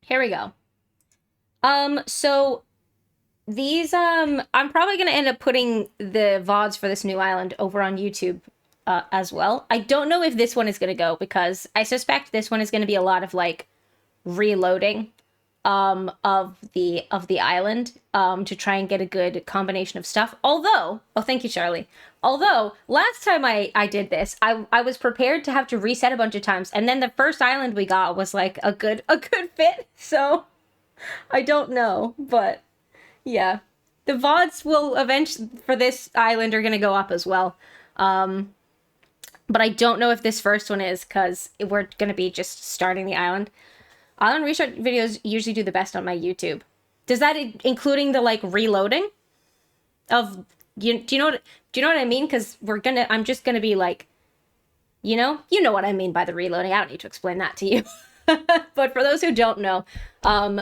Here we go. So these, I'm probably gonna end up putting the VODs for this new island over on YouTube, as well. I don't know if this one is gonna go because I suspect this one is gonna be a lot of like reloading, of the island, to try and get a good combination of stuff. Although, oh, thank you, Charlie. Although last time I did this, I was prepared to have to reset a bunch of times, and then the first island we got was like a good fit. So I don't know, but yeah, the VODs will eventually for this island are gonna go up as well. Um, but I don't know if this first one is because we're gonna be just starting the island. Island restart videos usually do the best on my YouTube. Does that including the like reloading of do you know what I mean? Because I'm just gonna be like, you know what I mean by the reloading. I don't need to explain that to you. But for those who don't know,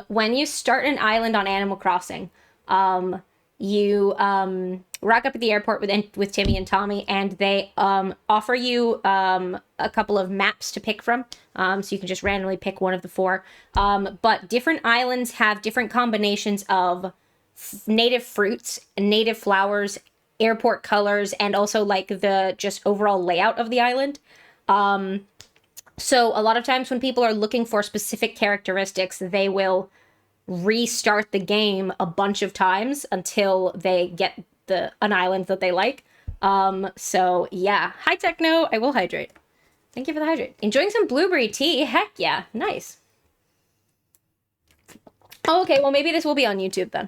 when you start an island on Animal Crossing, you rock up at the airport with Timmy and Tommy, and they offer you a couple of maps to pick from. So you can just randomly pick one of the four. But different islands have different combinations of native fruits, native flowers, airport colors, and also like the just overall layout of the island. So a lot of times when people are looking for specific characteristics, they will restart the game a bunch of times until they get an island that they like. So yeah. Hi Techno, I will hydrate. Thank you for the hydrate. Enjoying some blueberry tea? Heck yeah, nice. Oh, okay, well maybe this will be on YouTube then.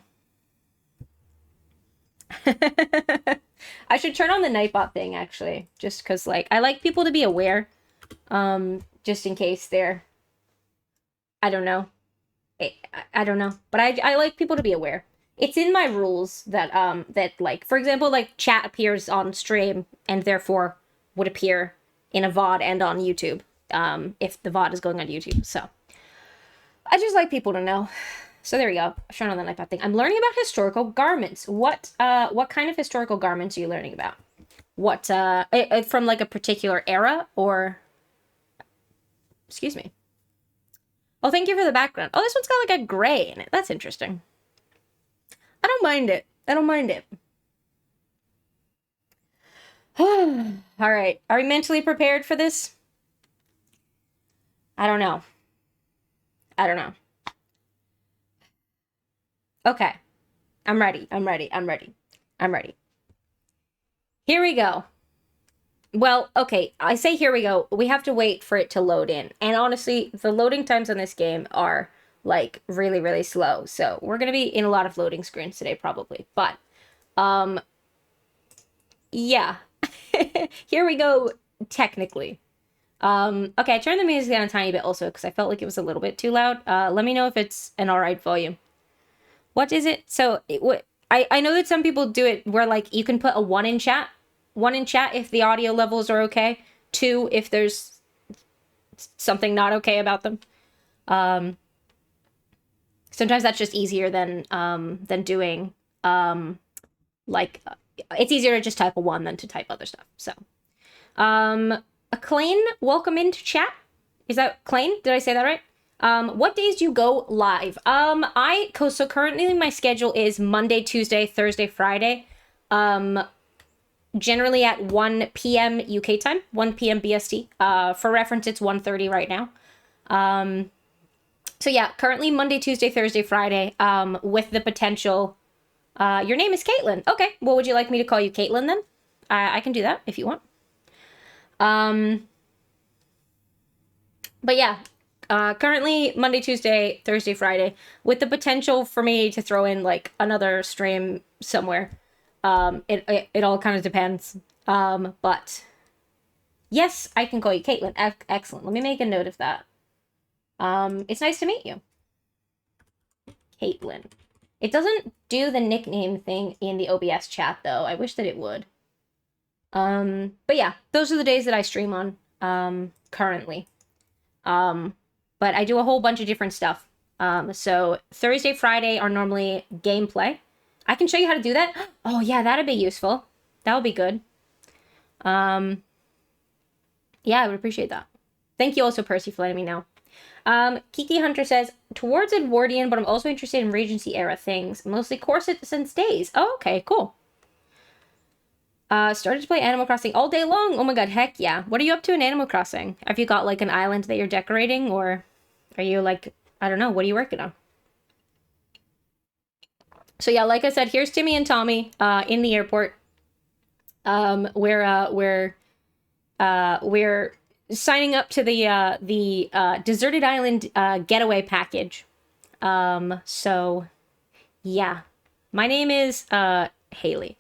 I should turn on the Nightbot thing actually, just because like I like people to be aware, just in case they're, I don't know. I don't know, but I like people to be aware. It's in my rules that that like for example like chat appears on stream and therefore would appear in a VOD and on YouTube, if the VOD is going on YouTube. So I just like people to know. So there we go. I'm showing on the Nightbot thing. I'm learning about historical garments. What kind of historical garments are you learning about? What from like a particular era or? Excuse me. Oh, thank you for the background. Oh, this one's got like a gray in it. That's interesting. I don't mind it. I don't mind it. All right. Are we mentally prepared for this? I don't know. I don't know. Okay. I'm ready. I'm ready. I'm ready. I'm ready. Here we go. Well, okay, I say here we go. We have to wait for it to load in. And honestly, the loading times on this game are like really, really slow. So we're going to be in a lot of loading screens today probably. But yeah. Here we go technically. Okay, I turned the music down a tiny bit also because I felt like it was a little bit too loud. Let me know if it's an all right volume. What is it? So I know that some people do it where like you can put a 1 in chat. 1 in chat if the audio levels are okay. 2 if there's something not okay about them. Sometimes that's just easier than doing like it's easier to just type a 1 than to type other stuff. So Acclaim, welcome into chat. Is that Clain? Did I say that right? What days do you go live? So currently my schedule is Monday, Tuesday, Thursday, Friday. Generally at 1 p.m. UK time, 1 p.m. BST. For reference, it's 1:30 right now. So yeah, currently Monday, Tuesday, Thursday, Friday, with the potential, your name is Caitlin. Okay, well, would you like me to call you Caitlin then? I can do that if you want. But yeah, currently Monday, Tuesday, Thursday, Friday, with the potential for me to throw in like another stream somewhere. It all kind of depends. But yes, I can call you Caitlin. Excellent. Let me make a note of that. It's nice to meet you. Caitlin. It doesn't do the nickname thing in the OBS chat though. I wish that it would. But yeah, those are the days that I stream on, currently. But I do a whole bunch of different stuff. So Thursday, Friday are normally gameplay. I can show you how to do that. Oh yeah, that'd be useful. That would be good. Yeah, I would appreciate that. Thank you also, Percy, for letting me know. Kiki Hunter says, towards Edwardian, but I'm also interested in Regency era things. Mostly corsets since days. Oh, okay, cool. Started to play Animal Crossing all day long. Oh my god, heck yeah. What are you up to in Animal Crossing? Have you got like an island that you're decorating, or are you like, I don't know, what are you working on? So yeah, like I said, here's Timmy and Tommy in the airport. We're signing up to the deserted island getaway package. So yeah. My name is Haley.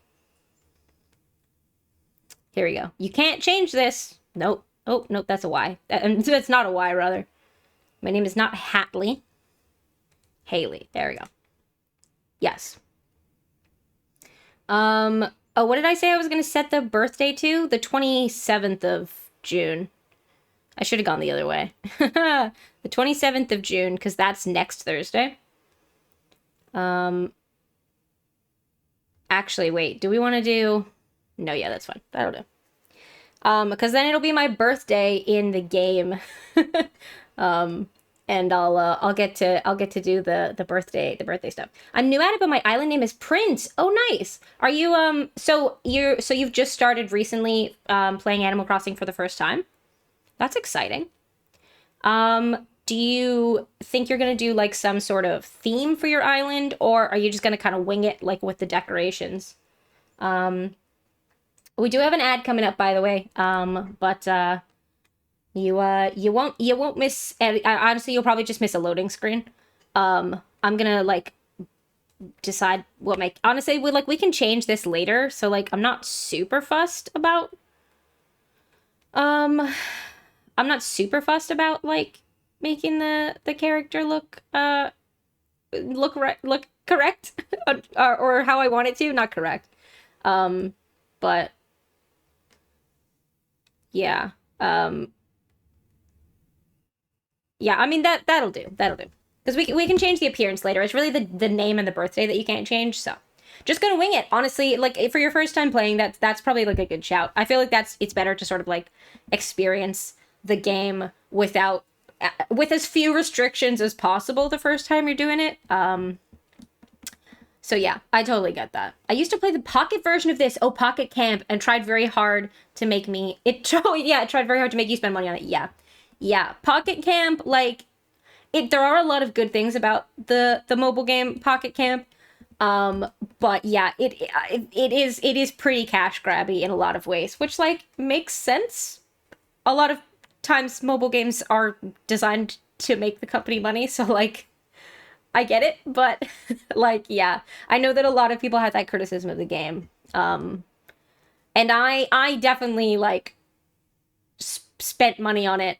Here we go. You can't change this. Nope. Oh, nope, that's a Y. That's not a Y, rather. My name is not Hatley. Haley. There we go. Yes. Oh, what did I say I was going to set the birthday to? The 27th of June. I should have gone the other way. The 27th of June, because that's next Thursday. Actually, wait. Do we want to do... No, yeah, that's fine. That'll do. Because then it'll be my birthday in the game. And I'll get to do the birthday stuff. I'm new at it, but my island name is Prince. Oh, nice. Are you so you've just started recently playing Animal Crossing for the first time? That's exciting. Do you think you're gonna do like some sort of theme for your island, or are you just gonna kind of wing it like with the decorations? We do have an ad coming up, by the way. But you won't miss. Honestly, you'll probably just miss a loading screen. I'm gonna like decide what make. Honestly, we can change this later. So like, I'm not super fussed about. I'm not super fussed about like making the character look correct or how I want it to, not correct. But yeah. Yeah, I mean that'll do. That'll do. Because we can change the appearance later. It's really the name and the birthday that you can't change, so just gonna wing it. Honestly, like for your first time playing, that's probably like a good shout. I feel like it's better to sort of like experience the game without with as few restrictions as possible the first time you're doing it. So yeah, I totally get that. I used to play the pocket version of this, Pocket Camp, and tried very hard to make me it tried very hard to make you spend money on it. Yeah. Yeah, Pocket Camp, like there are a lot of good things about the mobile game Pocket Camp. But yeah, it is pretty cash grabby in a lot of ways, which like makes sense. A lot of times mobile games are designed to make the company money, so like I get it, but like yeah, I know that a lot of people have that criticism of the game. And I definitely like spent money on it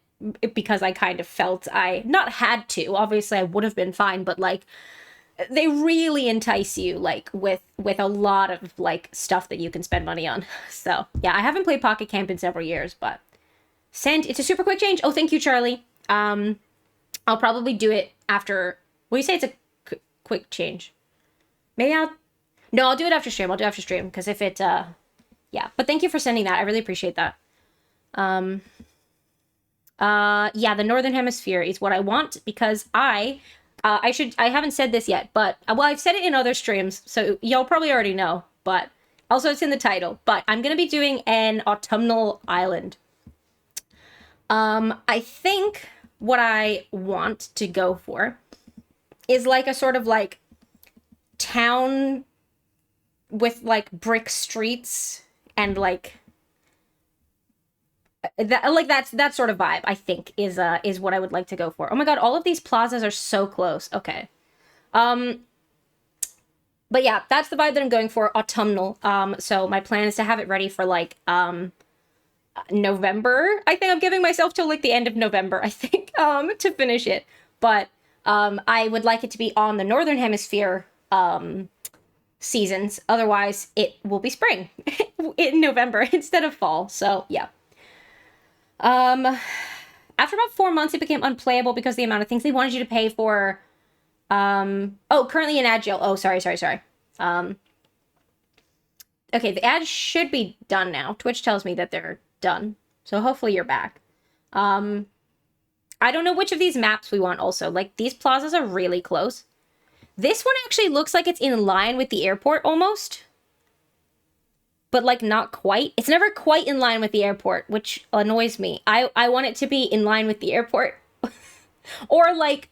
because I kind of felt I not had to. Obviously, I would have been fine, but like they really entice you like with a lot of like stuff that you can spend money on. So yeah, I haven't played Pocket Camp in several years, but it's a super quick change. Oh, thank you, Charlie. I'll probably do it after. Well, you say it's a quick change. Maybe I'll do it after stream. I'll do it after stream because if it yeah. But thank you for sending that. I really appreciate that. Yeah, the Northern Hemisphere is what I want because I haven't said this yet, but well, I've said it in other streams, so y'all probably already know, but also it's in the title, but I'm gonna be doing an autumnal island. I think what I want to go for is like a sort of like town with like brick streets and like that sort of vibe, I think is what I would like to go for. Oh my god, all of these plazas are so close. Okay. But yeah, that's the vibe that I'm going for, autumnal. So my plan is to have it ready for like November. I think I'm giving myself till like the end of November, I think, to finish it. But I would like it to be on the Northern Hemisphere seasons. Otherwise, it will be spring in November instead of fall. So yeah. After about 4 months, it became unplayable because of the amount of things they wanted you to pay for. Currently in ad jail. Oh, sorry. Okay, the ad should be done now. Twitch tells me that they're done. So hopefully you're back. I don't know which of these maps we want also. Like, these plazas are really close. This one actually looks like it's in line with the airport almost. But, like, not quite. It's never quite in line with the airport, which annoys me. I want it to be in line with the airport. or, like,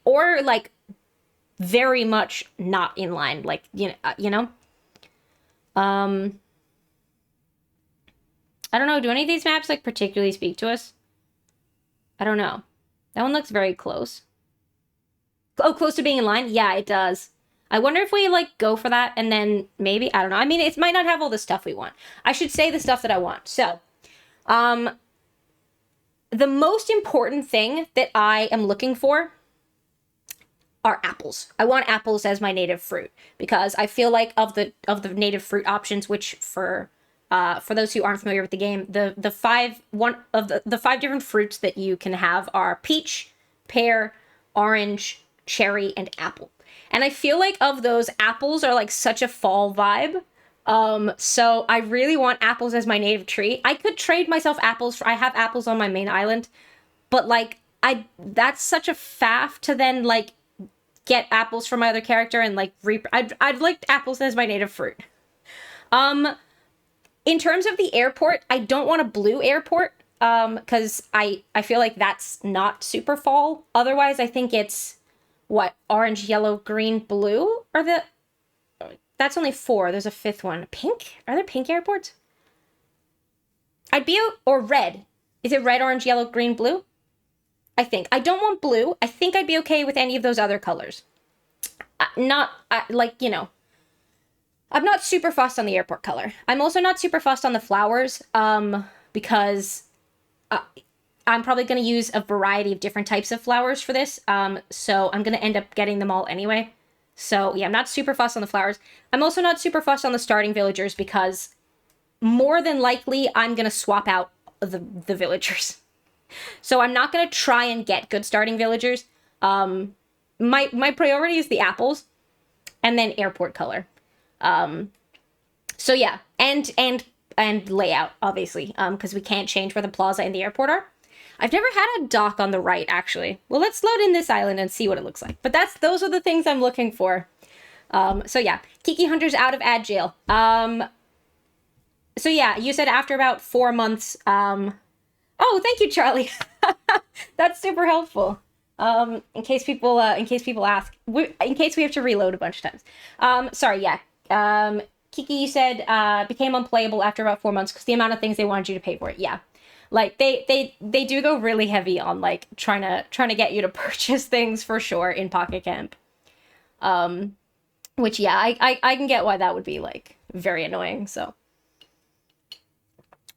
very much not in line. Like, you know? I don't know. Do any of these maps, like, particularly speak to us? I don't know. That one looks very close. Oh, close to being in line? Yeah, it does. I wonder if we, like, go for that and then maybe, I don't know. I mean, it might not have all the stuff we want. I should say the stuff that I want. So, the most important thing that I am looking for are apples. I want apples as my native fruit because I feel like of the native fruit options, which for those who aren't familiar with the game, the five different fruits that you can have are peach, pear, orange, cherry, and apple. And I feel like of those, apples are like such a fall vibe. So I really want apples as my native tree. I could trade myself apples I have apples on my main island, but like that's such a faff to then like get apples from my other character and like I'd like apples as my native fruit. In terms of the airport, I don't want a blue airport, because I feel like that's not super fall. Otherwise, I think it's what, orange, yellow, green, blue? That's only 4. There's a 5th one. Pink? Are there pink airports? Or red. Is it red, orange, yellow, green, blue? I think. I don't want blue. I think I'd be okay with any of those other colors. I'm not super fussed on the airport color. I'm also not super fussed on the flowers, because I'm probably going to use a variety of different types of flowers for this, so I'm going to end up getting them all anyway. So, yeah, I'm not super fussed on the flowers. I'm also not super fussed on the starting villagers because more than likely I'm going to swap out the villagers. So I'm not going to try and get good starting villagers. My priority is the apples and then airport color. So yeah, and layout, obviously, because we can't change where the plaza and the airport are. I've never had a dock on the right, actually. Well, let's load in this island and see what it looks like. But those are the things I'm looking for. So yeah, Kiki Hunter's out of ad jail. So yeah, you said after about 4 months. Oh, thank you, Charlie. That's super helpful. In case people ask, in case we have to reload a bunch of times. Sorry, yeah. Kiki, you said became unplayable after about 4 months because the amount of things they wanted you to pay for it. Yeah, like they do go really heavy on like trying to get you to purchase things for sure in Pocket Camp. Which yeah, I can get why that would be like very annoying. So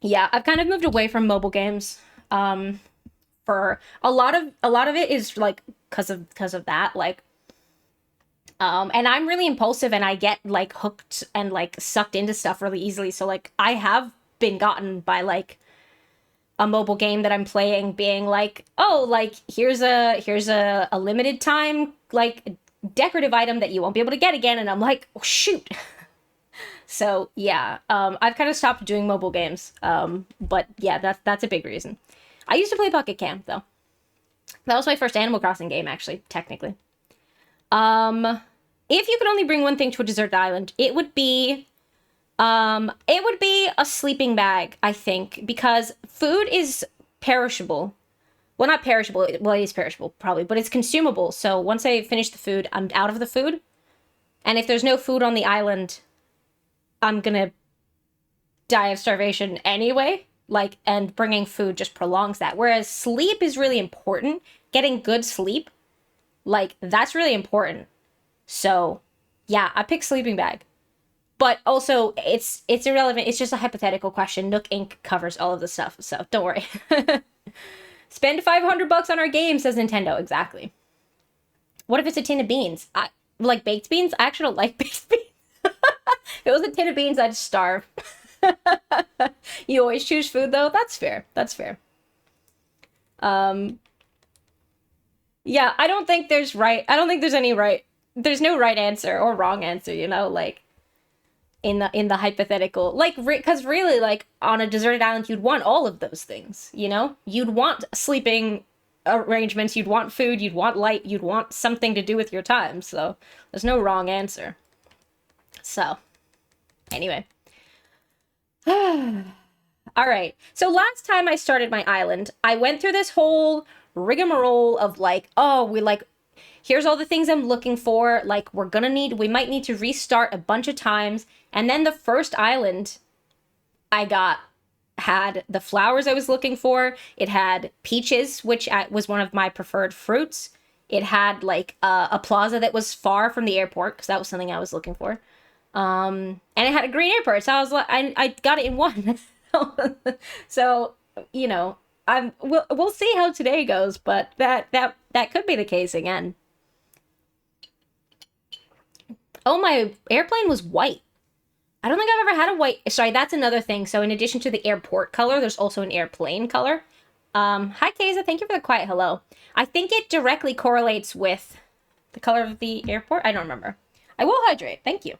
yeah, I've kind of moved away from mobile games. For a lot of it is like because of that, like. And I'm really impulsive and I get like hooked and like sucked into stuff really easily. So like I have been gotten by like a mobile game that I'm playing being like, oh, like here's a limited time like decorative item that you won't be able to get again. And I'm like, oh shoot. So yeah, I've kind of stopped doing mobile games. But yeah, that's a big reason. I used to play Pocket Camp though. That was my first Animal Crossing game actually, technically. If you could only bring one thing to a desert island, it would be a sleeping bag, I think, because food is perishable. Well, not perishable. Well, it is perishable, probably, but it's consumable. So once I finish the food, I'm out of the food. And if there's no food on the island, I'm gonna die of starvation anyway. Like, and bringing food just prolongs that. Whereas sleep is really important. Getting good sleep, like, that's really important. So, yeah, I pick sleeping bag. But also, it's irrelevant. It's just a hypothetical question. Nook Inc. covers all of the stuff, so don't worry. Spend $500 on our game, says Nintendo. Exactly. What if it's a tin of beans? I like baked beans. I actually don't like baked beans. If it was a tin of beans, I'd starve. You always choose food, though. That's fair. That's fair. Yeah, I don't think there's any right. There's no right answer or wrong answer, you know, like in the hypothetical, like, because really, like, on a deserted island, you'd want all of those things, you know? You'd want sleeping arrangements. You'd want food, you'd want light, you'd want something to do with your time. So there's no wrong answer. So, anyway. All right. So last time I started my island, I went through this whole rigmarole of like, oh, here's all the things I'm looking for. Like, we might need to restart a bunch of times. And then the first island I got had the flowers I was looking for. It had peaches, which was one of my preferred fruits. It had like a plaza that was far from the airport, because that was something I was looking for. And it had a green airport, so I was like, I got it in one. So, you know, we'll see how today goes, but that could be the case again. Oh, my airplane was white. I don't think I've ever had a white. Sorry, that's another thing. So in addition to the airport color, there's also an airplane color. Hi, Kaysa. Thank you for the quiet hello. I think it directly correlates with the color of the airport. I don't remember. I will hydrate. Thank you.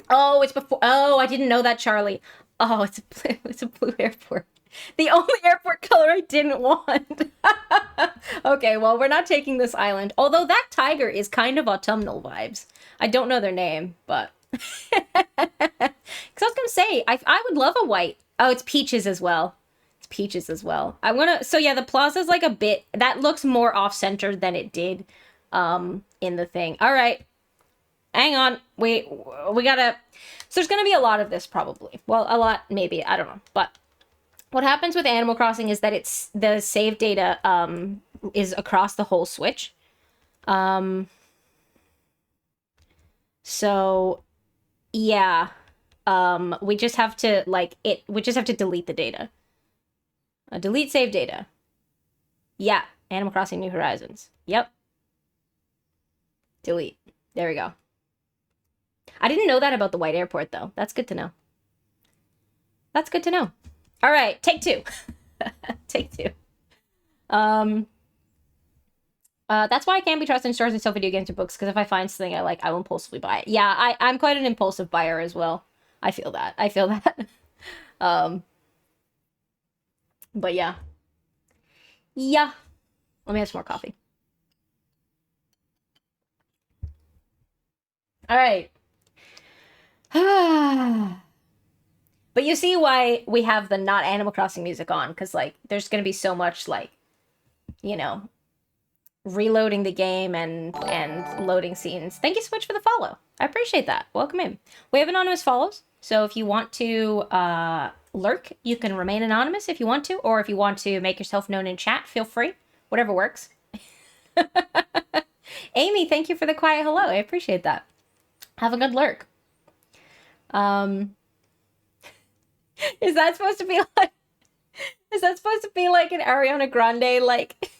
Oh, it's before. Oh, I didn't know that, Charlie. Oh, it's a blue airport. The only airport color I didn't want. Okay, well, we're not taking this island. Although that tiger is kind of autumnal vibes. I don't know their name, but... Because I was going to say, I would love a white. Oh, it's peaches as well. It's peaches as well. So yeah, the plaza's like a bit... That looks more off-center than it did in the thing. All right. Hang on. We gotta... So there's going to be a lot of this, probably. Well, a lot, maybe. I don't know. But... What happens with Animal Crossing is that it's the save data is across the whole Switch. So yeah. We just have to delete the data. Delete save data. Yeah, Animal Crossing New Horizons. Yep. Delete. There we go. I didn't know that about the white airport though. That's good to know. That's good to know. All right, take two. Take two. That's why I can't be trusted in stores and sell video games or books, because if I find something I like, I will impulsively buy it. Yeah, I'm quite an impulsive buyer as well. I feel that. But yeah. Yeah. Let me have some more coffee. All right. But you see why we have the not Animal Crossing music on, because, like, there's going to be so much, like, you know, reloading the game and loading scenes. Thank you so much for the follow. I appreciate that. Welcome in. We have anonymous follows, so if you want to lurk, you can remain anonymous if you want to, or if you want to make yourself known in chat, feel free. Whatever works. Amy, thank you for the quiet hello. I appreciate that. Have a good lurk. Is that supposed to be like an Ariana Grande, like,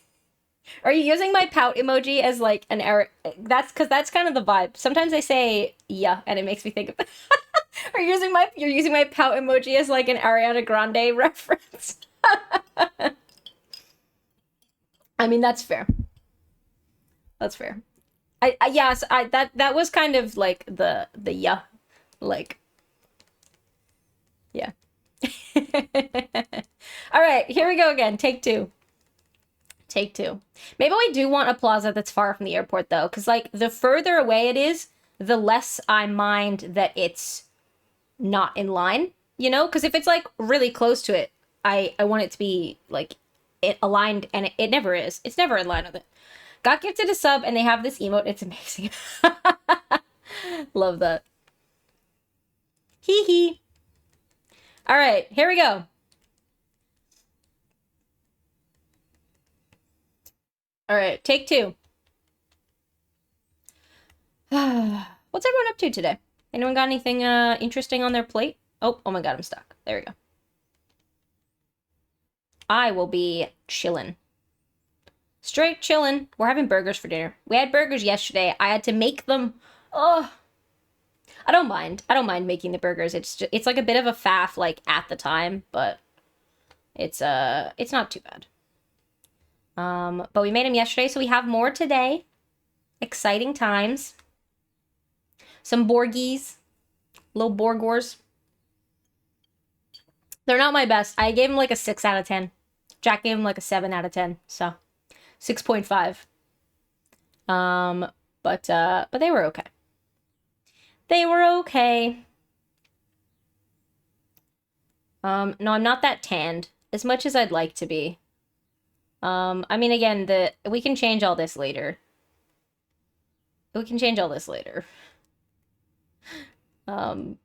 are you using my pout emoji as like an that's because that's kind of the vibe. Sometimes I say yeah and it makes me think of you're using my pout emoji as like an Ariana Grande reference. I mean, that's fair. That's fair. That was kind of like the yeah, like, yeah. All right, here we go again. Take two. Take two. Maybe we do want a plaza that's far from the airport, though, because, like, the further away it is, the less I mind that it's not in line, you know? Because if it's, like, really close to it, I want it to be, like, it aligned, and it never is. It's never in line with it. Got gifted a sub, and they have this emote. It's amazing. Love that. Hee hee. All right, here we go. All right, take two. What's everyone up to today? Anyone got anything interesting on their plate? Oh my god, I'm stuck. There we go. I will be chillin'. Straight chillin'. We're having burgers for dinner. We had burgers yesterday. I had to make them. Oh, I don't mind. I don't mind making the burgers. It's like a bit of a faff, like, at the time, but it's not too bad. But we made them yesterday, so we have more today. Exciting times. Some Borgies. Little Borgors. They're not my best. I gave them like a 6 out of 10. Jack gave them like a 7 out of 10. So 6.5. But they were okay. They were okay. No, I'm not that tanned as much as I'd like to be. I mean, again, we can change all this later. We can change all this later. Oh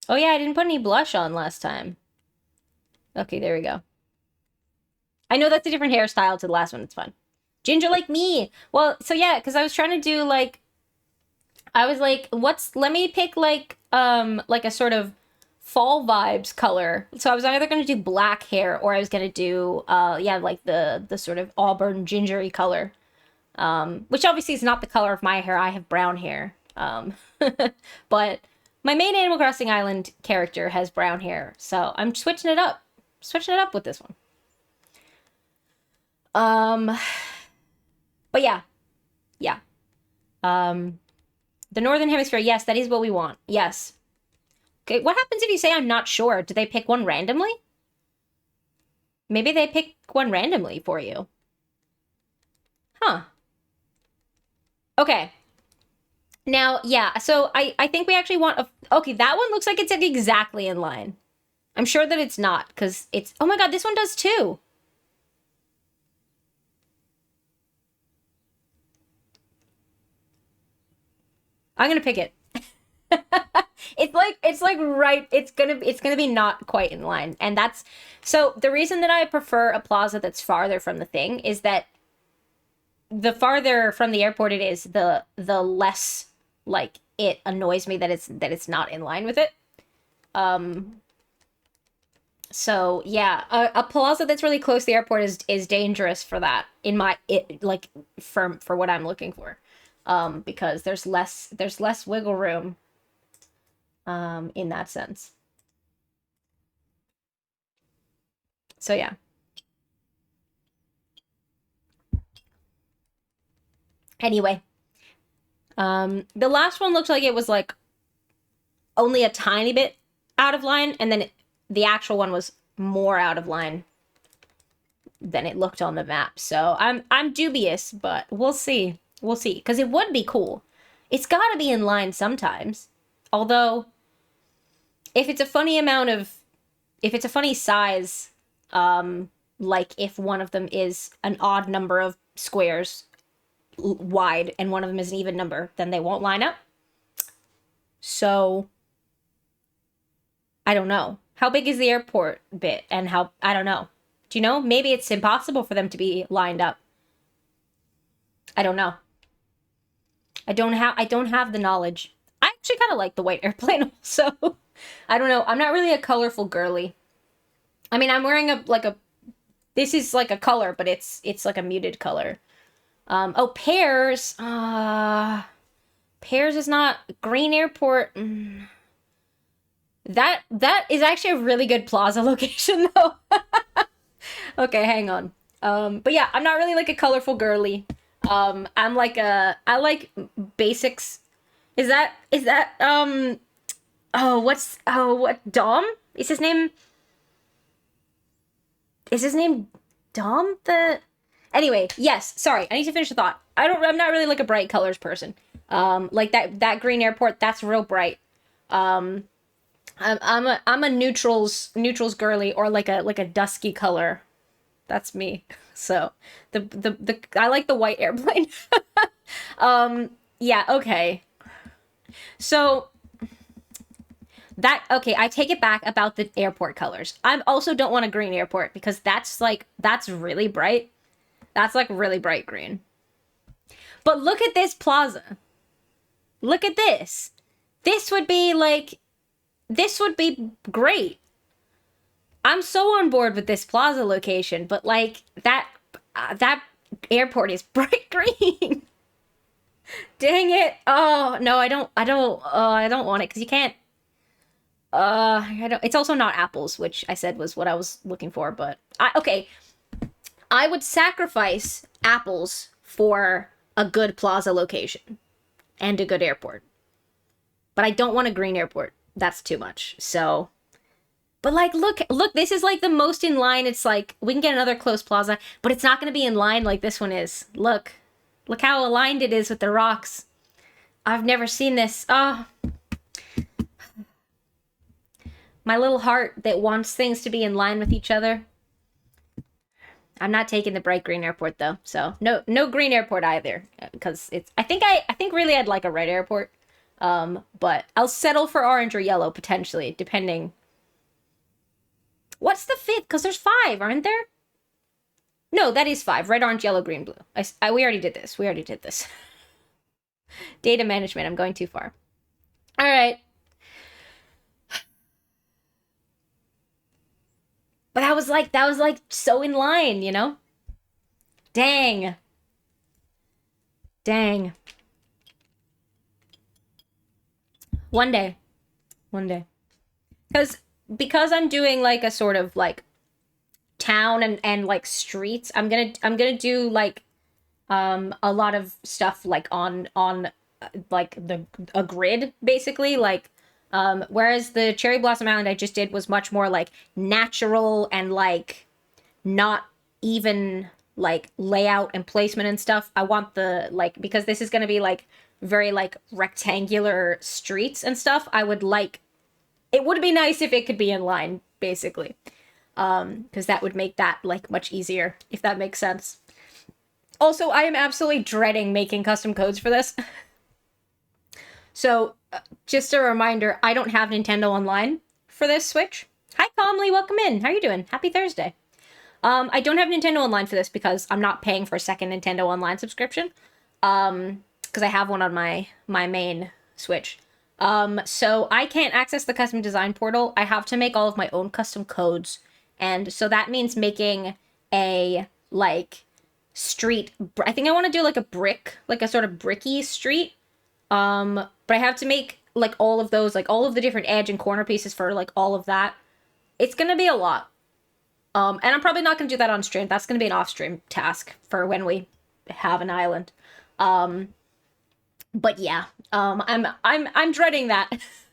yeah, I didn't put any blush on last time. Okay, there we go. I know that's a different hairstyle to the last one. It's fun. Ginger like me. Well, so yeah, because I was trying to do like, I was like, let me pick like a sort of fall vibes color. So I was either going to do black hair or I was going to do, yeah, like the sort of auburn gingery color. Which obviously is not the color of my hair. I have brown hair. But my main Animal Crossing Island character has brown hair. So I'm switching it up. Switching it up with this one. But yeah. Yeah. The Northern Hemisphere, yes, that is what we want. Yes. Okay, what happens if you say I'm not sure? Do they pick one randomly? Maybe they pick one randomly for you. Huh. Okay. Now, yeah, so I think we actually want a... Okay, that one looks like it's like exactly in line. I'm sure that it's not, because it's... Oh my god, this one does too! I'm gonna pick it. It's like right, it's gonna be not quite in line. And that's... So, the reason that I prefer a plaza that's farther from the thing is that the farther from the airport it is, the less like it annoys me that it's not in line with it. So yeah, a plaza that's really close to the airport is dangerous for that in my like for what I'm looking for. Because there's less wiggle room in that sense. So yeah. Anyway, the last one looked like it was like only a tiny bit out of line, and then the actual one was more out of line than it looked on the map. So I'm dubious, but we'll see. We'll see, because it would be cool. It's got to be in line sometimes. Although, if it's a funny size, like if one of them is an odd number of squares wide and one of them is an even number, then they won't line up. So, I don't know. How big is the airport bit and I don't know. Do you know? Maybe it's impossible for them to be lined up. I don't know. I don't have the knowledge. I actually kind of like the white airplane also. I don't know. I'm not really a colorful girly. I mean, I'm wearing this is like a color, but it's like a muted color. Oh, pears. Pears is not green airport. That is actually a really good plaza location though. Okay, hang on. But yeah, I'm not really like a colorful girly. I like basics. Is that what Dom? Is his name Dom? Anyway, yes, sorry, I need to finish the thought. I'm not really like a bright colors person. Like that green airport, that's real bright. I'm a neutrals girly, or like a dusky color. That's me. So I like the white airplane. Yeah, okay. So okay, I take it back about the airport colors. I also don't want a green airport because that's really bright. That's like really bright green. But look at this plaza. Look at this. This would be great. I'm so on board with this plaza location, but like that airport is bright green. Dang it. Oh, no, I don't want it because you can't. It's also not apples, which I said was what I was looking for, but okay. I would sacrifice apples for a good plaza location and a good airport. But I don't want a green airport. that's too much. So, but like, look, this is like the most in line. It's like, we can get another close plaza, but it's not going to be in line like this one is. Look how aligned it is with the rocks. I've never seen this. Oh, my little heart that wants things to be in line with each other. I'm not taking the bright green airport though, so no green airport either, because I think really I'd like a red airport, but I'll settle for orange or yellow potentially, depending. What's the fifth? Because there's 5, aren't there? No, that is 5. Red, orange, yellow, green, blue. We already did this. Data management. I'm going too far. All right. But that was like so in line, you know? Dang. One day. Because I'm doing like a sort of like town and like streets, I'm gonna do like a lot of stuff like on like a grid basically, like whereas the Cherry Blossom Island I just did was much more like natural and like not even like layout and placement and stuff. I want the like, because this is going to be like very like rectangular streets and stuff, I would like, it would be nice if it could be in line basically, because that would make that like much easier, if that makes sense. Also, I am absolutely dreading making custom codes for this. So, just a reminder, I don't have Nintendo Online for this Switch. Hi, Calmly, welcome in. How are you doing? Happy Thursday. I don't have Nintendo Online for this because I'm not paying for a second Nintendo Online subscription. Because I have one on my main Switch. So I can't access the custom design portal. I have to make all of my own custom codes. And so that means making a, like, street. I think I want to do, like, a brick, like a sort of bricky street. But I have to make, like, all of those, like, all of the different edge and corner pieces for, like, all of that. It's gonna be a lot. And I'm probably not gonna do that on stream. That's gonna be an off-stream task for when we have an island. But yeah, I'm dreading that.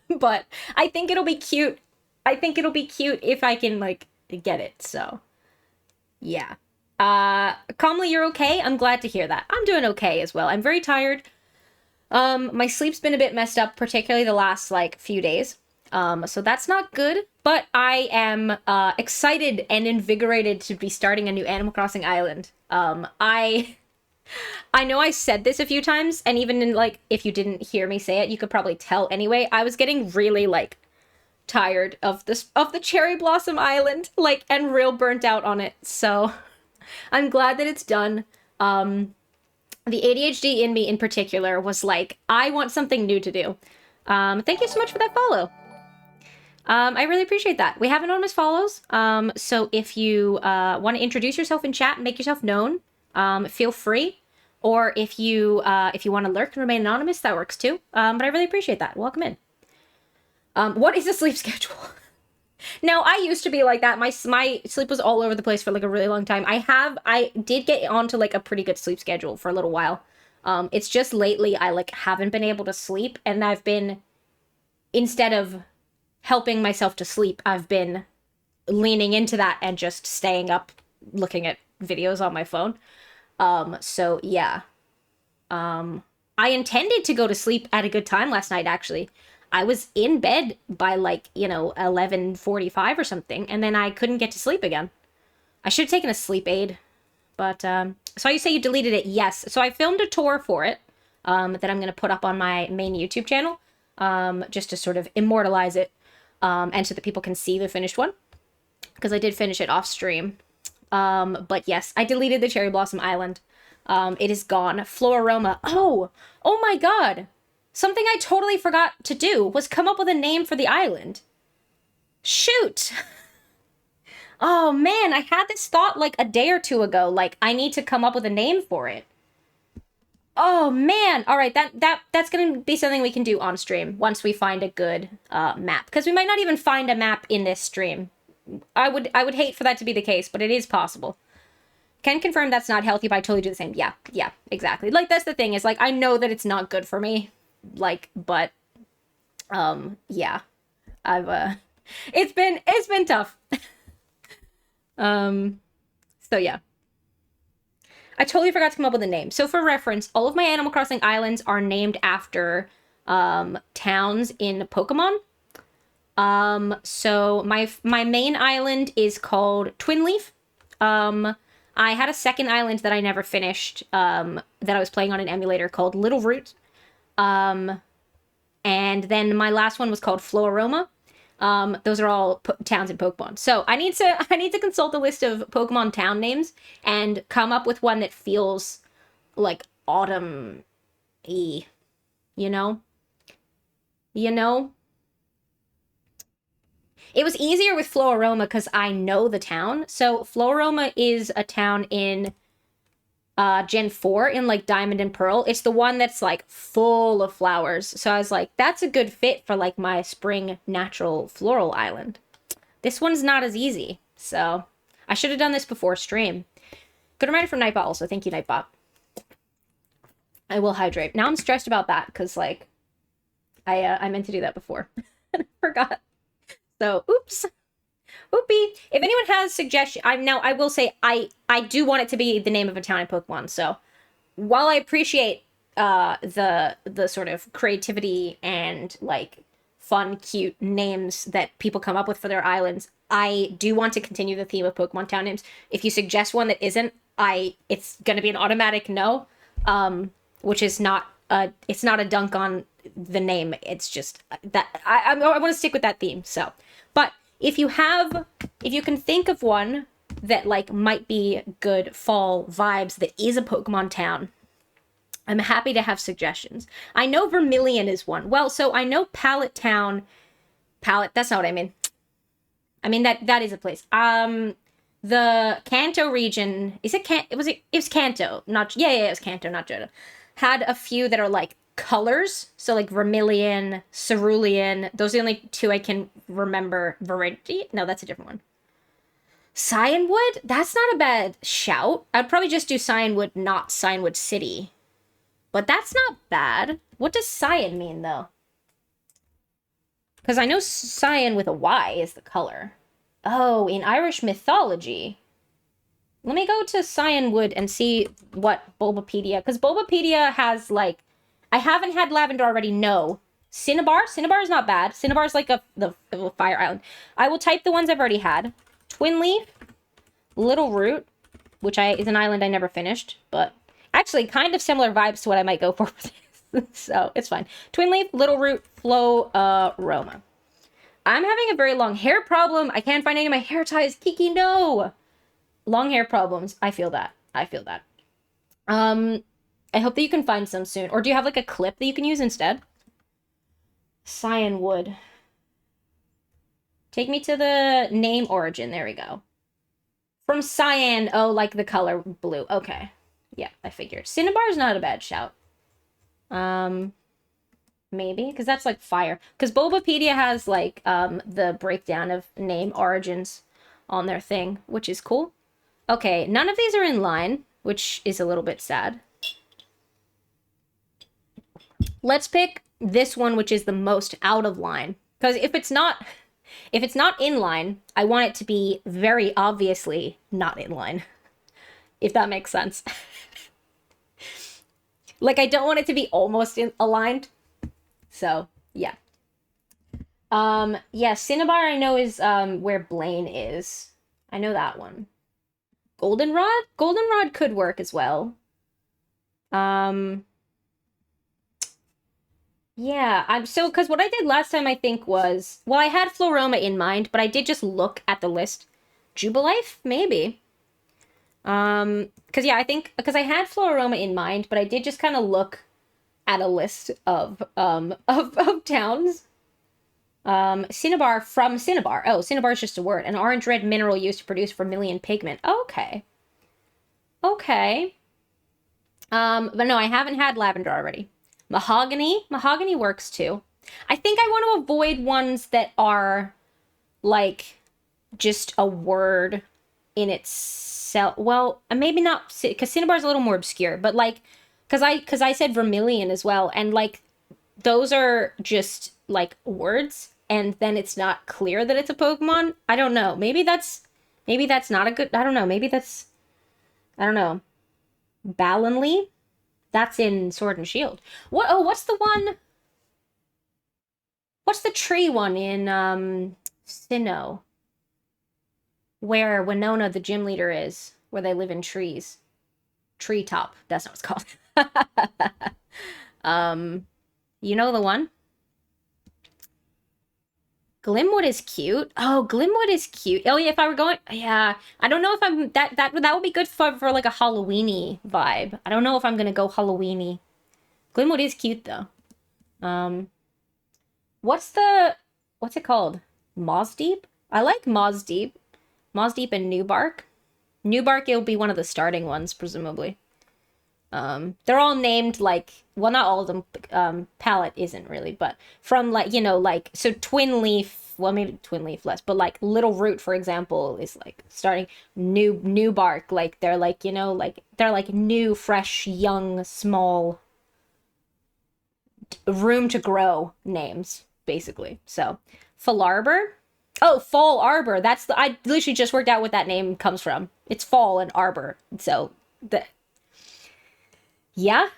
But I think it'll be cute. If I can, like, get it, so. Yeah. Calmly, you're okay? I'm glad to hear that. I'm doing okay as well. I'm very tired. My sleep's been a bit messed up, particularly the last, like, few days. So that's not good, but I am, excited and invigorated to be starting a new Animal Crossing island. I know I said this a few times, and even in, like, if you didn't hear me say it, you could probably tell anyway. I was getting really, like, tired of the Cherry Blossom Island, like, and real burnt out on it, so I'm glad that it's done. The ADHD in me in particular was like, I want something new to do. Thank you so much for that follow. I really appreciate that. We have anonymous follows, so if you want to introduce yourself in chat and make yourself known, feel free. Or if you want to lurk and remain anonymous, that works too. But I really appreciate that. Welcome in. What is the sleep schedule? Now, I used to be like that. My sleep was all over the place for like a really long time. I did get onto like a pretty good sleep schedule for a little while. It's just lately I like haven't been able to sleep, and I've been, instead of helping myself to sleep, I've been leaning into that and just staying up looking at videos on my phone. So yeah. I intended to go to sleep at a good time last night, actually. I was in bed by like, 11:45 or something, and then I couldn't get to sleep again. I should have taken a sleep aid, but, so you say you deleted it? Yes. So I filmed a tour for it, that I'm gonna put up on my main YouTube channel, just to sort of immortalize it, and so that people can see the finished one, because I did finish it off stream. But yes, I deleted the Cherry Blossom Island. It is gone. Floroma. Oh my god. Something I totally forgot to do was come up with a name for the island. Shoot. Oh man, I had this thought like a day or two ago, like I need to come up with a name for it. Oh man. All right, that's going to be something we can do on stream once we find a good map, because we might not even find a map in this stream. I would hate for that to be the case, but it is possible. Can confirm that's not healthy, but I totally do the same. Yeah, exactly. Like, that's the thing, is like, I know that it's not good for me. Like, but, yeah. I've it's been tough. So yeah. I totally forgot to come up with a name. So for reference, all of my Animal Crossing islands are named after towns in Pokemon. So my main island is called Twinleaf. I had a second island that I never finished, that I was playing on an emulator called Little Root. And then my last one was called Floroma. Those are all towns in Pokemon. So I need to consult a list of Pokemon town names and come up with one that feels like autumn-y, you know? You know? It was easier with Floroma because I know the town. So Floroma is a town in Gen 4 in like Diamond and Pearl. It's the one that's like full of flowers. So I was like, that's a good fit for like my spring natural floral island. This one's not as easy. So I should have done this before stream. Good reminder from Nightbot also. Thank you, Nightbot. I will hydrate. Now I'm stressed about that because like I meant to do that before. I forgot. So oops. Oopie. If anyone has suggestions, I will say I do want it to be the name of a town in Pokemon. So while I appreciate the sort of creativity and like fun, cute names that people come up with for their islands, I do want to continue the theme of Pokemon town names. If you suggest one that isn't, it's gonna be an automatic no. Which is not it's not a dunk on the name. It's just that I want to stick with that theme. So, but if you can think of one that like might be good fall vibes that is a Pokemon town, I'm happy to have suggestions. I know Vermilion is one. Well, so I know Pallet Town. Pallet, that's not what I mean. I mean that is a place. The Kanto region, it was Kanto, not it was Kanto, not Johto. Had a few that are like colors, so like Vermilion, Cerulean. Those are the only two I can remember. No, that's a different one. Cyanwood? That's not a bad shout. I'd probably just do Cyanwood, not Cyanwood City. But that's not bad. What does cyan mean, though? Because I know cyan with a Y is the color. Oh, in Irish mythology. Let me go to Cyanwood and see what Bulbapedia... Because Bulbapedia has, like... I haven't had Lavender already, no. Cinnabar? Cinnabar is not bad. Cinnabar is like the fire island. I will type the ones I've already had. Twinleaf. Little Root, which is an island I never finished. But actually, kind of similar vibes to what I might go for this. So, it's fine. Twinleaf, Little Root, Roma. I'm having a very long hair problem. I can't find any of my hair ties. Kiki, no! Long hair problems. I feel that. I hope that you can find some soon. Or do you have like a clip that you can use instead? Cyanwood. Take me to the name origin. There we go. From cyan. Oh, like the color blue. Okay. Yeah, I figured. Cinnabar is not a bad shout. Maybe. Because that's like fire. Because Bulbapedia has like the breakdown of name origins on their thing, which is cool. Okay, none of these are in line, which is a little bit sad. Let's pick this one, which is the most out of line. Because if it's not in line, I want it to be very obviously not in line. If that makes sense. Like, I don't want it to be almost aligned. So, yeah. Yeah, Cinnabar I know is where Blaine is. I know that one. Goldenrod? Goldenrod could work as well. Yeah, because what I did last time I think was, well, I had Floroma in mind, but I did just look at the list. Jubilife? Maybe. Because yeah, I think, because I had Floroma in mind, but I did just kind of look at a list of towns. Cinnabar from Cinnabar. Oh, Cinnabar is just a word. An orange-red mineral used to produce vermilion pigment. Okay. Okay. But no, I haven't had lavender already. Mahogany. Mahogany works too. I think I want to avoid ones that are like just a word in itself. Well, maybe not, because Cinnabar is a little more obscure, but like, because I said vermilion as well, and like those are just like words. and then it's not clear that it's a Pokemon. I don't know. Maybe that's not a good, I don't know. Maybe that's, I don't know. Balonly? That's in Sword and Shield. What's the one? What's the tree one in Sinnoh? Where Winona, the gym leader, is, where they live in trees. Treetop. That's not what it's called. You know the one? Glimwood is cute. Oh, Glimwood is cute. Oh yeah, if I were going, yeah, I don't know if I'm that would be good for like a Halloweeny vibe. I don't know if I'm gonna go Halloweeny. Glimwood is cute though. What's it called? Moss Deep? I like Moss Deep. Moss Deep and Newbark. Newbark, it'll be one of the starting ones, presumably. They're all named like, well, not all of them. Palette isn't really, but from like, you know, like, so Twin Leaf, well, maybe Twin Leaf less, but like Little Root, for example, is like starting new bark. Like they're like, you know, like they're like new, fresh, young, small, room to grow names, basically. So Fall Arbor. Oh, Fall Arbor. That's the, I literally just worked out what that name comes from. It's fall and arbor. So the, yeah.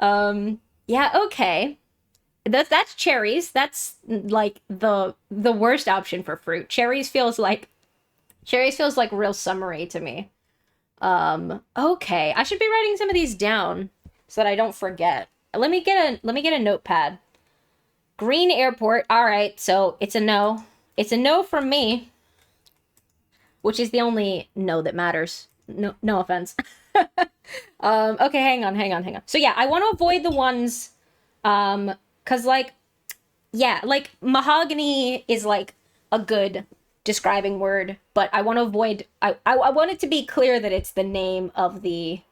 Yeah, okay. That's cherries. That's like the worst option for fruit. Cherries feels like real summery to me. Okay. I should be writing some of these down so that I don't forget. Let me get a notepad. Green Airport. All right, so it's a no. It's a no from me, which is the only no that matters. No offense. Okay, hang on. So yeah, I want to avoid the ones, cause like, yeah, like mahogany is like a good describing word, but I want to avoid. I want it to be clear that it's the name of the,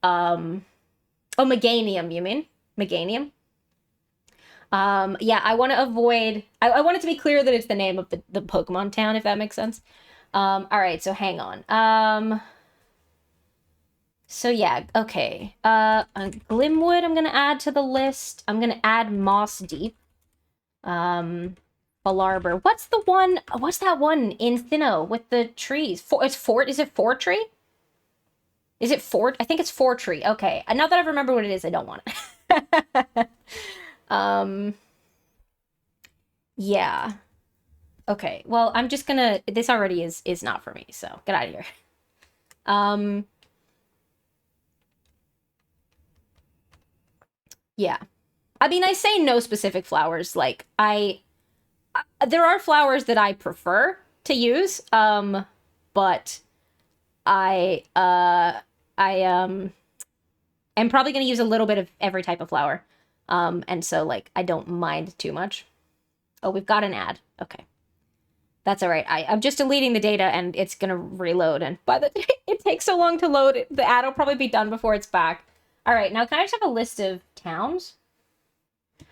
oh, Meganium. You mean Meganium? Yeah, I want to avoid. I want it to be clear that it's the name of the Pokemon town, if that makes sense. All right, so hang on. So yeah, okay. Glimwood, I'm gonna add to the list. I'm gonna add Moss Deep. Fall Arbor. What's that one in Sinnoh with the trees? Is it Fortree? Is it Fort? I think it's Fortree. Okay. Now that I remember what it is, I don't want it. Yeah. Okay. Well, I'm just gonna, this already is not for me, so get out of here. Yeah. I mean, I say no specific flowers. Like, there are flowers that I prefer to use, but I am probably going to use a little bit of every type of flower. And so, like, I don't mind too much. Oh, we've got an ad. Okay. That's all right. I'm just deleting the data, and it's going to reload. And by the time it takes so long to load, the ad will probably be done before it's back. All right, now can I just have a list of towns?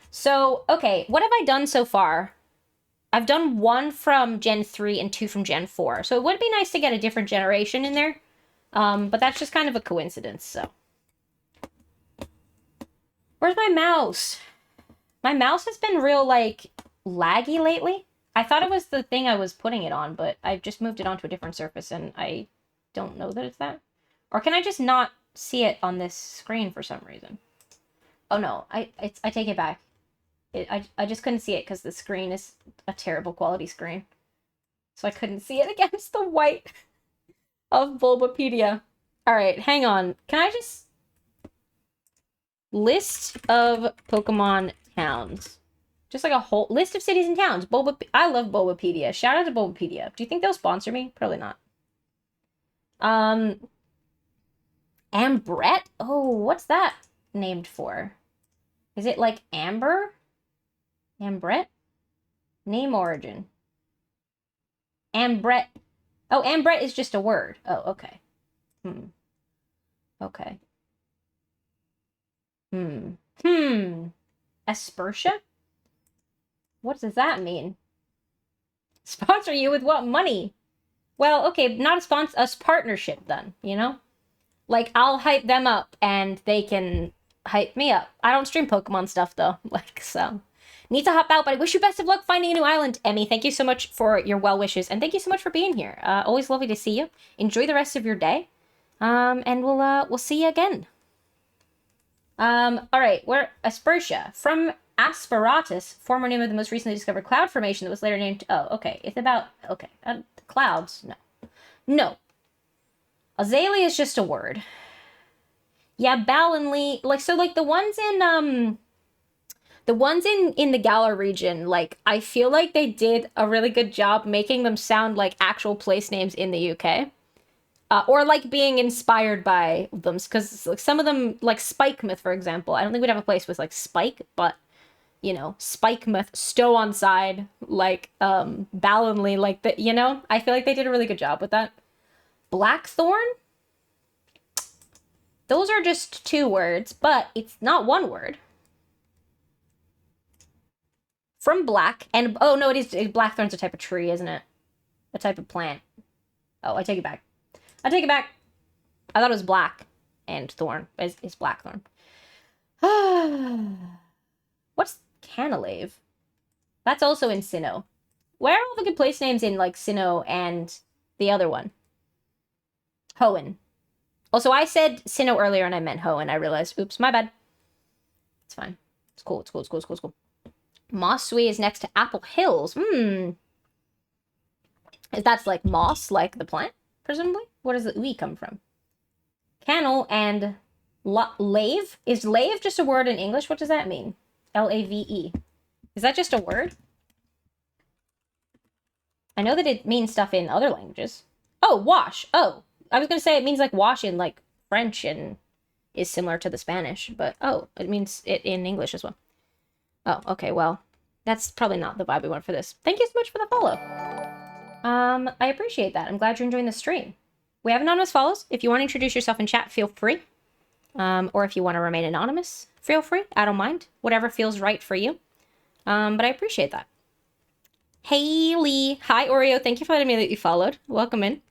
So, okay, what have I done so far? I've done 1 from Gen 3 and 2 from Gen 4. So it would be nice to get a different generation in there. But that's just kind of a coincidence, so. Where's my mouse? My mouse has been real, like, laggy lately. I thought it was the thing I was putting it on, but I've just moved it onto a different surface, and I don't know that it's that. Or can I just not see it on this screen for some reason? Oh no, I take it back. I just couldn't see it because the screen is a terrible quality screen. So I couldn't see it against the white of Bulbapedia. Alright, hang on. Can I just... List of Pokemon towns. Just like a whole list of cities and towns. I love Bulbapedia. Shout out to Bulbapedia. Do you think they'll sponsor me? Probably not. Ambret? Oh, what's that named for? Is it like Amber? Ambret? Name origin. Ambret. Oh, Ambret is just a word. Oh, okay. Okay. Aspertia? What does that mean? Sponsor you with what money? Well, okay, not a sponsor, a partnership then, you know? Like, I'll hype them up and they can Hype me up. I don't stream Pokemon stuff though. Like, so. Need to hop out, but I wish you best of luck finding a new island. Emmy, thank you so much for your well wishes, and thank you so much for being here. Always lovely to see you. Enjoy the rest of your day. And we'll see you again. All right, we're Aspersia from Asperatus, former name of the most recently discovered cloud formation that was later named. Oh, okay. It's about clouds. No, no. Azalea is just a word. Yeah, Balinlee, like so, like the ones in the Galar region, like I feel like they did a really good job making them sound like actual place names in the UK. Or like being inspired by them, because like some of them, like Spikemouth, for example, I don't think we'd have a place with like Spike, but you know, Spikemouth, Stow-on-Side, like Balinlee, like the, you know, I feel like they did a really good job with that. Blackthorn, those are just two words, but it's not one word. From black and oh no, it is blackthorn's a type of tree, isn't it? A type of plant. Oh, I take it back. I take it back. I thought it was black and thorn. It's blackthorn. What's Canalave? That's also in Sinnoh. Where are all the good place names in like Sinnoh and the other one? Hoenn. Also, I said Sinnoh earlier and I meant Hoenn. I realized. Oops, my bad. It's fine. It's cool. It's cool. It's cool. It's cool. It's cool. Mossui is next to Apple Hills. That's like moss, like the plant, presumably? Where does the ui come from? Canal and lave? Is lave just a word in English? What does that mean? L-A-V-E. Is that just a word? I know that it means stuff in other languages. Oh, wash. Oh, I was going to say it means like wash in like French and is similar to the Spanish, but oh, it means it in English as well. Oh, okay, well, that's probably not the vibe we want for this. Thank you so much for the follow. I appreciate that. I'm glad you're enjoying the stream. We have anonymous follows. If you want to introduce yourself in chat, feel free. Or if you want to remain anonymous, feel free. I don't mind. Whatever feels right for you. But I appreciate that. Haley. Hi, Oreo. Thank you for letting me that you followed. Welcome in.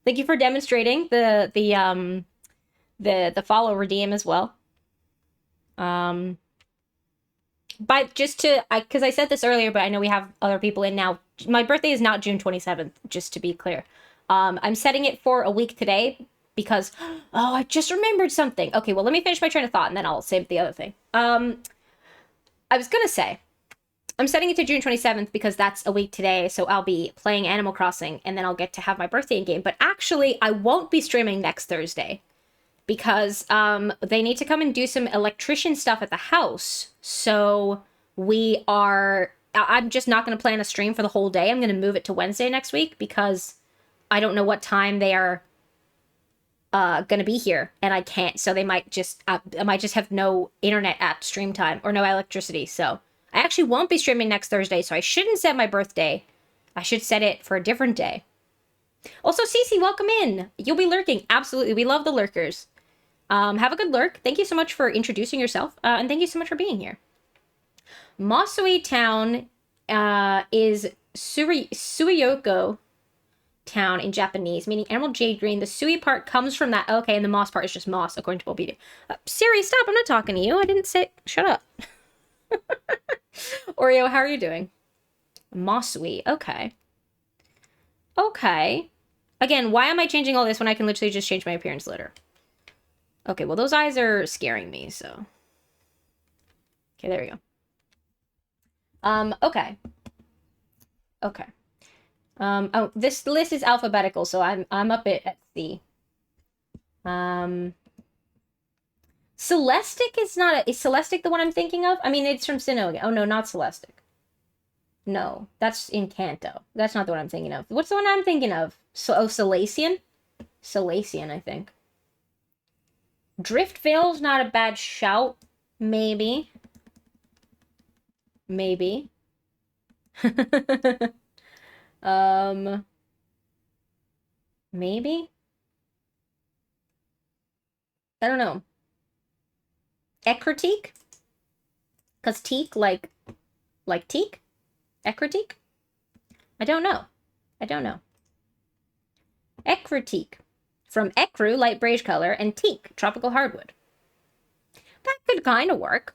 Thank you for demonstrating the follow redeem as well. But just to, because I said this earlier, but I know we have other people in now. My birthday is not June 27th, just to be clear. I'm setting it for a week today because, oh, I just remembered something. Okay, well, let me finish my train of thought and then I'll save the other thing. I was going to say, I'm setting it to June 27th because that's a week today, so I'll be playing Animal Crossing and then I'll get to have my birthday in game. But actually, I won't be streaming next Thursday because they need to come and do some electrician stuff at the house. So I'm just not going to plan a stream for the whole day. I'm going to move it to Wednesday next week because I don't know what time they are going to be here and I can't. So they might just, I might just have no internet at stream time or no electricity. So I actually won't be streaming next Thursday. So I shouldn't set my birthday. I should set it for a different day. Also, Cece, welcome in. You'll be lurking. Absolutely. We love the lurkers. Have a good lurk. Thank you so much for introducing yourself. And thank you so much for being here. Mossui Town is Suiyoko Town in Japanese, meaning emerald jade green. The Sui part comes from that. Okay, and the moss part is just moss, according to Wikipedia. Siri, stop. I'm not talking to you. I didn't say... Shut up. Oreo, how are you doing? Mossui. Okay. Okay. Again, why am I changing all this when I can literally just change my appearance later? Okay, well, those eyes are scaring me, so... Okay, there we go. Okay. Okay. Oh, this list is alphabetical, so I'm up at C. Celestic is not is Celestic the one I'm thinking of? I mean, it's from Sinnoh again. Oh, no, not Celestic. No, that's in Kanto. That's not the one I'm thinking of. What's the one I'm thinking of? Salacian? Salacian, I think. Driftvale's not a bad shout. Maybe. Maybe. Maybe? I don't know. Ekritique? Because teak, like teak? Ekritique? I don't know. I don't know. Ekritique. From ecru, light beige color, and teak, tropical hardwood. That could kind of work.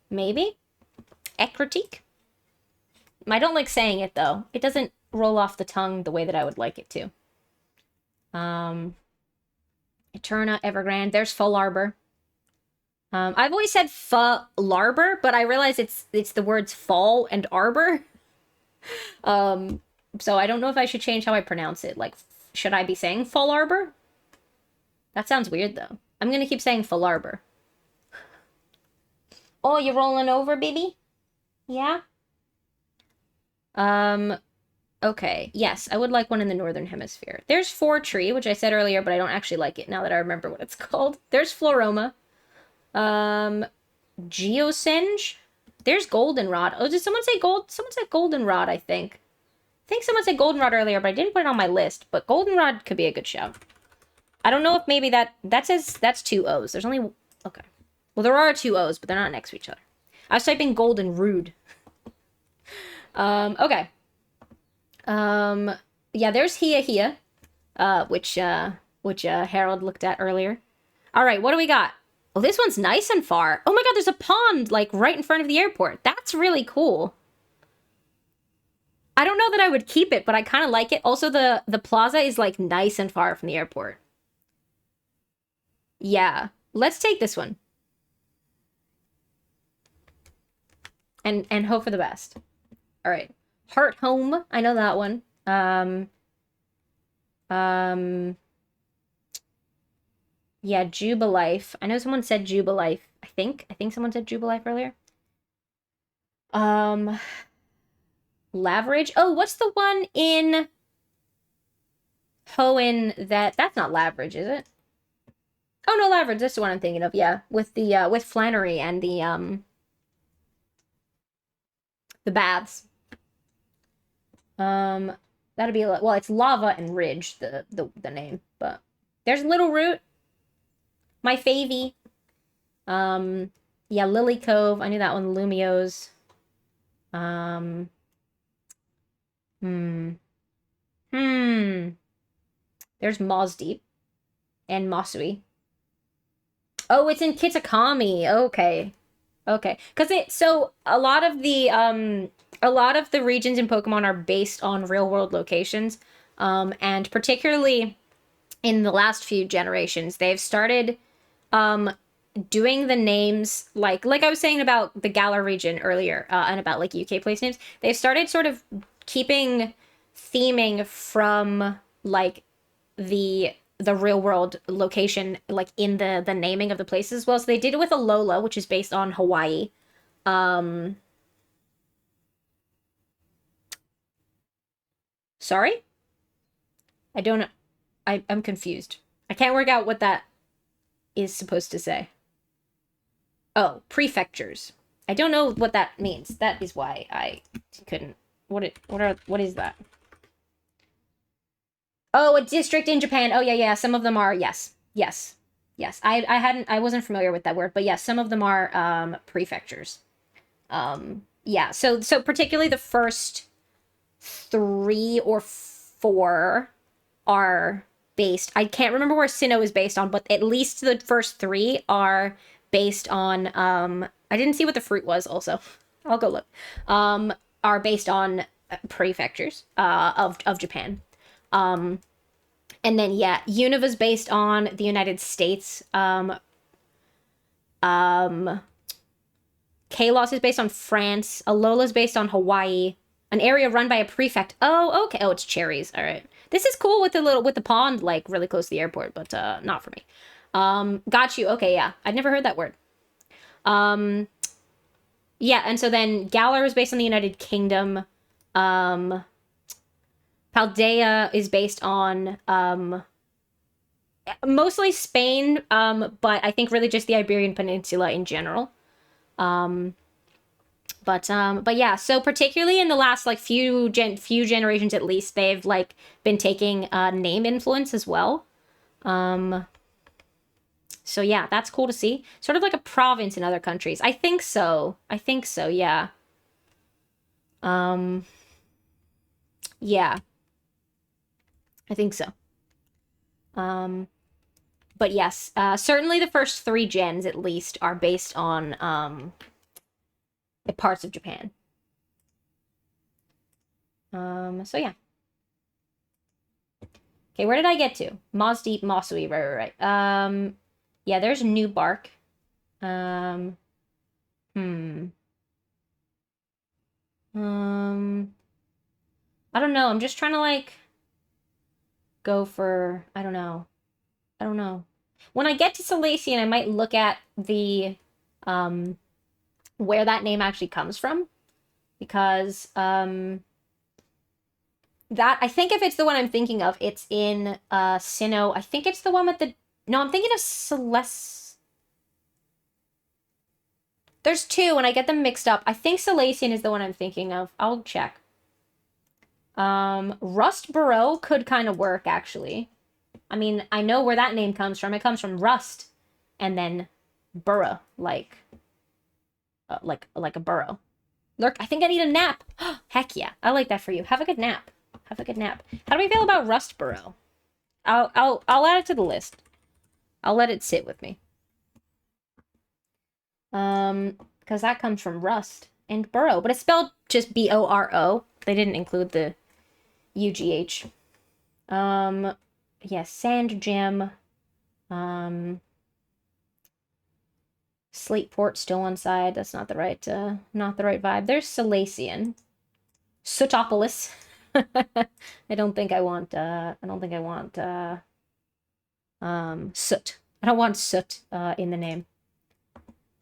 Maybe. Ekritique. I don't like saying it, though. It doesn't roll off the tongue the way that I would like it to. Eterna, Evergrande. There's Full Arbor. I've always said Larbor, but I realize it's the words fall and arbor. So I don't know if I should change how I pronounce it. Like, should I be saying Full Arbor? That sounds weird, though. I'm gonna keep saying Full Arbor. Oh, you rolling over, baby? Yeah? Okay. Yes, I would like one in the Northern Hemisphere. There's Fortree, which I said earlier, but I don't actually like it now that I remember what it's called. There's Floroma. Geosenge. There's Goldenrod. Oh, did someone say gold? Someone said Goldenrod, I think. I think someone said Goldenrod earlier, but I didn't put it on my list. But Goldenrod could be a good shout. I don't know if maybe that says that's 2 O's. There's only... Okay. Well, there are 2 O's, but they're not next to each other. I was typing Goldenrood. Okay. Yeah, there's Hia, which Harold looked at earlier. All right, what do we got? Oh, this one's nice and far. Oh my god, there's a pond, like, right in front of the airport. That's really cool. I don't know that I would keep it, but I kind of like it. Also, the plaza is, like, nice and far from the airport. Yeah. Let's take this one. And hope for the best. All right. Heart Home. I know that one. Yeah, Jubilife. I know someone said Jubilife. I think someone said Jubilife earlier. Laveridge. Oh, what's the one in Hoenn that's not Laveridge, is it? Oh no, Laveridge, that's the one I'm thinking of, yeah. With the with Flannery and the baths. That'd be well, it's Lava and Ridge, the name, but there's Little Root. My favy. Yeah, Lily Cove. I knew that one. Lumios. There's Moss Deep and Mosui. Oh, it's in Kitakami. Okay. Okay. So a lot of the regions in Pokemon are based on real world locations. And particularly in the last few generations, they've started doing the names like I was saying about the Galar region earlier, and about like UK place names. They've started sort of keeping theming from like the real world location, like in the naming of the places as well. So they did it with Alola, which is based on Hawaii. Sorry? I don't I'm confused. I can't work out what that is supposed to say. Oh, prefectures. I don't know what that means. That is why I couldn't. What is that? Oh, a district in Japan. Oh yeah. Some of them are, yes. I wasn't familiar with that word, but yes, some of them are prefectures. Yeah. So particularly the first 3 or 4 are based. I can't remember where Sinnoh is based on, but at least the first 3 are based on I didn't see what the fruit was also. I'll go look. Are based on prefectures of Japan. And then yeah, Univa's based on the United States. Kalos is based on France. Alola's based on Hawaii. An area run by a prefect. Oh, okay. Oh, it's cherries. All right. This is cool with the pond like really close to the airport, but not for me. Got you. Okay, yeah. I'd never heard that word. Yeah, and so then Galar is based on the United Kingdom. Paldea is based on mostly Spain, but I think really just the Iberian Peninsula in general. But yeah, so particularly in the last like few generations at least, they've like been taking name influence as well. So yeah, that's cool to see. Sort of like a province in other countries. I think so, yeah. Yeah. I think so. But yes, certainly the first 3 gens at least are based on parts of Japan. So yeah. Okay, where did I get to? Moss Deep, Mossui, right. Yeah, there's New Bark. Um, hmm. I don't know. I'm just trying to like go for, I don't know. I don't know. When I get to Silesian, I might look at the where that name actually comes from because that I think if it's the one I'm thinking of, it's in Sinnoh. I think it's the one with the no, I'm thinking of Celeste. There's two, and I get them mixed up. I think Silesian is the one I'm thinking of. I'll check. Rust Burrow could kind of work, actually. I mean, I know where that name comes from. It comes from rust, and then burrow, like a burrow. Lurk, I think I need a nap. Heck yeah, I like that for you. Have a good nap. Have a good nap. How do we feel about rust burrow? I'll add it to the list. I'll let it sit with me. Because that comes from rust and burrow, but it's spelled just B-O-R-O. They didn't include the U-G-H. Yeah, sand gem. Slateport still on side. That's not the right vibe. There's Silesian. Sootopolis. I don't think I want soot. I don't want soot in the name.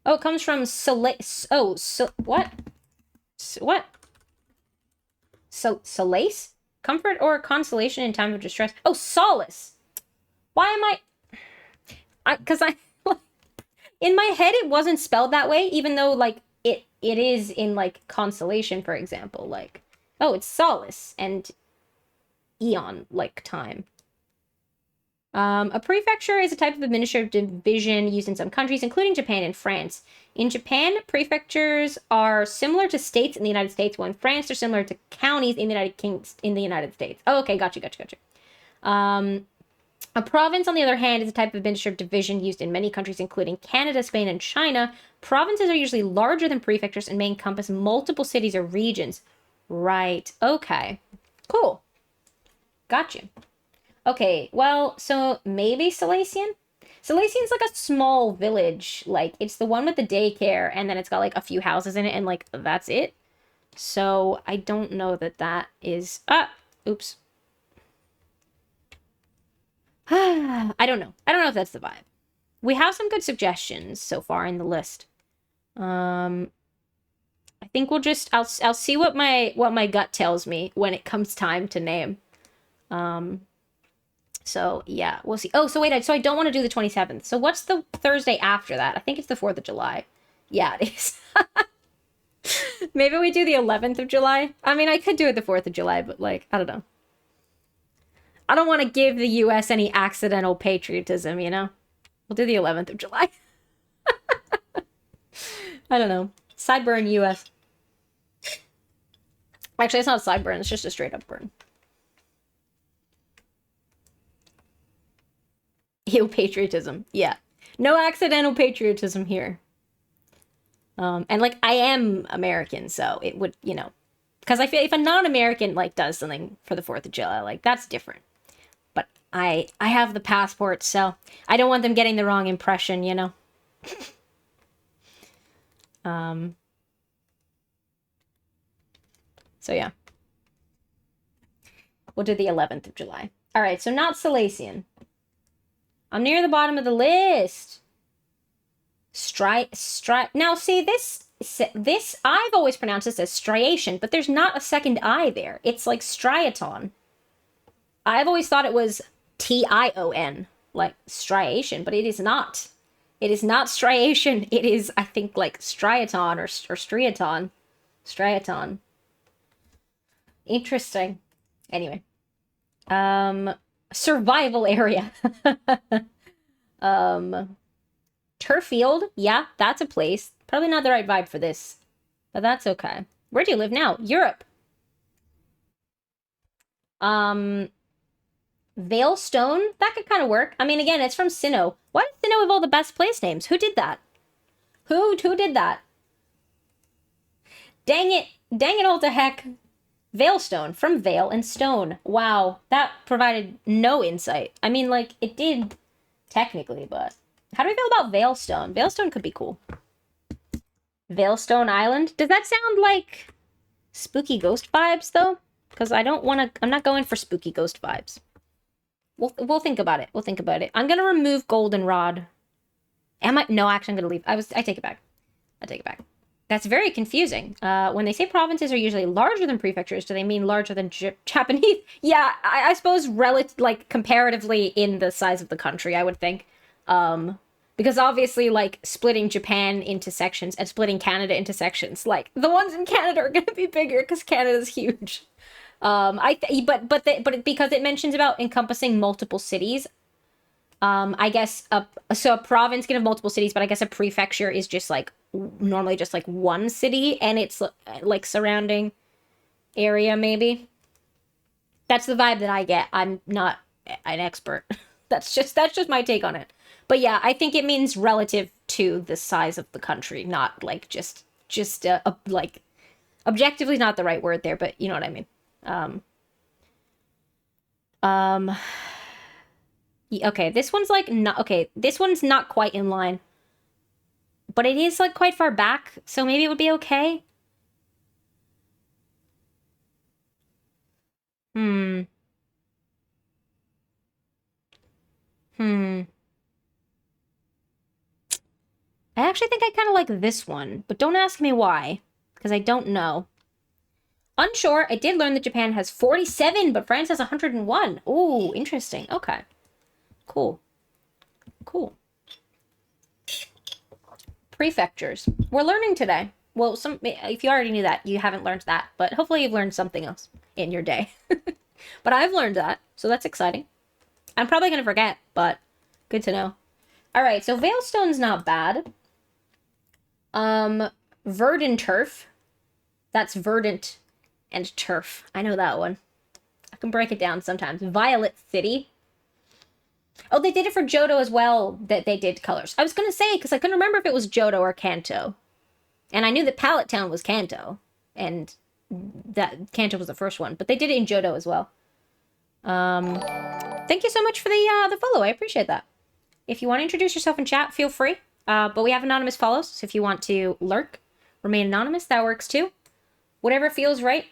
Oh, it comes from what? What? Solace? Comfort or consolation in time of distress. Oh, solace. Why am because in my head it wasn't spelled that way, even though like it is in like consolation, for example. Like, oh, it's solace and eon, like time. A prefecture is a type of administrative division used in some countries, including Japan and France. In Japan, prefectures are similar to states in the United States, while in France, they're similar to counties in the United States. Oh, okay, gotcha. A province, on the other hand, is a type of administrative division used in many countries, including Canada, Spain, and China. Provinces are usually larger than prefectures and may encompass multiple cities or regions. Right, okay. Cool. Got you. Okay, well, so maybe Silesian? Silesian's like a small village. Like, it's the one with the daycare, and then it's got like a few houses in it, and like, that's it. So, I don't know that is... oops. I don't know. I don't know if that's the vibe. We have some good suggestions so far in the list. I think we'll just... I'll see what my gut tells me when it comes time to name. So, yeah, we'll see. Oh, so wait, so I don't want to do the 27th. So what's the Thursday after that? I think it's the 4th of July. Yeah, it is. Maybe we do the 11th of July. I mean, I could do it the 4th of July, but, like, I don't know. I don't want to give the U.S. any accidental patriotism, you know? We'll do the 11th of July. I don't know. Sideburn U.S. Actually, it's not a sideburn. It's just a straight-up burn. Ew, patriotism. Yeah. No accidental patriotism here. And, like, I am American, so it would, you know. Because I feel if a non-American, like, does something for the 4th of July, like, that's different. But I have the passport, so I don't want them getting the wrong impression, you know. So, yeah. We'll do the 11th of July. All right, so not Silesian. I'm near the bottom of the list. Now, see, this I've always pronounced this as striation, but there's not a second I there. It's like striaton. I've always thought it was Tion, like striation, but it is not. It is not striation. It is, I think, like striaton or striaton. Striaton. Interesting. Anyway. Survival area. Turf field. Yeah, that's a place. Probably not the right vibe for this, but that's okay. Where do you live now? Europe. Veilstone? That could kind of work. I mean, again, it's from Sinnoh. Why does Sinnoh have all the best place names? Who did that? Who did that? Dang it. Dang it all to heck. Veilstone, from Veil and Stone. Wow, that provided no insight. I mean, like, it did technically, but how do we feel about Veilstone? Veilstone could be cool. Veilstone Island? Does that sound like spooky ghost vibes, though? Because I don't want to... I'm not going for spooky ghost vibes. We'll think about it. We'll think about it. I'm going to remove Goldenrod. Am I... No, actually, I'm going to leave. I take it back. I take it back. That's very confusing. When they say provinces are usually larger than prefectures, do they mean larger than Japanese? Yeah, I suppose like comparatively in the size of the country, I would think. Because obviously, like, splitting Japan into sections and splitting Canada into sections, like, the ones in Canada are going to be bigger because Canada's huge. But because it mentions about encompassing multiple cities, I guess so a province can have multiple cities, but I guess a prefecture is just like normally just like one city and it's like surrounding area maybe. That's the vibe that I get. I'm not an expert. That's just my take on it. But yeah, I think it means relative to the size of the country, not like just like objectively not the right word there, but you know what I mean. Okay, this one's like not okay. This one's not quite in line, but it is like quite far back, so maybe it would be okay. Hmm. Hmm. I actually think I kind of like this one, but don't ask me why, because I don't know. Unsure. I did learn that Japan has 47, but France has 101. Ooh, interesting. Okay. Cool. Cool. Prefectures. We're learning today. Well, if you already knew that, you haven't learned that, but hopefully you've learned something else in your day. But I've learned that, so that's exciting. I'm probably going to forget, but good to know. All right, so Veilstone's not bad. Verdant Turf. That's verdant and turf. I know that one. I can break it down sometimes. Violet City. Oh, they did it for Johto as well, that they did colors. I was going to say, because I couldn't remember if it was Johto or Kanto. And I knew that Pallet Town was Kanto. And that Kanto was the first one. But they did it in Johto as well. Thank you so much for the follow. I appreciate that. If you want to introduce yourself in chat, feel free. But we have anonymous follows, so if you want to lurk, remain anonymous, that works too. Whatever feels right.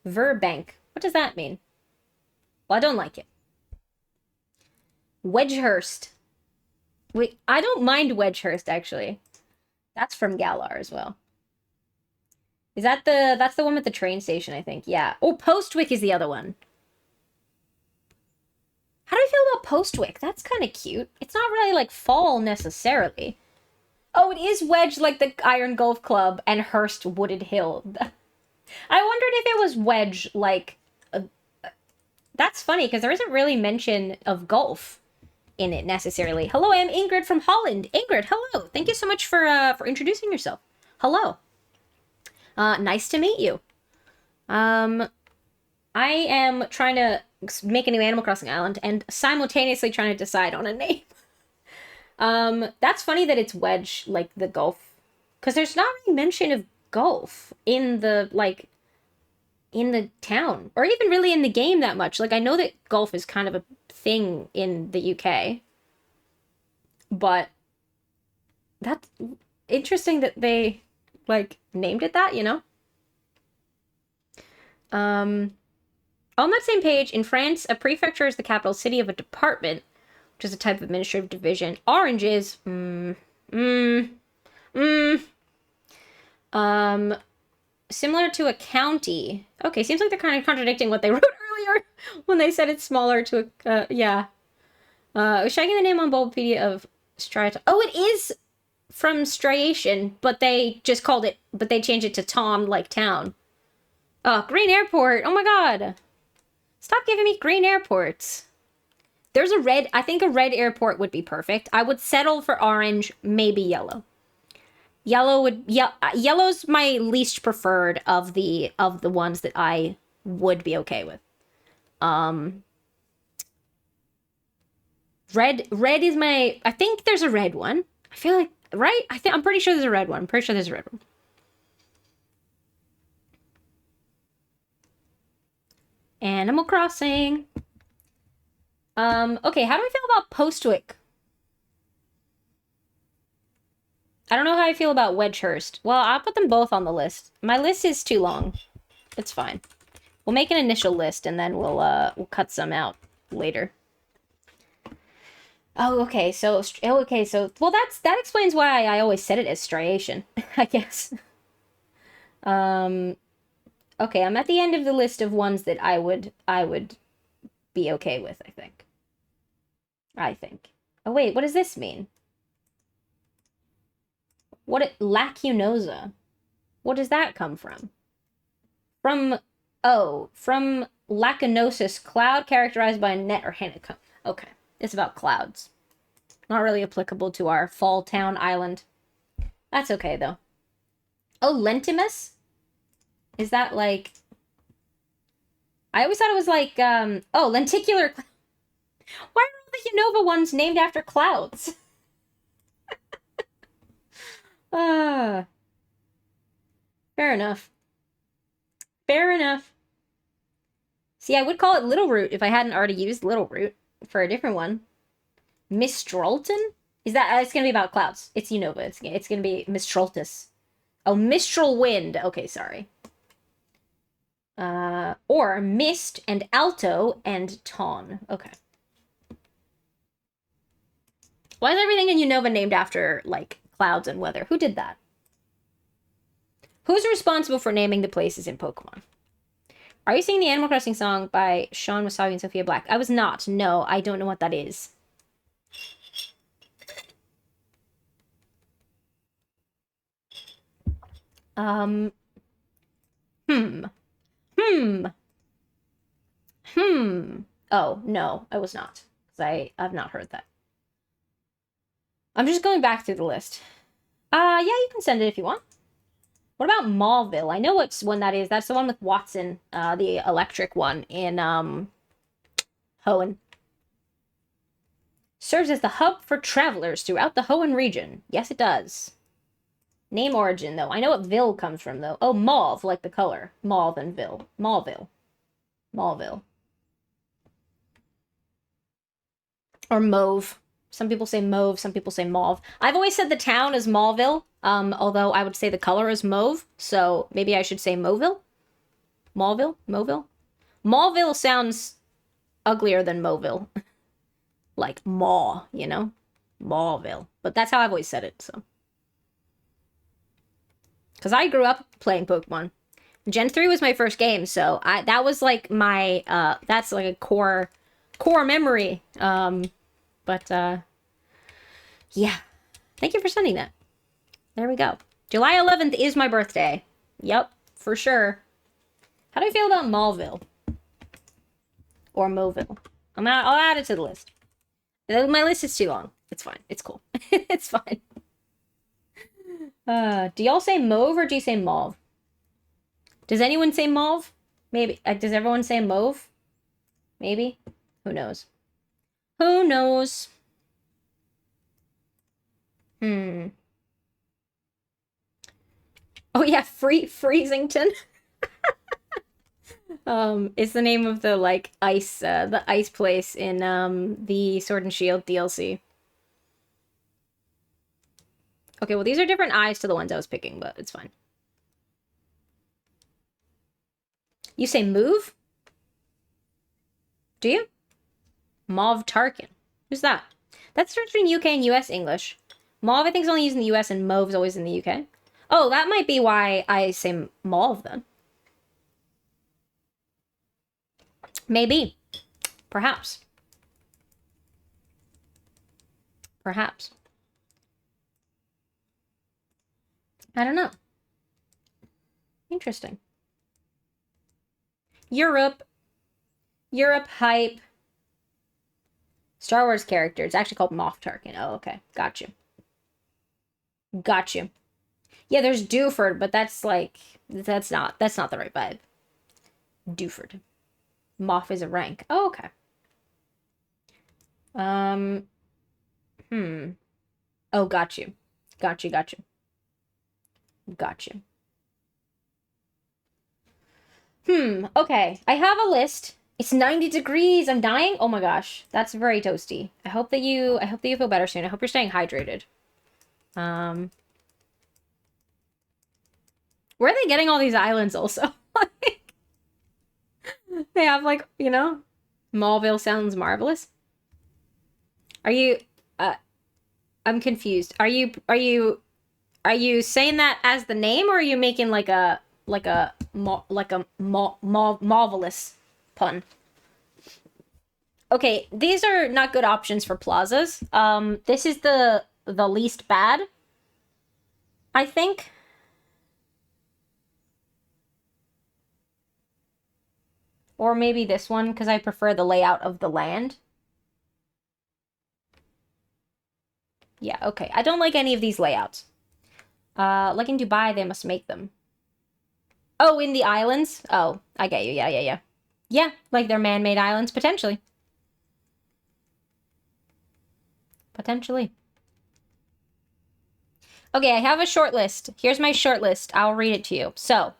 Verbank. What does that mean? Well, I don't like it. Wedgehurst. Wait, I don't mind Wedgehurst, actually. That's from Galar as well. Is that that's the one with the train station, I think. Yeah. Oh, Postwick is the other one. How do I feel about Postwick? That's kind of cute. It's not really like fall necessarily. Oh, it is Wedge like the Iron Golf Club and Hurst Wooded Hill. I wondered if it was Wedge like... That's funny because there isn't really mention of golf in it necessarily. Hello, I'm Ingrid from Holland. Ingrid, hello. Thank you so much for introducing yourself. Hello. Nice to meet you. I am trying to make a new Animal Crossing island and simultaneously trying to decide on a name. That's funny that it's Wedge, like the golf, because there's not really mention of golf in the, like, in the town, or even really in the game that much. Like, I know that golf is kind of a thing in the UK, but that's interesting that they, like, named it that, you know? On that same page, in France, a prefecture is the capital city of a department, which is a type of administrative division. Orange is, similar to a county. Okay, seems like they're kind of contradicting what they wrote earlier when they said it's smaller to a, yeah. Was checking the name on Bulbapedia of Striaton. Oh, it is from Striation, but they just called it, but they changed it to Tom, like town. Oh, Green Airport. Oh my god. Stop giving me green airports. There's a red, I think a red airport would be perfect. I would settle for orange, maybe yellow. Yellow's my least preferred of the ones that I would be okay with. Red is my... I think there's a red one. I feel like... Right? I'm pretty sure there's a red one. I'm pretty sure there's a red one. Animal Crossing. Okay, how do I feel about Postwick? I don't know how I feel about Wedgehurst. Well, I'll put them both on the list. My list is too long. It's fine. We'll make an initial list and then we'll cut some out later. Oh, okay. So well, that explains why I always said it as striation, I guess. Okay, I'm at the end of the list of ones that I would be okay with, I think. Oh wait, what does this mean? Lacunosa. What does that come from? From lacunosis, cloud characterized by a net or honeycomb. Okay, it's about clouds. Not really applicable to our fall town island. That's okay, though. Oh, lentimus? Is that like... I always thought it was like, oh, lenticular... Why are all the Unova ones named after clouds? Fair enough. Fair enough. See, I would call it Little Root if I hadn't already used Little Root for a different one. Mistralton? Is that... it's gonna be about clouds. It's Unova. It's gonna be Mistraltus. Oh, Mistral Wind. Okay, sorry. Or Mist and Alto and Ton. Okay. Why is everything in Unova named after, like, clouds and weather? Who did that? Who's responsible for naming the places in Pokemon? Are you singing the Animal Crossing song by Sean Wasabi and Sophia Black? I was not. No, I don't know what that is. Oh, no, I was not. Because I've not heard that. I'm just going back through the list. Yeah, you can send it if you want. What about Mauville? I know which one that is. That's the one with Watson, the electric one in, Hoenn. Serves as the hub for travelers throughout the Hoenn region. Yes, it does. Name origin, though. I know what Ville comes from, though. Oh, mauve, like the color. Mauve and Ville. Mauville. Mauville. Or mauve. Some people say mauve, some people say mauve. I've always said the town is Mauville, although I would say the color is mauve, so maybe I should say Mauville? Mauville? Mauville? Mauville sounds uglier than Mauville. Like maw, you know? Mauville. But that's how I've always said it, so. Because I grew up playing Pokemon. Gen 3 was my first game, so that was like my, that's like a core memory. But, yeah. Thank you for sending that. There we go. July 11th is my birthday. Yep, for sure. How do I feel about Mauville? Or Mauville? I'll add it to the list. My list is too long. It's fine. It's cool. It's fine. Do y'all say mauve or do you say mauve? Does anyone say mauve? Maybe. Does everyone say mauve? Maybe? Who knows? Who knows? Oh yeah, Freezington. It's the name of the like the ice place in the Sword and Shield DLC. Okay, well these are different eyes to the ones I was picking, but it's fine. You say move? Do you? Mauve Tarkin. Who's that? That's between UK and US English. Mauve I think is only used in the US and mauve's always in the UK. Oh, that might be why I say mauve then. Maybe. Perhaps. Perhaps. I don't know. Interesting. Europe hype. Star Wars character. It's actually called Moff Tarkin. Oh, okay. Got you. Got you. Yeah, there's Dewford, but that's like that's not the right vibe. Dewford. Moff is a rank. Oh, okay. Hmm. Oh, got you. Got you, got you. Got you. Okay. I have a list. It's 90 degrees. I'm dying. Oh my gosh. That's very toasty. I hope that you feel better soon. I hope you're staying hydrated. Um, where are they getting all these islands also? They have like, you know, Mallville sounds marvelous. Are you uh I'm confused. Are you saying that as the name, or are you making like a marvelous pun? Okay, these are not good options for plazas. This is the least bad, I think. Or maybe this one, because I prefer the layout of the land. Yeah, okay. I don't like any of these layouts. Like in Dubai, they must make them. Oh, in the islands? Oh, I get you. Yeah, yeah, yeah. Yeah, like they're man-made islands, potentially. Potentially. Okay, I have a short list. Here's my short list. I'll read it to you. So,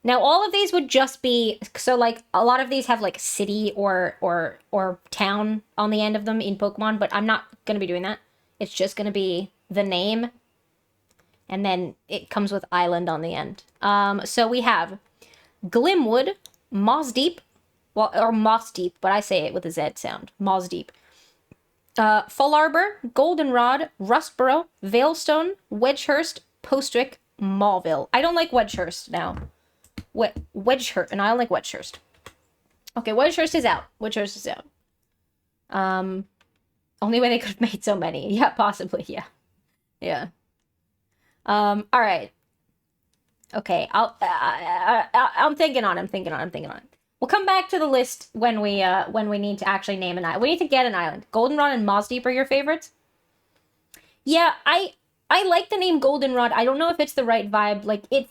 now all of these would just be so like a lot of these have like city or town on the end of them in Pokemon, but I'm not gonna be doing that. It's just gonna be the name, and then it comes with island on the end. So we have Glimwood, Moss Deep, well, or Moss Deep, but I say it with a Z sound. Moss Deep. Full Arbor, Goldenrod, Rustboro, Veilstone, Wedgehurst, Postwick, Mallville. I don't like Wedgehurst now. Wedgehurst, and I don't like Wedgehurst. Okay, Wedgehurst is out. Wedgehurst is out. Only way they could have made so many. Yeah, possibly. Yeah, yeah. All right. Okay, I'm thinking on. I'm thinking on. I'm thinking on. We'll come back to the list when we need to actually name an island. We need to get an island. Goldenrod and Moss Deep are your favorites? Yeah, I like the name Goldenrod. I don't know if it's the right vibe. Like it,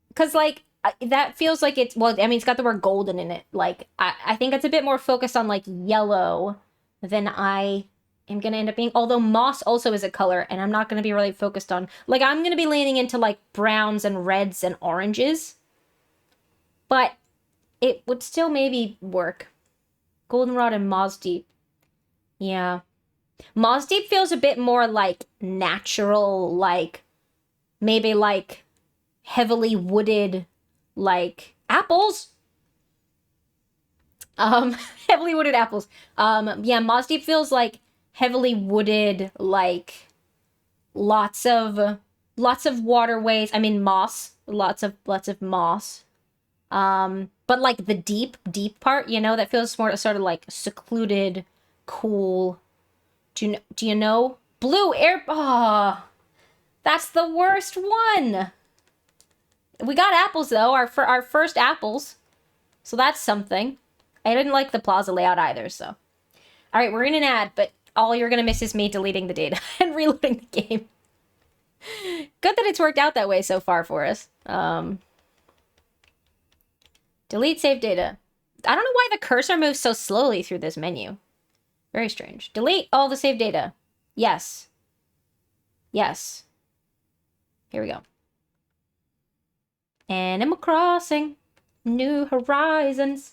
because like that feels like it's well. I mean, it's got the word golden in it. Like I think it's a bit more focused on like yellow than I am gonna end up being. Although moss also is a color, and I'm not gonna be really focused on like I'm gonna be leaning into like browns and reds and oranges. But it would still maybe work. Goldenrod and Moss Deep. Yeah. Moss Deep feels a bit more like natural, like maybe like heavily wooded, like apples. Heavily wooded apples. Yeah, Moss Deep feels like heavily wooded, like lots of waterways. I mean moss, lots of moss. But like the deep part, you know, that feels more sort of like secluded, cool. Do you know? Blue air. Oh, that's the worst one. We got apples though, our first apples. So that's something. I didn't like the plaza layout either, so. All right, we're in an ad, but all you're gonna miss is me deleting the data and reloading the game. Good that it's worked out that way so far for us. Delete save data. I don't know why the cursor moves so slowly through this menu. Very strange. Delete all the save data. Yes. Yes. Here we go. Animal Crossing. New Horizons.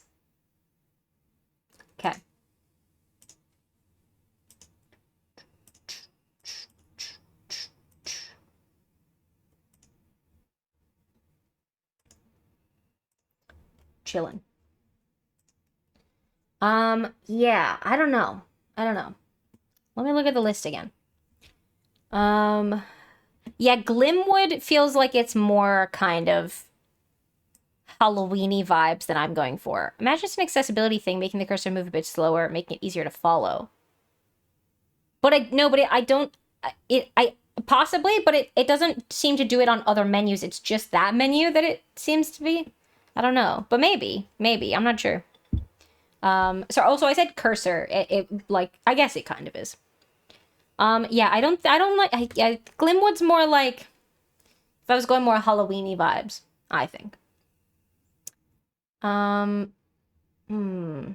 Okay. Chilling. Yeah, I don't know. I don't know. Let me look at the list again. Yeah, Glimwood feels like it's more kind of Halloweeny vibes than I'm going for. Imagine it's an accessibility thing, making the cursor move a bit slower, making it easier to follow. But I don't, I possibly, but it doesn't seem to do it on other menus. It's just that menu that it seems to be. I don't know, but maybe, I'm not sure. So also I said cursor. It like I guess it kind of is. Yeah, I don't like. Glimwood's more like if I was going more Halloweeny vibes. I think. Um, hmm.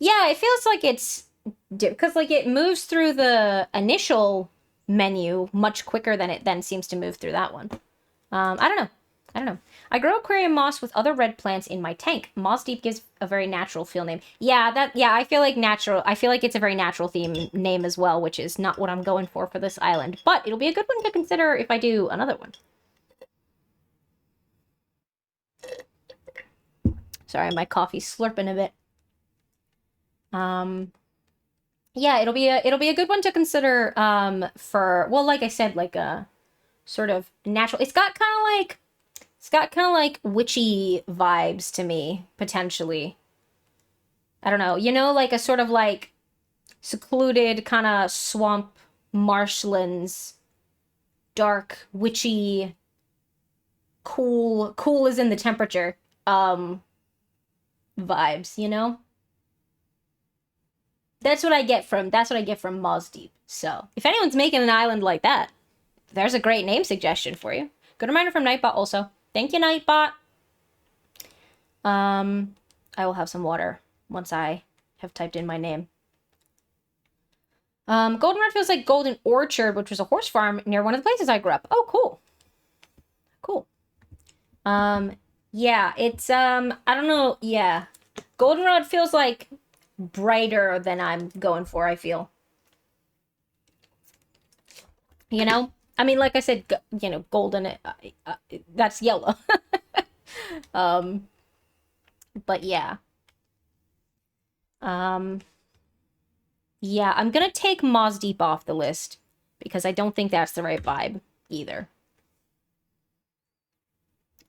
Yeah, it feels like it's because like it moves through the initial menu much quicker than it then seems to move through that one. I don't know. I don't know. I grow aquarium moss with other red plants in my tank. Moss Deep gives a very natural feel name. Yeah, I feel like natural. I feel like it's a very natural theme name as well, which is not what I'm going for this island. But it'll be a good one to consider if I do another one. Sorry, my coffee's slurping a bit. Yeah, it'll be a good one to consider for, well, like I said, like a sort of natural. It's got kind of like witchy vibes to me, potentially. I don't know. You know, like a sort of like secluded kind of swamp marshlands, dark, witchy, cool as in the temperature, vibes, you know? That's what I get from Moz Deep. So, if anyone's making an island like that, there's a great name suggestion for you. Good reminder from Nightbot also. Thank you, Nightbot. I will have some water once I have typed in my name. Goldenrod feels like Golden Orchard, which was a horse farm near one of the places I grew up. Oh, cool. Cool. Yeah, it's, I don't know, yeah. Goldenrod feels like brighter than I'm going for, I feel. You know? I mean, like I said, you know, golden, that's yellow. But yeah. Yeah, I'm gonna take Moz Deep off the list because I don't think that's the right vibe either.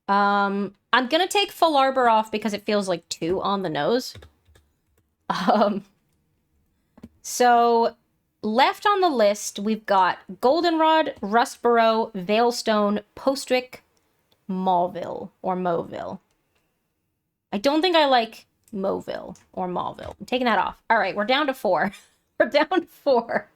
I'm gonna take Full Arbor off because it feels like too on the nose. So left on the list, we've got Goldenrod, Rustboro, Veilstone, Postwick, Mauville, or Mauville. I don't think I like Mauville or Mauville. I'm taking that off. All right, we're down to 4. We're down to 4.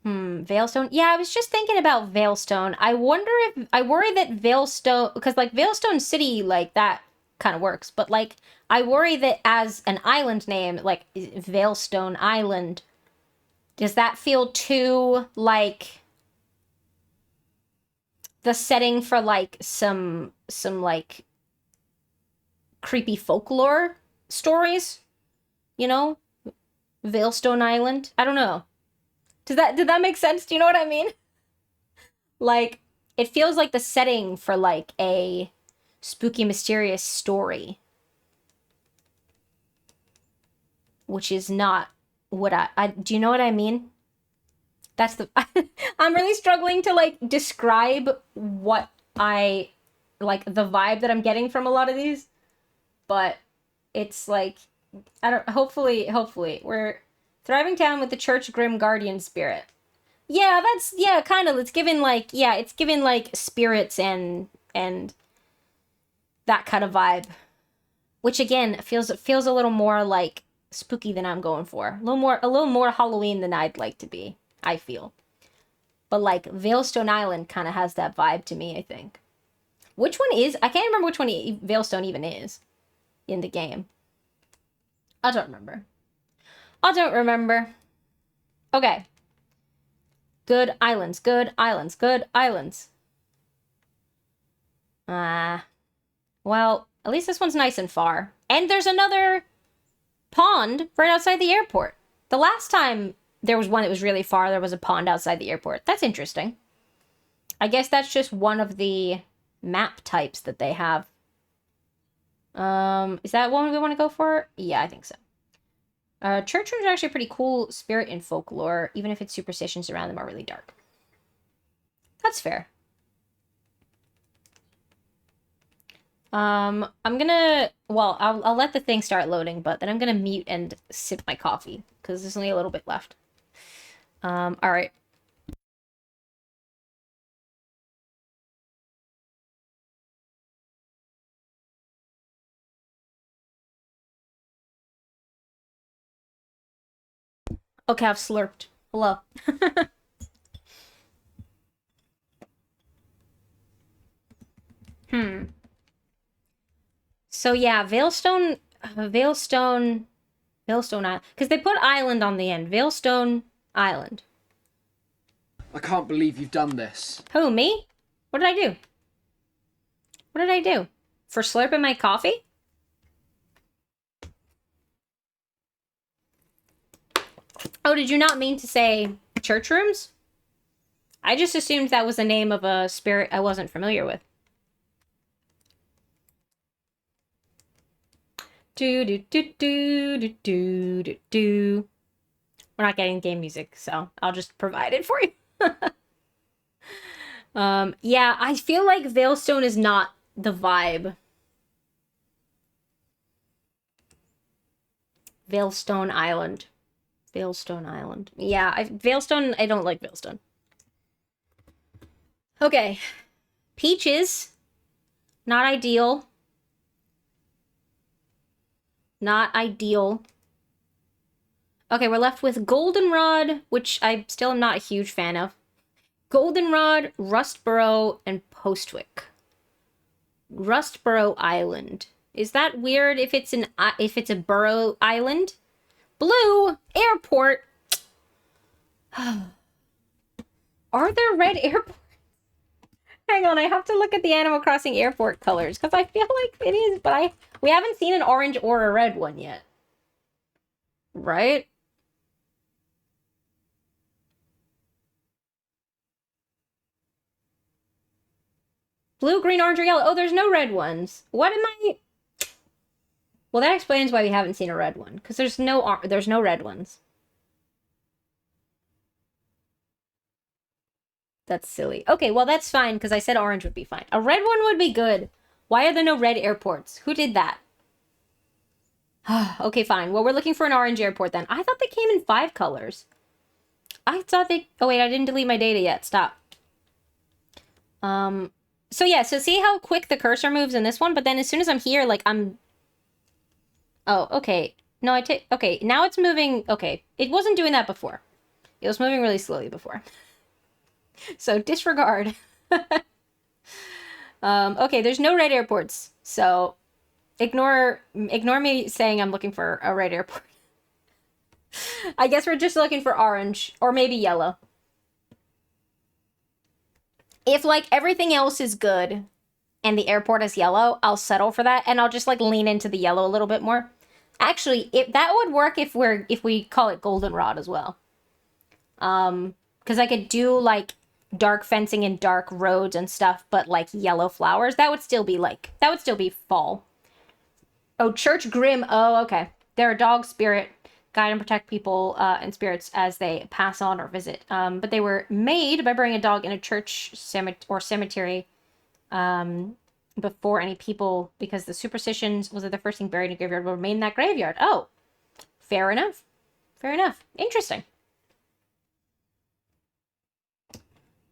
Veilstone. Yeah, I was just thinking about Veilstone. I worry that Veilstone, because like Veilstone City, like that kind of works, but like I worry that as an island name, like Veilstone Island, does that feel too like the setting for like some like creepy folklore stories? You know? Veilstone Island? I don't know. Did that make sense? Do you know what I mean? Like, it feels like the setting for like a spooky, mysterious story, which is not what I do you know what I mean? That's the I'm really struggling to like describe what I like the vibe that I'm getting from a lot of these, but it's like I don't hopefully we're thriving town with the church grim guardian spirit. Yeah, that's kind of it's given like spirits and that kind of vibe, which again feels a little more like spooky than I'm going for. A little more Halloween than I'd like to be, I feel. But like Veilstone Island kind of has that vibe to me, I think. Which one is? I can't remember which one Veilstone even is in the game. I don't remember. Okay. Good islands, good islands, good islands. Well, at least this one's nice and far. And there's another pond right outside the airport. The last time there was one that was really far, there was a pond outside the airport. That's interesting. I guess that's just one of the map types that they have. Is that one we want to go for? Yeah, I think so. Church rooms are actually a pretty cool spirit in folklore, even if its superstitions around them are really dark. That's fair. I'm gonna, well, I'll let the thing start loading, but then I'm gonna mute and sip my coffee, because there's only a little bit left. Alright. Okay, I've slurped. Hello. So yeah, Veilstone Island. Because they put island on the end. Veilstone Island. I can't believe you've done this. Who, me? What did I do? What did I do? For slurping my coffee? Oh, did you not mean to say church rooms? I just assumed that was the name of a spirit I wasn't familiar with. Do do do do do do do do. We're not getting game music, so I'll just provide it for you. Yeah, I feel like Veilstone is not the vibe. Veilstone Island. Veilstone Island. Yeah, Veilstone, I don't like Veilstone. Okay. Peaches. Not ideal. Not ideal. Okay, we're left with Goldenrod, which I still am not a huge fan of. Goldenrod, Rustboro, and Postwick. Rustboro Island. Is that weird if it's a borough island? Blue airport. Are there red airports? Hang on, I have to look at the Animal Crossing airport colors because I feel like it is, but we haven't seen an orange or a red one yet. Right? Blue, green, orange, or yellow. Oh, there's no red ones. What am I? Well, that explains why we haven't seen a red one, because there's no red ones. That's silly. Okay, well, that's fine, because I said orange would be fine. A red one would be good. Why are there no red airports? Who did that? Okay, fine. Well, we're looking for an orange airport then. I thought they came in 5 colors. I thought they... Oh, wait, I didn't delete my data yet. Stop. So yeah, so see how quick the cursor moves in this one? But then as soon as I'm here, like, I'm... Oh, okay. No, okay, now it's moving... Okay, it wasn't doing that before. It was moving really slowly before. So disregard. Okay, there's no red airports. So ignore me saying I'm looking for a red airport. I guess we're just looking for orange or maybe yellow. If like everything else is good and the airport is yellow, I'll settle for that and I'll just like lean into the yellow a little bit more. Actually, that would work if we call it goldenrod as well. Because I could do like dark fencing and dark roads and stuff, but like yellow flowers, that would still be fall. Oh, Church Grim. Oh, okay. They're a dog spirit, guide and protect people and spirits as they pass on or visit. But they were made by burying a dog in a church cemetery before any people, because the superstitions was that the first thing buried in a graveyard will remain in that graveyard. Oh, fair enough. Fair enough. Interesting.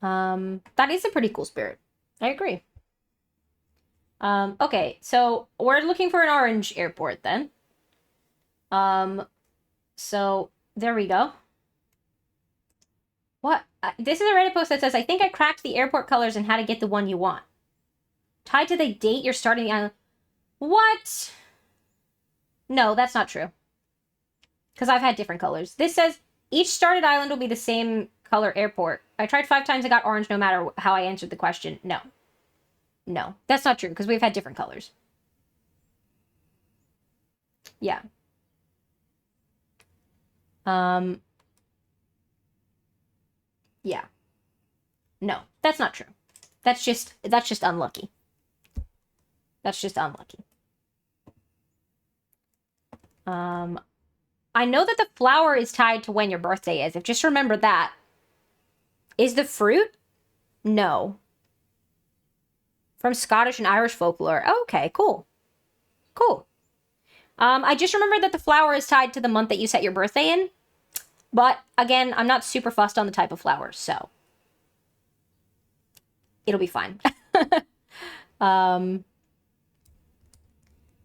That is a pretty cool spirit. I agree. Okay, so we're looking for an orange airport then. So there we go. What? This is a Reddit post that says, I think I cracked the airport colors and how to get the one you want. Tied to the date you're starting the island. What? No, that's not true. Because I've had different colors. This says, each started island will be the same color airport. I tried 5 times, I got orange no matter how I answered the question. No. No, that's not true, because we've had different colors. Yeah. Yeah. No, that's not true. That's just unlucky. That's just unlucky. I know that the flower is tied to when your birthday is. Just remember that. Is the fruit? No. From Scottish and Irish folklore. Oh, okay, cool. Cool. I just remember that the flower is tied to the month that you set your birthday in. But, again, I'm not super fussed on the type of flowers, so... It'll be fine.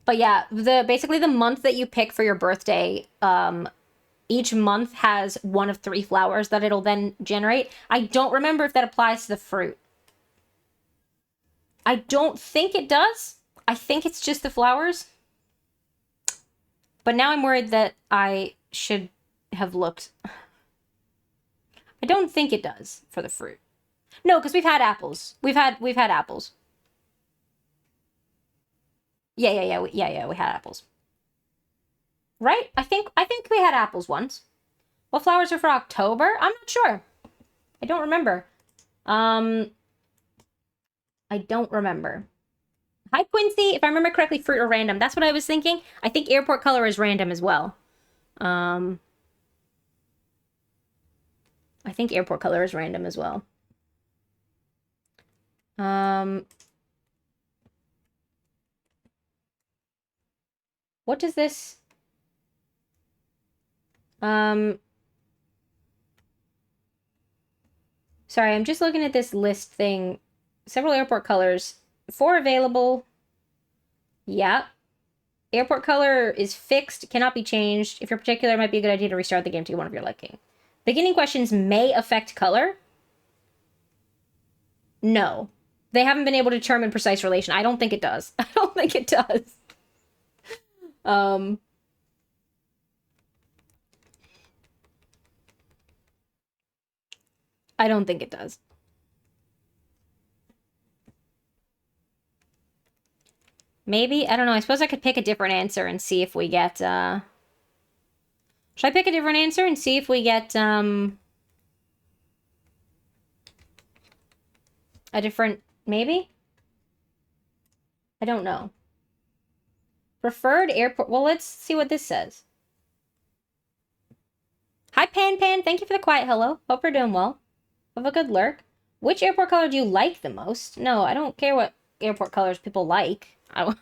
But yeah, basically the month that you pick for your birthday, each month has one of 3 flowers that it'll then generate. I don't remember if that applies to the fruit. I don't think it does. I think it's just the flowers. But now I'm worried that I should have looked. I don't think it does for the fruit. No, because we've had apples. We've had apples. Yeah, we had apples. Right? I think we had apples once. What flowers are for October? I'm not sure. I don't remember. I don't remember. Hi, Quincy. If I remember correctly, fruit or random. That's what I was thinking. I think airport color is random as well. I think airport color is random as well. What does this... Sorry, I'm just looking at this list thing. Several airport colors. 4 available. Yeah. Airport color is fixed, cannot be changed. If you're particular, it might be a good idea to restart the game to get one of your liking. Beginning questions may affect color. No. They haven't been able to determine precise relation. I don't think it does. I don't think it does. I don't think it does. Maybe? I don't know. I suppose I could pick a different answer and see if we get, Should I pick a different answer and see if we get, a different... Maybe? I don't know. Preferred airport... Well, let's see what this says. Hi, Pan Pan. Thank you for the quiet hello. Hope you're doing well. Have a good lurk. Which airport color do you like the most? No, I don't care what airport colors people like. I want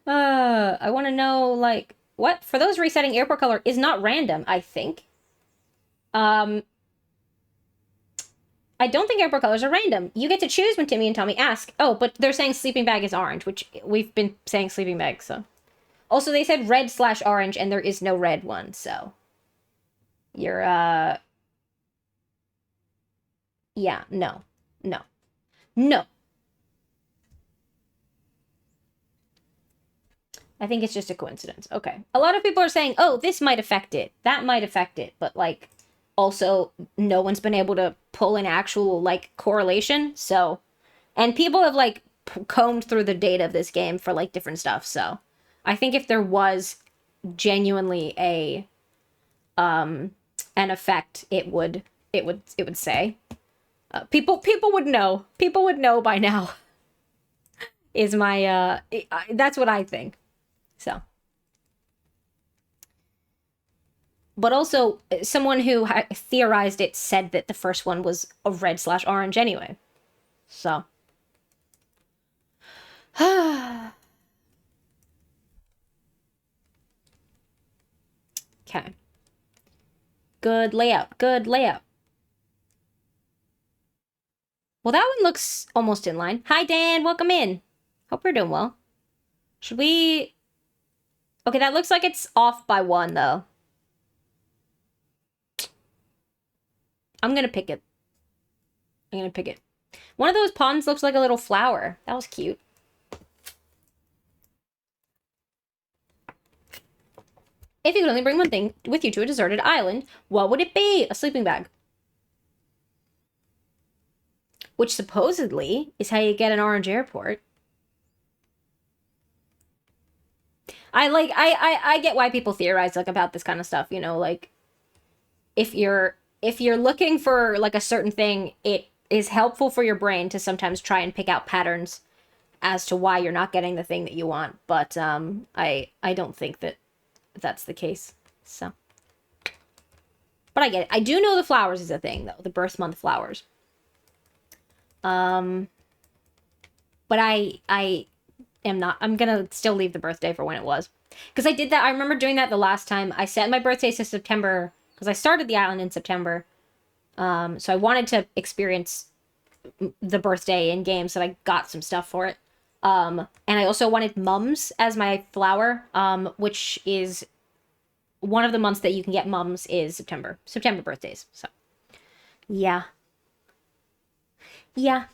to know, like, what? For those resetting, airport color is not random, I think. I don't think airport colors are random. You get to choose when Timmy and Tommy ask. Oh, but they're saying sleeping bag is orange, which we've been saying sleeping bag, so. Also, they said red/orange, and there is no red one, so. You're, yeah, no. No. No. I think it's just a coincidence. Okay. A lot of people are saying, oh, this might affect it. That might affect it. But, like, also, no one's been able to pull an actual, like, correlation. So, and people have, like, combed through the data of this game for, like, different stuff. So, I think if there was genuinely an effect, it would say. People would know. People would know by now. Is my, that's what I think. So. But also, someone who theorized it said that the first one was a red/orange anyway. So. Okay. Good layout. Good layout. Well, that one looks almost in line. Hi, Dan. Welcome in. Hope you're doing well. Should we... Okay, that looks like it's off by 1, though. I'm gonna pick it. I'm gonna pick it. One of those ponds looks like a little flower. That was cute. If you could only bring one thing with you to a deserted island, what would it be? A sleeping bag. Which supposedly is how you get an orange airport. I get why people theorize, like, about this kind of stuff, you know, like, if you're looking for, like, a certain thing, it is helpful for your brain to sometimes try and pick out patterns as to why you're not getting the thing that you want, but I don't think that that's the case, so. But I get it. I do know the flowers is a thing, though, the birth month flowers. But I am not. I'm gonna still leave the birthday for when it was. Because I did that. I remember doing that the last time. I set my birthday to September, because I started the island in September. So I wanted to experience the birthday in game, so I got some stuff for it. And I also wanted mums as my flower, which is one of the months that you can get mums is September. September birthdays, so. Yeah. Yeah.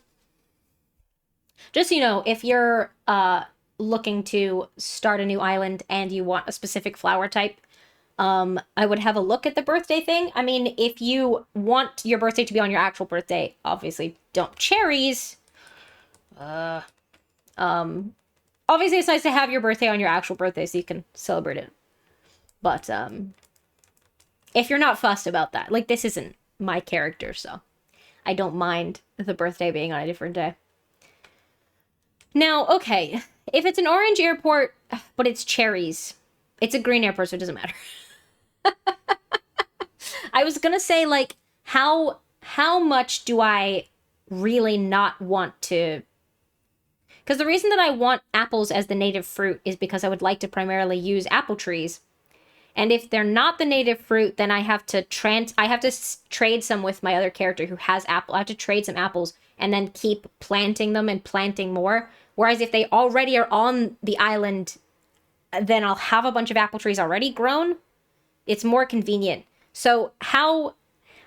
Just so you know, if you're looking to start a new island and you want a specific flower type, I would have a look at the birthday thing. I mean, if you want your birthday to be on your actual birthday, obviously don't cherries. Obviously it's nice to have your birthday on your actual birthday so you can celebrate it. But if you're not fussed about that, like this isn't my character, so I don't mind the birthday being on a different day. Now, okay, if it's an orange airport, but it's cherries, it's a green airport, so it doesn't matter. I was gonna say, like, how much do I really not want to? Because the reason that I want apples as the native fruit is because I would like to primarily use apple trees. And if they're not the native fruit, then I have to trade some with my other character who has apple. I have to trade some apples and then keep planting them and planting more. Whereas if they already are on the island, then I'll have a bunch of apple trees already grown. It's more convenient. So how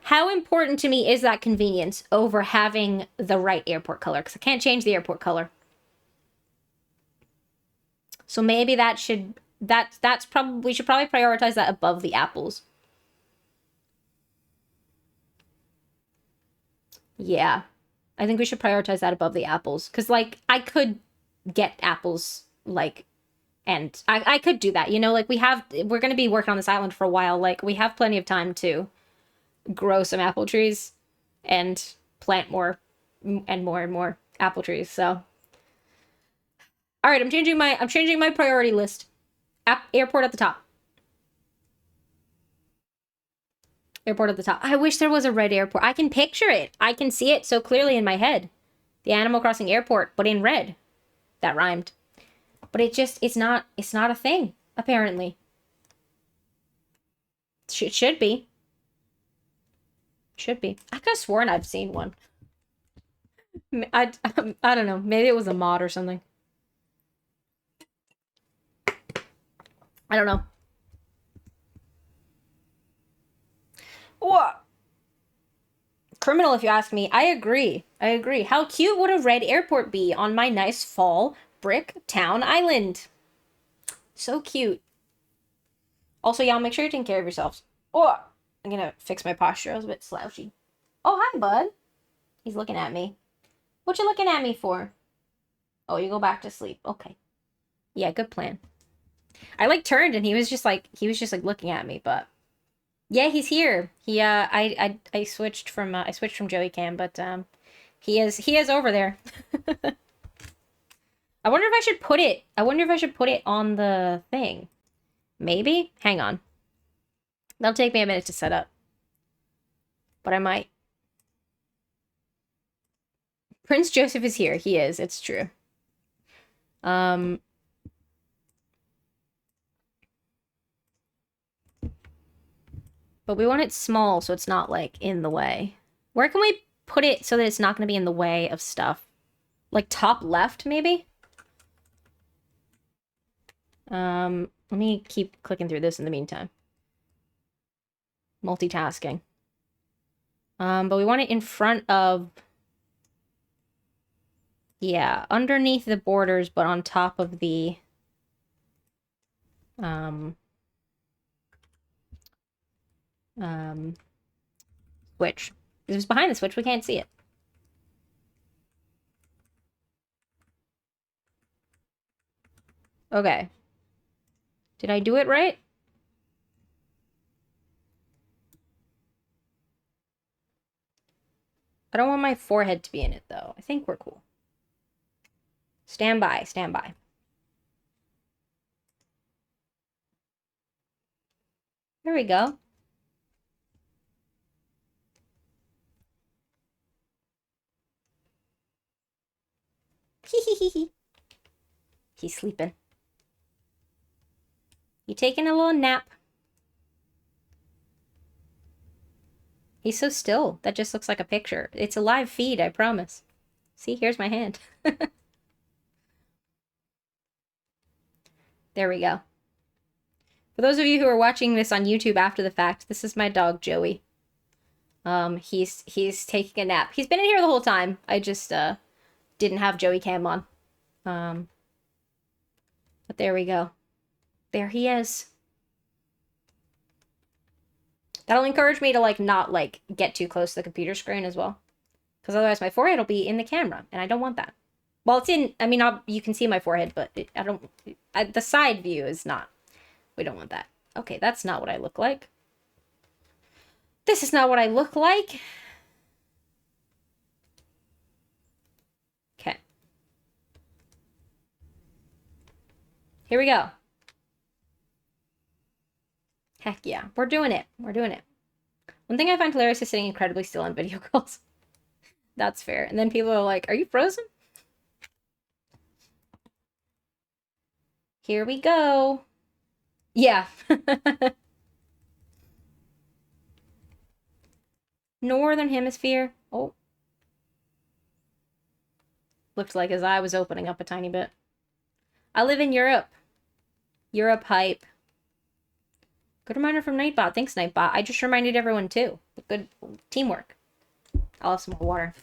important to me is that convenience over having the right airport color? Because I can't change the airport color. So maybe that's probably, we should probably prioritize that above the apples. Yeah. I think we should prioritize that above the apples. Because, like, I could get apples, like, and I could do that. You know, like, we're going to be working on this island for a while. Like, we have plenty of time to grow some apple trees and plant more and more and more apple trees. So, all right, I'm changing my priority list. Airport at the top. Airport at the top. I wish there was a red airport. I can picture it. I can see it so clearly in my head. The Animal Crossing airport, but in red. That rhymed. But it's not a thing, apparently. It should be. Should be. I could have sworn I've seen one. I don't know. Maybe it was a mod or something. I don't know. What? Criminal, if you ask me. I agree. I agree. How cute would a red airport be on my nice fall brick town island? So cute. Also, y'all, make sure you're taking care of yourselves. Oh, I'm gonna fix my posture. I was a bit slouchy. Oh, hi, bud. He's looking at me. What you looking at me for? Oh, you go back to sleep. Okay. Yeah, good plan. I like turned and he was just like looking at me, but yeah, he's here. I switched from Joey Cam, but he is over there. I wonder if I should put it on the thing. Maybe? Hang on. That'll take me a minute to set up. But I might. Prince Joseph is here. He is. It's true. But we want it small so it's not, like, in the way. Where can we put it so that it's not going to be in the way of stuff? Like, top left, maybe? Let me keep clicking through this in the meantime. Multitasking. But we want it in front of... Yeah, underneath the borders, but on top of the... switch. If it's behind the switch, we can't see it. Okay. Did I do it right? I don't want my forehead to be in it, though. I think we're cool. Stand by, stand by. There we go. He's sleeping. You taking a little nap? He's so still. That just looks like a picture. It's a live feed, I promise. See, here's my hand. There we go. For those of you who are watching this on YouTube after the fact, this is my dog, Joey. He's taking a nap. He's been in here the whole time. I just didn't have Joey Cam on. But there we go. There he is. That'll encourage me to like not like get too close to the computer screen as well, because otherwise my forehead will be in the camera, and I don't want that. Well, it's in. I mean, you can see my forehead, but I don't. The side view is not. We don't want that. Okay, that's not what I look like. This is not what I look like. Okay. Here we go. Heck yeah, we're doing it. We're doing it. One thing I find hilarious is sitting incredibly still on video calls. That's fair. And then people are like, are you frozen? Here we go. Yeah. Northern Hemisphere. Oh. Looked like his eye was opening up a tiny bit. I live in Europe. Europe hype. Good reminder from Nightbot. Thanks, Nightbot. I just reminded everyone, too. Good teamwork. I'll have some more water.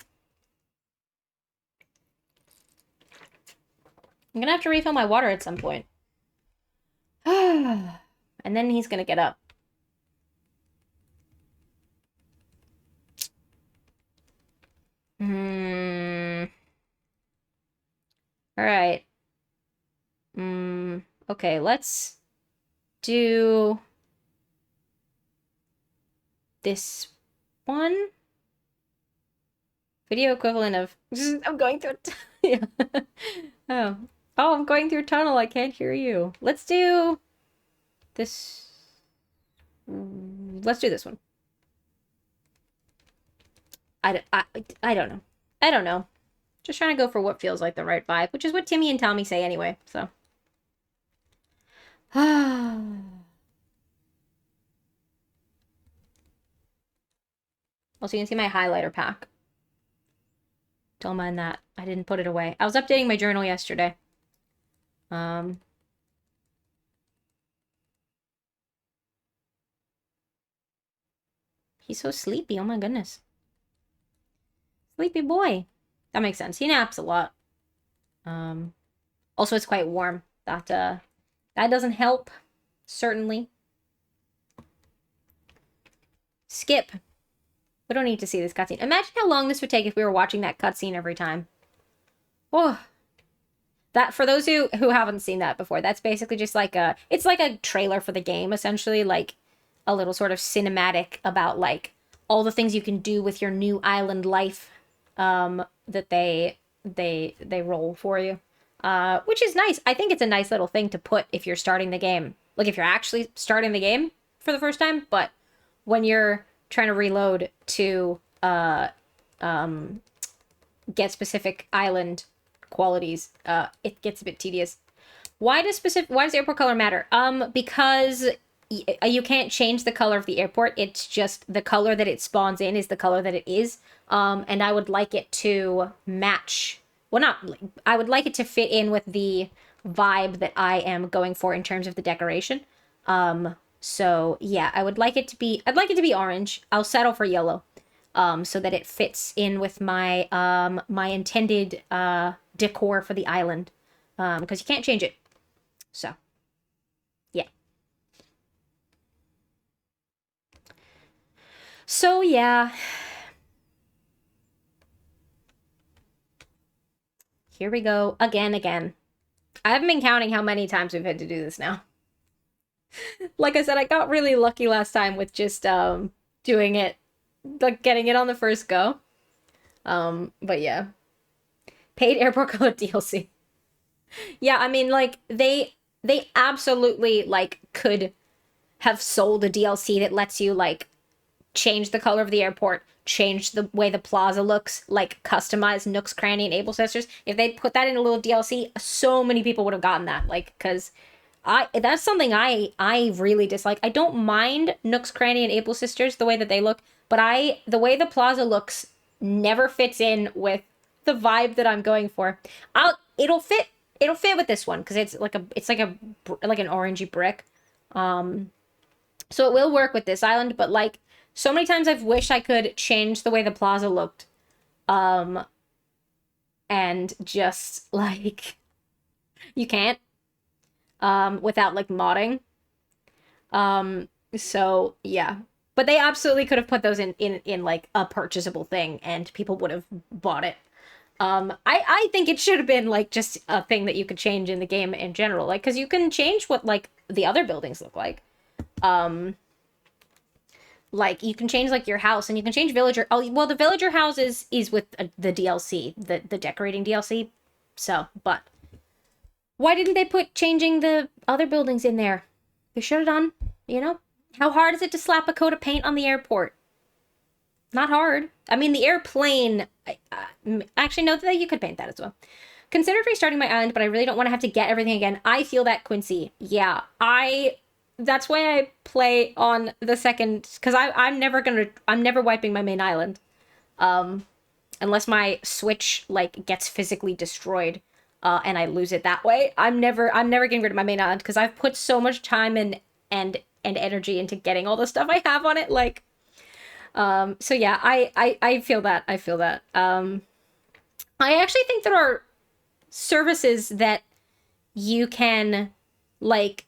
I'm gonna have to refill my water at some point. And then he's gonna get up. All right. Okay, let's do this one. Video equivalent of I'm going through yeah. Oh. Oh, I'm going through a tunnel. I can't hear you. Let's do this. Let's do this one. I don't know. I don't know. Just trying to go for what feels like the right vibe, which is what Timmy and Tommy say anyway, so. Also, you can see my highlighter pack. Don't mind that. I didn't put it away. I was updating my journal yesterday. He's so sleepy. Oh my goodness. Sleepy boy. That makes sense. He naps a lot. Also, it's quite warm. That doesn't help. Certainly. Skip. We don't need to see this cutscene. Imagine how long this would take if we were watching that cutscene every time. Oh. That, for those who haven't seen that before, that's basically just like it's like a trailer for the game, essentially. Like, a little sort of cinematic about, like, all the things you can do with your new island life, that they roll for you. Which is nice. I think it's a nice little thing to put if you're starting the game. Like, if you're actually starting the game for the first time, but when you're trying to reload to get specific island qualities, it gets a bit tedious. Why does airport color matter? Because you can't change the color of the airport. It's just the color that it spawns in is the color that it is. And I would like it to match. Well, not. I would like it to fit in with the vibe that I am going for in terms of the decoration. So yeah, I'd like it to be orange. I'll settle for yellow. So that it fits in with my my intended decor for the island. Because you can't change it. So yeah. So yeah. Here we go again. I haven't been counting how many times we've had to do this now. Like I said, I got really lucky last time with just doing it, like getting it on the first go. But yeah. Paid airport color DLC. Yeah, I mean, like, they absolutely, like, could have sold a DLC that lets you, like, change the color of the airport, change the way the plaza looks, like, customize Nook's Cranny and Able Sisters. If they put that in a little DLC, so many people would have gotten that, like, because that's something I really dislike. I don't mind Nook's Cranny and Able Sisters, the way that they look, but the way the plaza looks never fits in with the vibe that I'm going for. It'll fit with this one because it's like an orangey brick. So it will work with this island, but like so many times I've wished I could change the way the plaza looked. and just like you can't without like modding. So yeah. But they absolutely could have put those in like a purchasable thing and people would have bought it. I think it should have been like just a thing that you could change in the game in general, like because you can change what like the other buildings look like. Um, like you can change like your house and you can change villager. Oh, well, the villager house is with the DLC, the decorating DLC. So, but why didn't they put changing the other buildings in there? They should have done. You know, how hard is it to slap a coat of paint on the airport? Not hard. I mean, the airplane. Actually, no, that you could paint that as well. Considered restarting my island, but I really don't want to have to get everything again. I feel that, Quincy. Yeah, that's why I play on the second, because I'm never wiping my main island, unless my Switch like gets physically destroyed, and I lose it that way. I'm never getting rid of my main island because I've put so much time and energy into getting all the stuff I have on it. Like, so yeah, I feel that. I feel that. I actually think there are services that you can like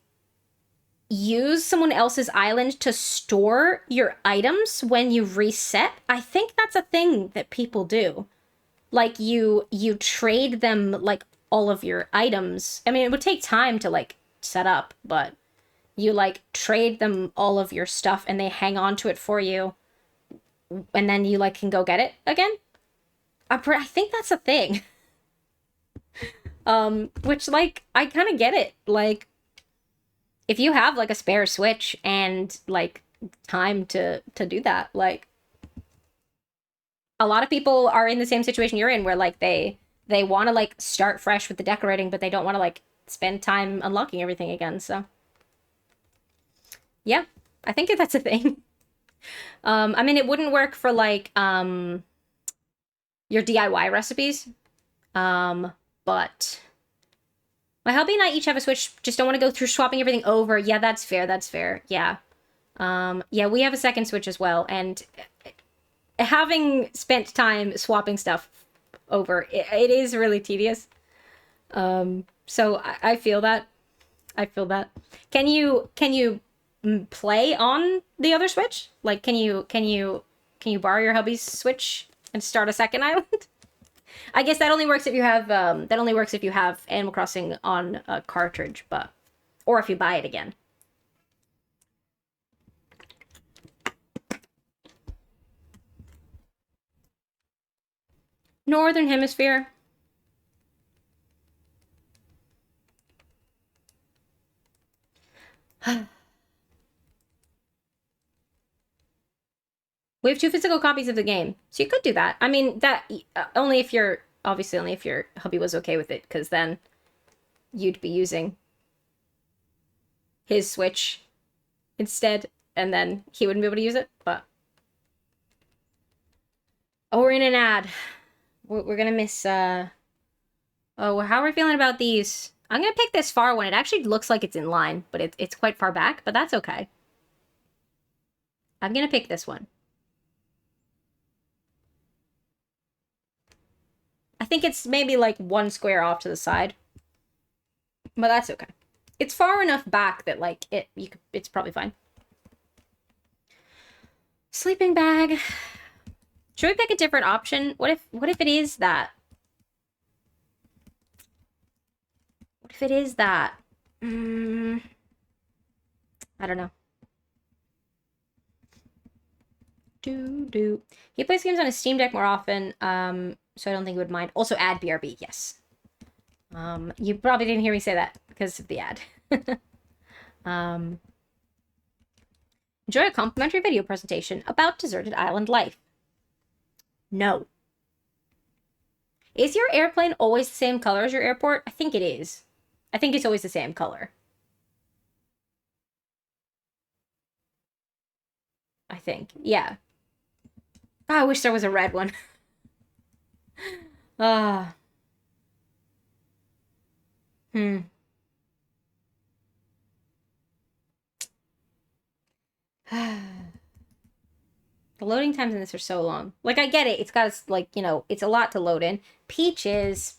use someone else's island to store your items when you reset. I think that's a thing that people do. Like you trade them like all of your items. I mean, it would take time to like set up, but you like trade them all of your stuff and they hang on to it for you and then you like can go get it again. I think that's a thing. Which like I kind of get it. Like if you have like a spare Switch and like time to do that, like a lot of people are in the same situation you're in where like they want to like start fresh with the decorating, but they don't want to like spend time unlocking everything again. So yeah, I think that's a thing. I mean it wouldn't work for like your DIY recipes. But my hubby and I each have a Switch, just don't want to go through swapping everything over. Yeah, that's fair, that's fair. Yeah. Yeah, we have a second Switch as well, and having spent time swapping stuff over, it is really tedious. So I feel that. I feel that. Can you play on the other Switch? Like, can you borrow your hubby's Switch and start a second island? I guess that only works if you have Animal Crossing on a cartridge, but or if you buy it again. Northern Hemisphere. We have 2 physical copies of the game, so you could do that. I mean, that only if only if your hubby was okay with it, because then you'd be using his Switch instead, and then he wouldn't be able to use it. But oh, we're in an ad. We're gonna miss. Oh, how are we feeling about these? I'm gonna pick this far one. It actually looks like it's in line, but it's quite far back. But that's okay. I'm gonna pick this one. I think it's maybe like 1 square off to the side. But that's okay. It's far enough back that like it's probably fine. Sleeping bag. Should we pick a different option? What if it is that? What if it is that? I don't know. He plays games on his Steam Deck more often, so I don't think he would mind. Also add BRB, yes. You probably didn't hear me say that because of the ad. Enjoy a complimentary video presentation about deserted island life. No. Is your airplane always the same color as your airport? I think it is. I think it's always the same color. I think. Yeah. Oh, I wish there was a red one. Ah. Hmm. The loading times in this are so long. Like, I get it. It's got, like, you know, it's a lot to load in. Peaches.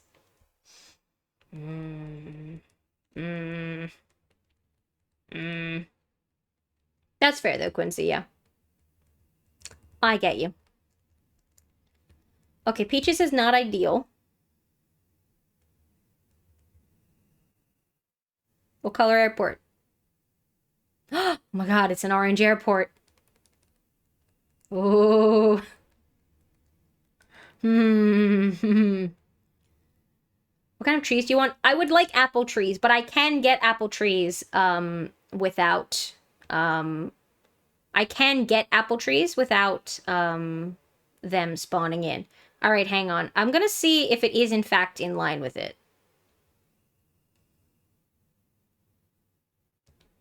Mm, mm, mm. That's fair, though, Quincy, yeah. I get you. Okay, Peaches is not ideal. What color airport? Oh my god, it's an orange airport. Oh. Hmm. What kind of trees do you want? I would like apple trees, but I can get apple trees without I can get apple trees without them spawning in. All right, hang on. I'm going to see if it is in fact in line with it.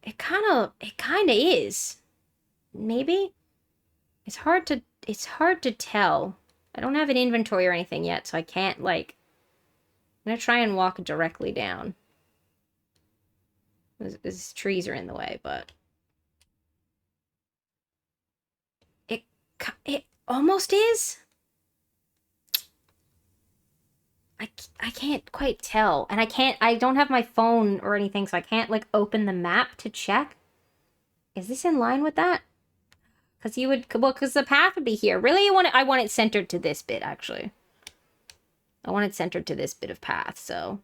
It kind of is. Maybe? It's hard to tell. I don't have an inventory or anything yet, so I can't like I'm going to try and walk directly down. These trees are in the way, but it it almost is. I can't quite tell. And I don't have my phone or anything, so I can't like open the map to check. Is this in line with that? Because you would, well, because the path would be here. Really, I want it centered to this bit, actually. I want it centered to this bit of path, so.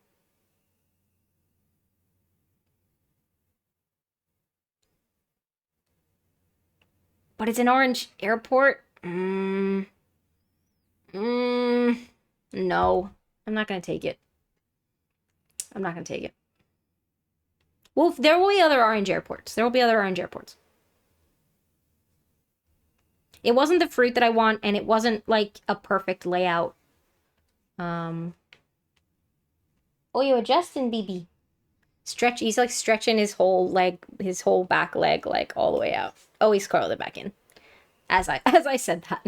But it's an orange airport. No. I'm not going to take it. I'm not going to take it. Well, there will be other orange airports. There will be other orange airports. It wasn't the fruit that I want, and it wasn't, like, a perfect layout. Oh, you adjusting, BB. Stretch, he's, like, stretching his whole leg, his whole back leg, like, all the way out. Oh, he's curled it back in. As I said that.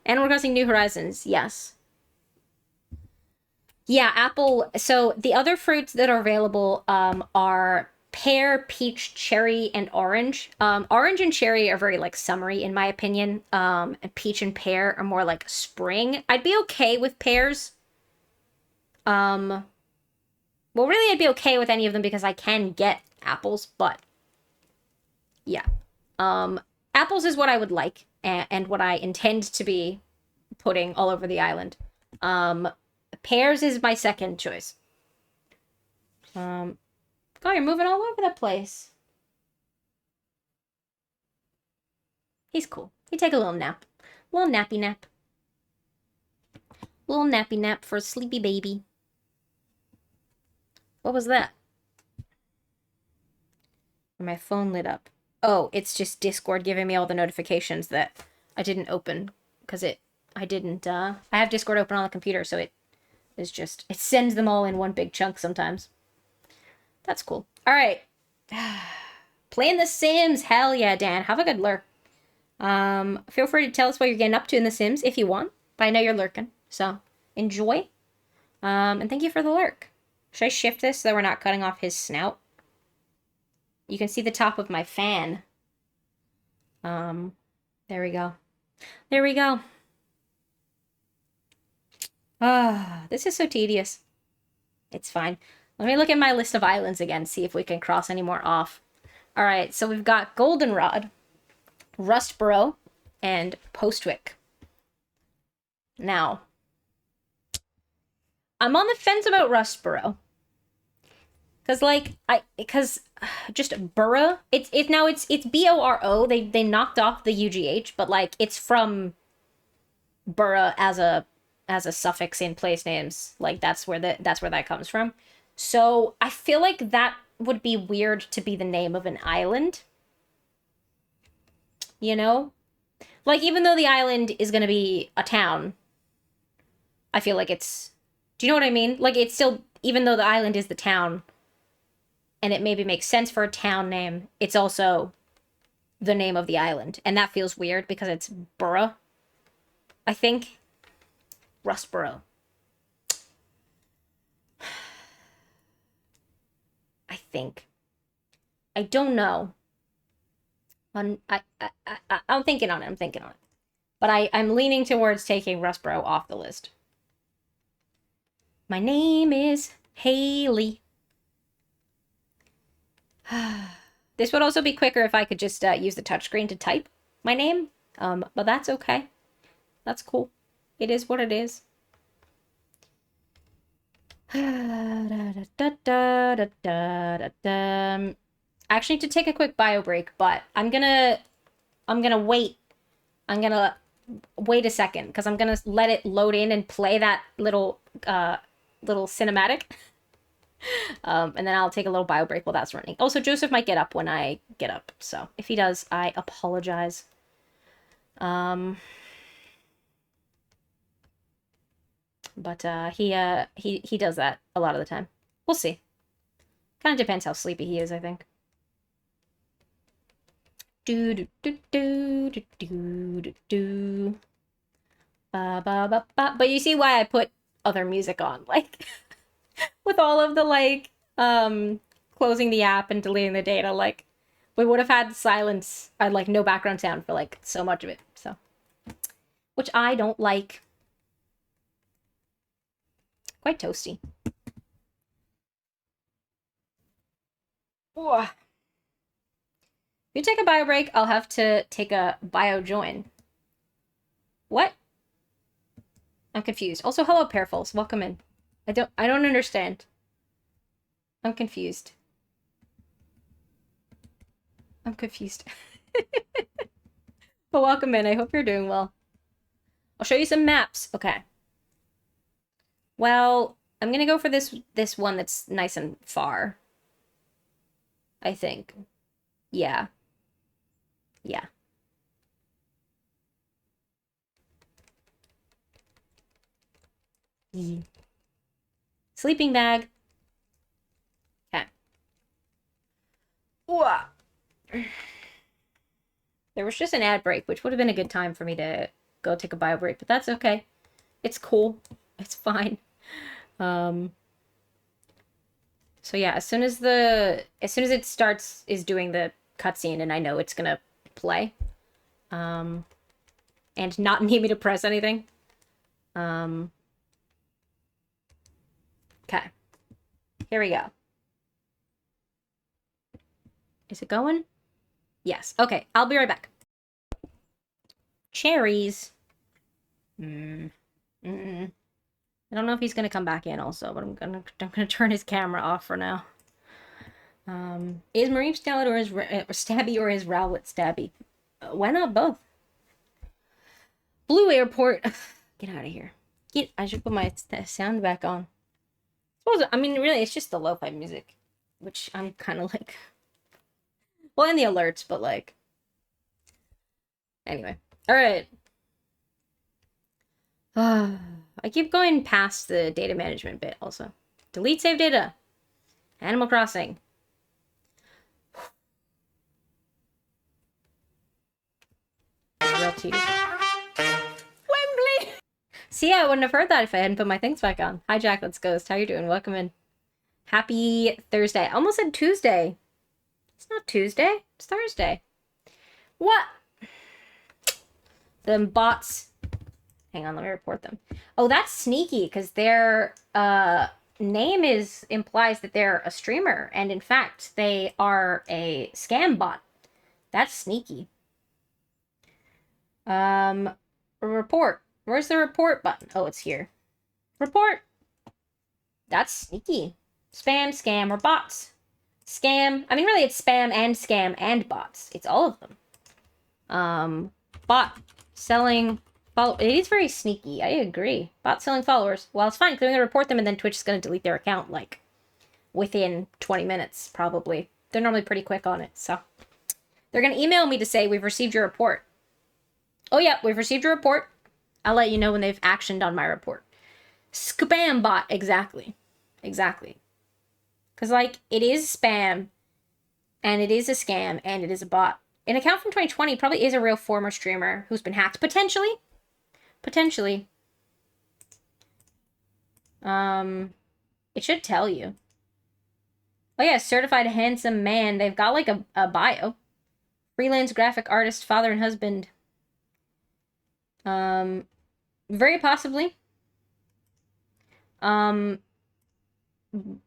Animal Crossing New Horizons, yes. Yeah, apple. So the other fruits that are available are pear, peach, cherry, and orange. Orange and cherry are very like summery in my opinion. And peach and pear are more like spring. I'd be okay with pears. Well, really, I'd be okay with any of them because I can get apples, but yeah. Apples is what I would like and what I intend to be putting all over the island. Pears is my second choice. God, you're moving all over the place. He's cool. He take a little nap. Little nappy nap. Little nappy nap for a sleepy baby. What was that? My phone lit up. Oh, it's just Discord giving me all the notifications that I didn't open because I have Discord open on the computer, so it sends them all in one big chunk sometimes. That's cool. All right. Playing The Sims. Hell yeah, Dan. Have a good lurk. Feel free to tell us what you're getting up to in The Sims if you want, but I know you're lurking, so enjoy. And thank you for the lurk. Should I shift this so that we're not cutting off his snout? You can see the top of my fan. There we go. There we go. Ah, this is so tedious. It's fine. Let me look at my list of islands again, see if we can cross any more off. All right, so we've got Goldenrod, Rustboro, and Postwick. Now, I'm on the fence about Rustboro. Because just borough, it's Boro. They knocked off the UGH, but like it's from borough as a suffix in place names. Like that's where that comes from. So I feel like that would be weird to be the name of an island. You know? Like even though the island is gonna be a town, I feel like it's, do you know what I mean? Like it's still, even though the island is the town, and it maybe makes sense for a town name, it's also the name of the island. And that feels weird because it's borough, I think. Rustboro. I think. I don't know. I'm thinking on it. I'm thinking on it. But I'm leaning towards taking Rustboro off the list. My name is Haley. This would also be quicker if I could just use the touchscreen to type my name. But that's okay. That's cool. It is what it is. I actually need to take a quick bio break, but I'm gonna wait. I'm gonna wait a second because I'm gonna let it load in and play that little cinematic. And then I'll take a little bio break while that's running. Also, Joseph might get up when I get up, so if he does, I apologize. But he does that a lot of the time. We'll see. Kind of depends how sleepy he is, I think. Do do do do do do do do. Ba ba ba ba. But you see why I put other music on, like with all of the closing the app and deleting the data, like we would have had silence, like no background sound for like so much of it. So, which I don't like. Quite toasty. Ooh. If you take a bio break, I'll have to take a bio join. What? I'm confused. Also, hello, Parafuls. Welcome in. I don't understand. I'm confused. I'm confused. But welcome in. I hope you're doing well. I'll show you some maps. Okay. Well, I'm gonna go for this one that's nice and far. I think. Yeah. Yeah. Sleeping bag. Okay. There was just an ad break, which would have been a good time for me to go take a bio break, but that's okay. It's cool. It's fine. So yeah, as soon as it starts is doing the cutscene and I know it's gonna play, and not need me to press anything. Okay. Here we go. Is it going? Yes. Okay, I'll be right back. Cherries. I don't know if he's gonna come back in also, but I'm gonna turn his camera off for now. Is Mareem Stallet or is Stabby or is Rowlet Stabby? Why not both? Blue Airport. Get out of here. I should put my sound back on. I mean, really, it's just the lo-fi music, which I'm kind of like. Well, and the alerts, but like. Anyway, all right. I keep going past the data management bit. Also, delete save data. Animal Crossing. Wembley. See, I wouldn't have heard that if I hadn't put my things back on. Hi, Jack. Let's Ghost. How you doing? Welcome in. Happy Thursday. I almost said Tuesday. It's not Tuesday. It's Thursday. What? Them bots. Hang on, let me report them. Oh, that's sneaky because their name implies that they're a streamer, and in fact, they are a scam bot. That's sneaky. Report. Where's the report button? Oh, it's here. Report. That's sneaky. Spam, scam, or bots. Scam. I mean, really, it's spam and scam and bots. It's all of them. Bot selling. It is very sneaky. I agree. Bot selling followers. Well, it's fine because I'm going to report them and then Twitch is going to delete their account like within 20 minutes, probably. They're normally pretty quick on it, so. They're going to email me to say, we've received your report. Oh, yeah, we've received your report. I'll let you know when they've actioned on my report. Spam bot, exactly. Exactly. Because, like, it is spam, and it is a scam, and it is a bot. An account from 2020 probably is a real former streamer who's been hacked. Potentially. Potentially. It should tell you. Oh, yeah, certified handsome man. They've got, like, a bio. Freelance graphic artist, father and husband. Very possibly. Um,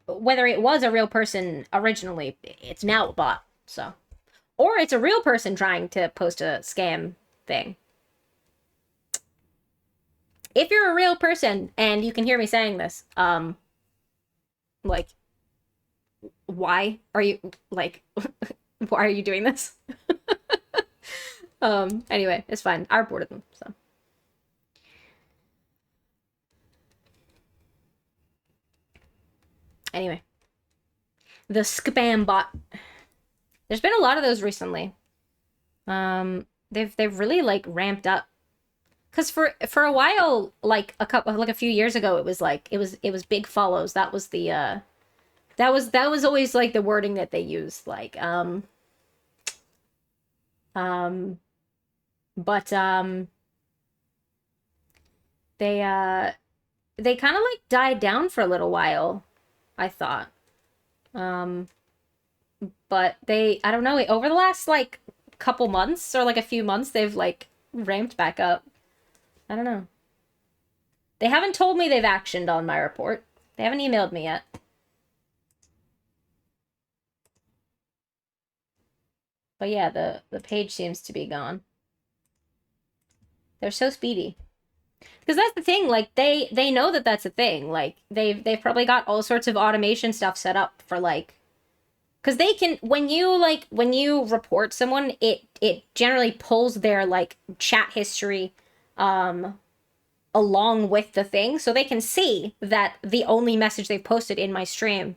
whether it was a real person originally, it's now a bot. So, or it's a real person trying to post a scam thing. If you're a real person and you can hear me saying this, like, why are you like, why are you doing this? Anyway, it's fine. I reported them, so. Anyway, the spam bot. There's been a lot of those recently. They've really like ramped up. Cause for a while, like a few years ago, it was like it was big follows. That was the that was always like the wording that they used. Like um but they they kind of like died down for a little while, I thought. Um but they, I don't know, over the last like couple months or like a few months, they've like ramped back up. I don't know. They haven't told me they've actioned on my report. They haven't emailed me yet. But yeah, the page seems to be gone. They're so speedy. Because that's the thing, like they know that that's a thing. Like they've probably got all sorts of automation stuff set up for like, because they can, when you report someone, it generally pulls their like chat history along with the thing, so they can see that the only message they've posted in my stream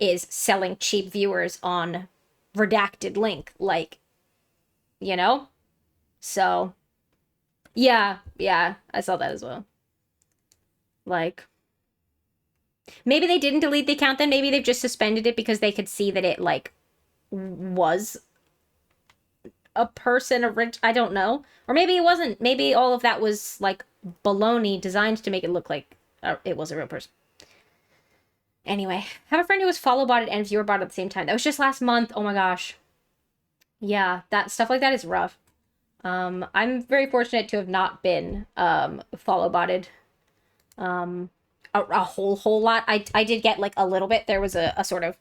is selling cheap viewers on redacted link, like, you know? So yeah, I saw that as well. Like, maybe they didn't delete the account then, maybe they've just suspended it because they could see that it like was a person I don't know. Or maybe it wasn't. Maybe all of that was like baloney designed to make it look like it was a real person. Anyway, I have a friend who was follow botted and viewer bot at the same time. That was just last month. Oh my gosh. Yeah, that stuff like that is rough. I'm very fortunate to have not been follow botted a whole lot. I did get like a little bit. There was a sort of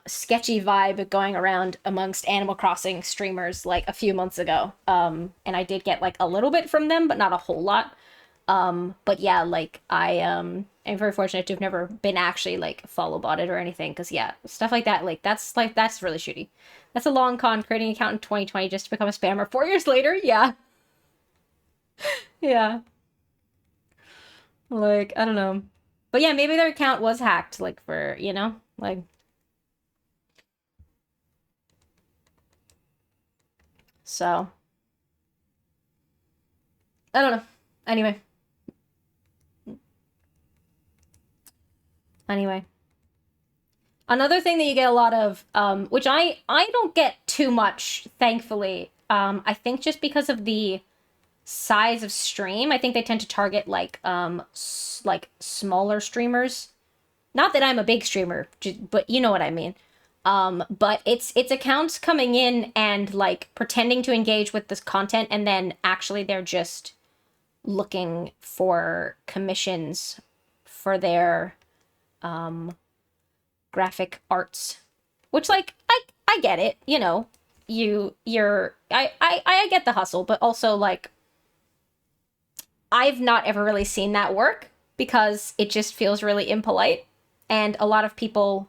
sketchy vibe going around amongst Animal Crossing streamers like a few months ago. And I did get like a little bit from them, but not a whole lot. But yeah, like I am very fortunate to have never been actually like follow botted or anything, because yeah, stuff like that, like that's really shitty. That's a long con, creating an account in 2020 just to become a spammer 4 years later. Yeah. Yeah. Like, I don't know. But yeah, maybe their account was hacked, like for, like, so I don't know. Anyway. Anyway. Another thing that you get a lot of, which I don't get too much, thankfully. I think just because of the size of stream, I think they tend to target like like smaller streamers. Not that I'm a big streamer, but you know what I mean. But it's accounts coming in and like pretending to engage with this content, and then actually they're just looking for commissions for their graphic arts, which like I get it, I get the hustle, but also like I've not ever really seen that work because it just feels really impolite, and a lot of people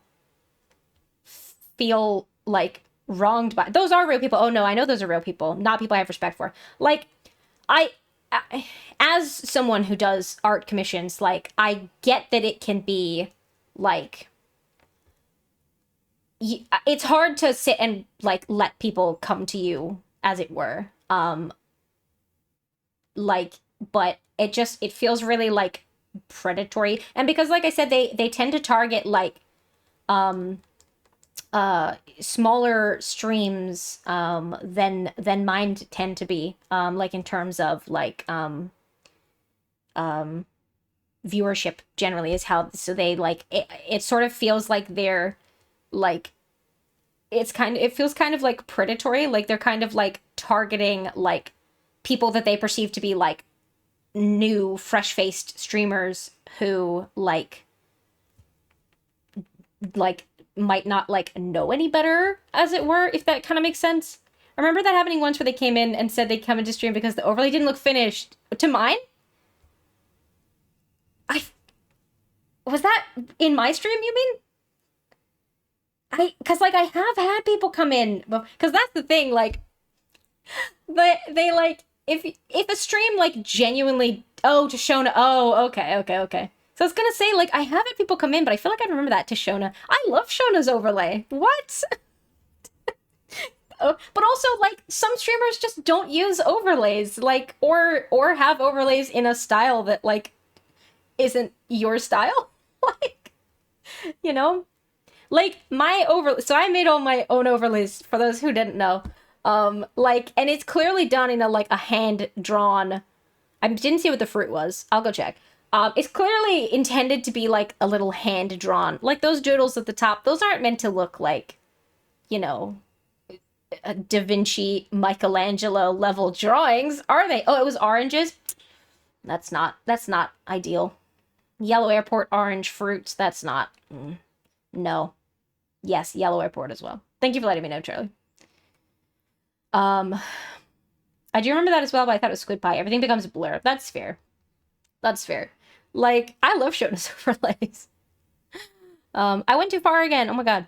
feel like wronged by those are real people. Oh no, I know those are real people, not people I have respect for. Like I as someone who does art commissions, like I get that it can be like it's hard to sit and like let people come to you, as it were, like, but it feels really like predatory. And because like I said, they tend to target like smaller streams than mine tend to be, like in terms of like viewership generally is how, so they like it sort of feels like they're like it feels kind of like predatory, like they're kind of like targeting like people that they perceive to be like new fresh-faced streamers who like might not like know any better, as it were, if that kind of makes sense. I remember that happening once where they came in and said they'd come into stream because the overlay didn't look finished. To mine? I was that in my stream, you mean? Because like I have had people come in, because that's the thing, like they like if a stream like genuinely, oh, Tashona, oh, okay. So I was gonna say, like, I have had people come in, but I feel like I remember that Tashona. I love Shona's overlay. What? But also, like, some streamers just don't use overlays, like, or have overlays in a style that like isn't your style. Like, you know, like my over. So I made all my own overlays for those who didn't know. Like, and it's clearly done in a like a hand drawn. I didn't see what the fruit was. I'll go check. It's clearly intended to be like a little hand drawn. Like those doodles at the top, those aren't meant to look like, you know, Da Vinci, Michelangelo level drawings, are they? Oh, it was oranges. That's not ideal. Yellow airport, orange fruits. That's not. No. Yes, yellow airport as well. Thank you for letting me know, Charlie. I do remember that as well, but I thought it was squid pie. Everything becomes a blur. That's fair. That's fair. Like, I love Shona's overlays. I went too far again. Oh my god.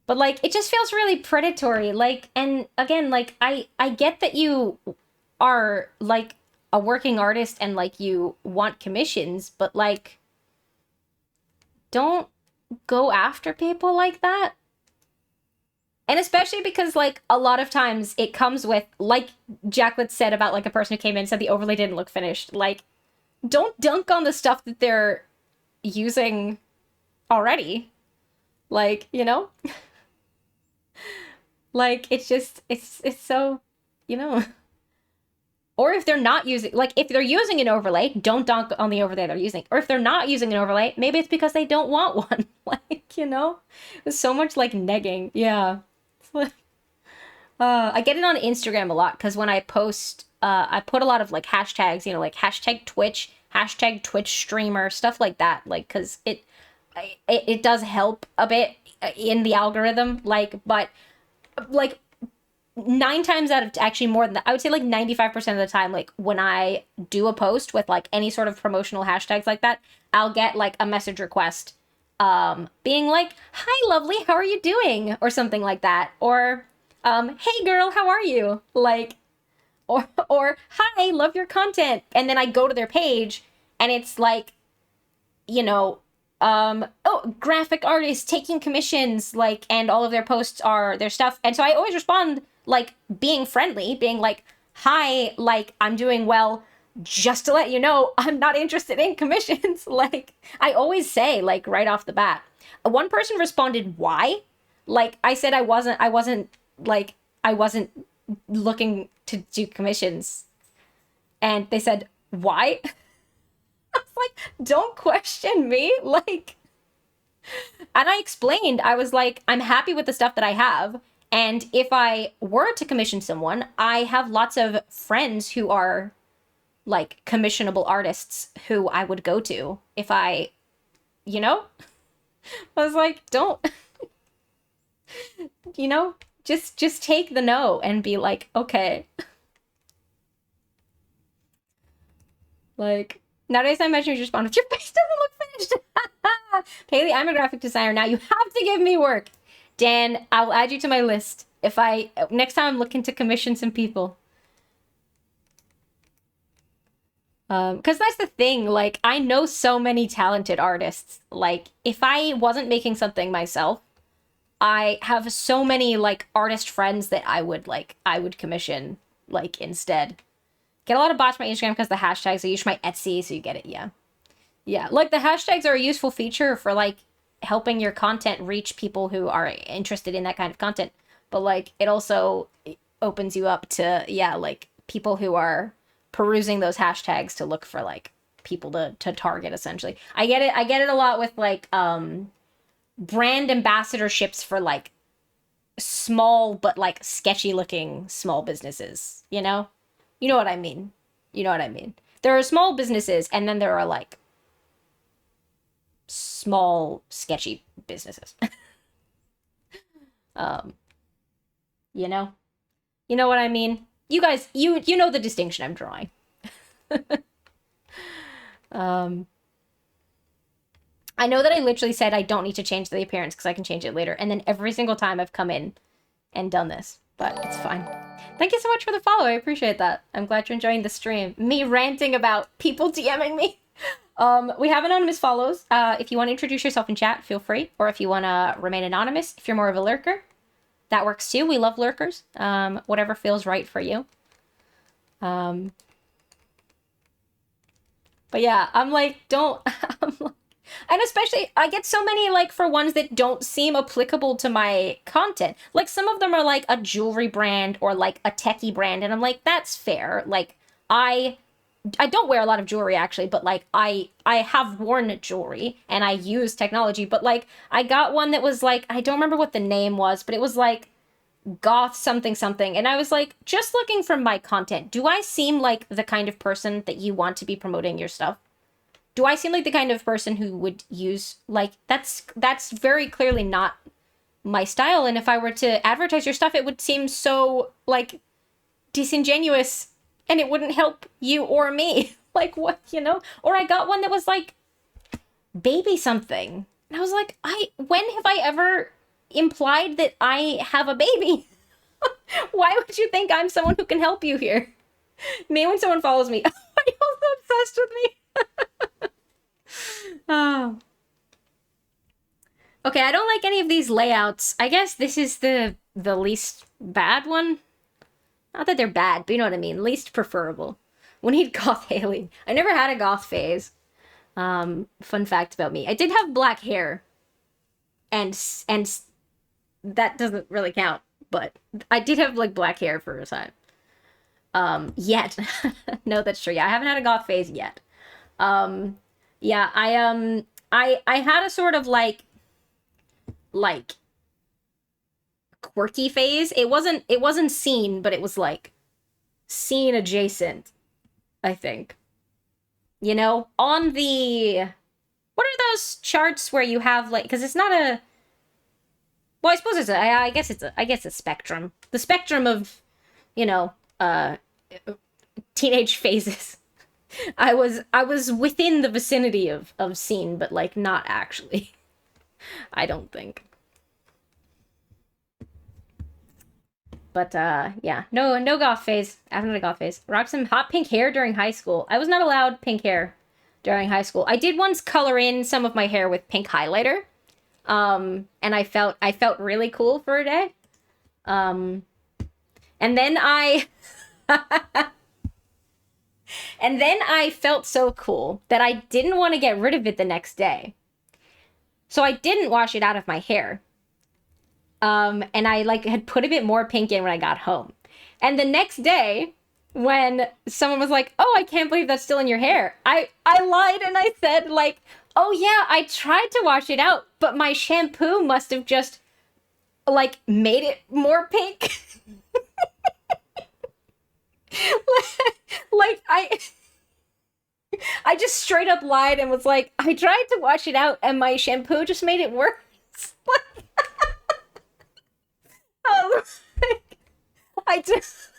But like, it just feels really predatory. Like, and again, like, I get that you are like a working artist and like you want commissions, but like, don't go after people like that. And especially because, like, a lot of times it comes with, like Jacqueline said about, like, a person who came in and said the overlay didn't look finished. Like, don't dunk on the stuff that they're using already. Like, you know? Like, it's just, it's so, you know. Or if they're not using, like, if they're using an overlay, don't dunk on the overlay they're using. Or if they're not using an overlay, maybe it's because they don't want one. Like, you know? There's so much, like, negging. Yeah. I get it on Instagram a lot because when I post, I put a lot of like hashtags, you know, like hashtag Twitch, hashtag Twitch streamer, stuff like that. Like, because it does help a bit in the algorithm. Like, but like 9 times out of actually more than that, I would say like 95% of the time, like when I do a post with like any sort of promotional hashtags like that, I'll get like a message request being like, hi lovely, how are you doing, or something like that, or hey girl, how are you, like, or hi, love your content, and then I go to their page and it's like, you know, oh, graphic artists taking commissions, like, and all of their posts are their stuff, and so I always respond like being friendly, being like, hi, like, I'm doing well, just to let you know, I'm not interested in commissions. Like, I always say, like, right off the bat. One person responded, why? Like, I said I wasn't looking to do commissions. And they said, why? I was like, don't question me. Like, and I explained, I was like, I'm happy with the stuff that I have. And if I were to commission someone, I have lots of friends who are like commissionable artists who I would go to if I, you know, I was like, don't, you know, just take the no and be like, okay. Like, nowadays I imagine you just respond with, your face doesn't look finished. Haley, I'm a graphic designer now. You have to give me work. Dan, I'll add you to my list if next time I'm looking to commission some people. Because that's the thing, like, I know so many talented artists. Like, if I wasn't making something myself, I have so many, like, artist friends that I would commission, like, instead. Get a lot of bots on my Instagram because the hashtags, I use my Etsy, so you get it, yeah. Yeah, like, the hashtags are a useful feature for, like, helping your content reach people who are interested in that kind of content. But, like, it also opens you up to, yeah, like, people who are perusing those hashtags to look for like people to target, essentially. I get it a lot with like brand ambassadorships for like small but like sketchy looking small businesses, you know? You know what I mean? You know what I mean? There are small businesses and then there are like small sketchy businesses. um, you know? You know what I mean? You guys, you know the distinction I'm drawing. um I know that I literally said I don't need to change the appearance because I can change it later. And then every single time I've come in and done this, but it's fine. Thank you so much for the follow. I appreciate that. I'm glad you're enjoying the stream. Me ranting about people DMing me. We have anonymous follows. If you want to introduce yourself in chat, feel free. Or if you want to remain anonymous, if you're more of a lurker, that works too. We love lurkers. Whatever feels right for you. But yeah, I'm like, don't... And especially, I get so many, like, for ones that don't seem applicable to my content. Like, some of them are, like, a jewelry brand or, like, a techie brand. And I'm like, that's fair. Like, I don't wear a lot of jewelry, actually. But, like, I have worn jewelry and I use technology. But, like, I got one that was, like, I don't remember what the name was. But it was, like, goth something something. And I was, like, just looking for my content. Do I seem like the kind of person that you want to be promoting your stuff? Do I seem like the kind of person who would use, like, that's very clearly not my style. And if I were to advertise your stuff, it would seem so, like, disingenuous and it wouldn't help you or me. Like, what, you know? Or I got one that was, like, baby something. And I was like, when have I ever implied that I have a baby? Why would you think I'm someone who can help you here? Me, when someone follows me, are you also obsessed with me? Oh. Okay, I don't like any of these layouts. I guess this is the least bad one. Not that they're bad, but you know what I mean. Least preferable. We need goth Haley. I never had a goth phase. Fun fact about me. I did have black hair. And that doesn't really count. But I did have, like, black hair for a time. Yet. No, that's true. Yeah, I haven't had a goth phase yet. Yeah, I had a sort of like quirky phase. It wasn't scene, but it was like scene adjacent, I think. You know, on the what are those charts where you have like, because it's not a, well, I suppose it's a, I guess it's a spectrum. The spectrum of, you know, teenage phases. I was within the vicinity of scene, but like not actually. I don't think. But yeah, no goth phase. I haven't had a goth phase. Rocked some hot pink hair during high school. I was not allowed pink hair during high school. I did once color in some of my hair with pink highlighter. And I felt really cool for a day. And then I And then I felt so cool that I didn't want to get rid of it the next day. So I didn't wash it out of my hair. And I like had put a bit more pink in when I got home. And the next day, when someone was like, "Oh, I can't believe that's still in your hair," I lied and I said like, "Oh yeah, I tried to wash it out, but my shampoo must have just like made it more pink." Like I just straight up lied and was like, I tried to wash it out and my shampoo just made it worse. I just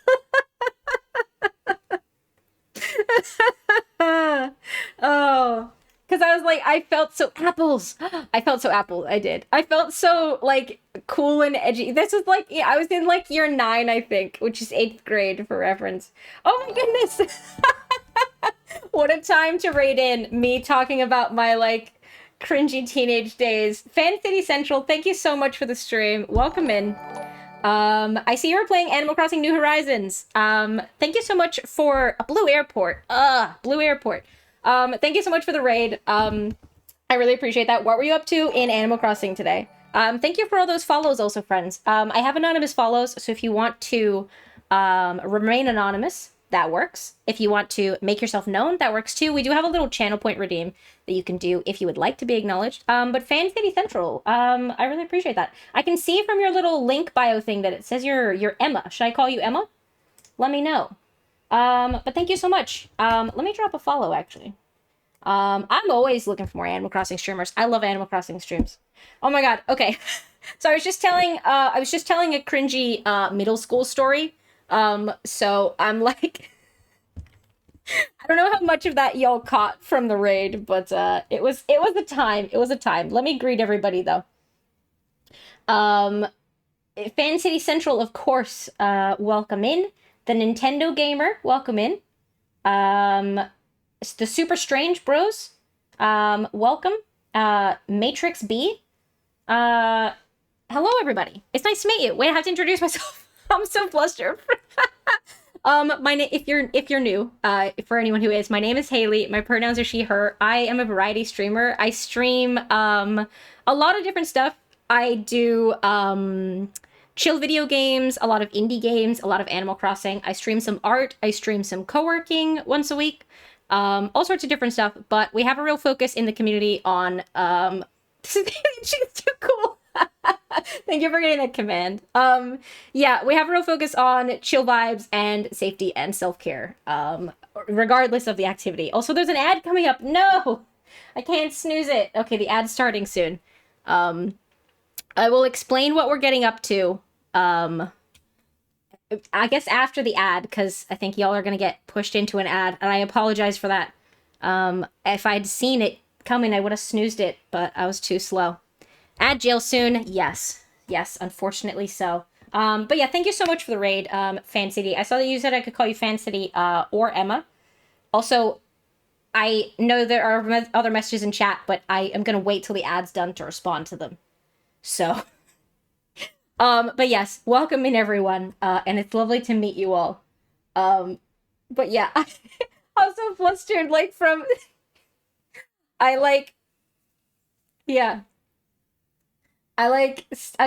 oh, because I was like, I felt so apples. I felt so apples. I did. I felt so like cool and edgy. This was like, yeah, I was in like year 9, I think, which is 8th grade for reference. Oh my goodness. What a time to raid in me talking about my like cringy teenage days. Fan City Central, thank you so much for the stream. Welcome in. I see you're playing Animal Crossing New Horizons. Thank you so much for a Blue Airport. Blue Airport. Thank you so much for the raid. I really appreciate that. What were you up to in Animal Crossing today? Thank you for all those follows also, friends. I have anonymous follows, so if you want to remain anonymous, that works. If you want to make yourself known, that works too. We do have a little channel point redeem that you can do if you would like to be acknowledged. But Fan City Central, I really appreciate that. I can see from your little link bio thing that it says you're Emma. Should I call you Emma? Let me know. But thank you so much. Let me drop a follow, actually. I'm always looking for more Animal Crossing streamers. I love Animal Crossing streams. Oh my god, okay. So I was just telling a cringy middle school story. So I'm like I don't know how much of that y'all caught from the raid, but it was a time. It was a time. Let me greet everybody though. Fan City Central, of course, welcome in. The Nintendo Gamer, welcome in. The Super Strange Bros, welcome. Matrix B, hello everybody. It's nice to meet you. Wait, I have to introduce myself. I'm so flustered. My name, if you're new, for anyone who is, my name is Haley. My pronouns are she, her. I am a variety streamer. I stream a lot of different stuff. I do chill video games, a lot of indie games, a lot of Animal Crossing. I stream some art. I stream some co-working once a week. All sorts of different stuff, but we have a real focus in the community on she's too cool. Thank you for getting that command. Yeah, we have a real focus on chill vibes and safety and self-care, regardless of the activity. Also, there's an ad coming up. No, I can't snooze it. Okay, the ad's starting soon. I will explain what we're getting up to. I guess after the ad, because I think y'all are gonna get pushed into an ad, and I apologize for that. If I'd seen it coming, I would have snoozed it, but I was too slow. Ad jail soon, yes, unfortunately so. But yeah, thank you so much for the raid, Fan City. I saw that you said I could call you Fan City, or Emma. Also, I know there are other messages in chat, but I am gonna wait till the ad's done to respond to them. So, but yes, welcome in everyone, and it's lovely to meet you all. But yeah, I'm so flustered, like from, yeah. I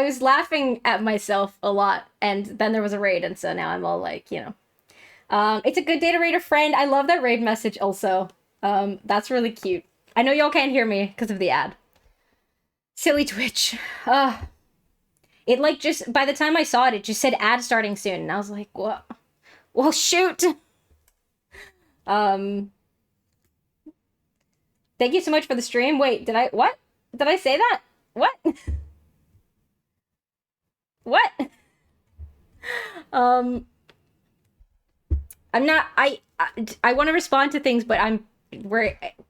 was laughing at myself a lot, and then there was a raid, and so now I'm all like, you know. It's a good day to raid a friend. I love that raid message also. That's really cute. I know y'all can't hear me because of the ad. Silly Twitch. It like just, by the time I saw it, it just said ad starting soon, and I was like, what? Well, shoot! Thank you so much for the stream. Wait, what? Did I say that? What? What? I'm not, I want to respond to things, but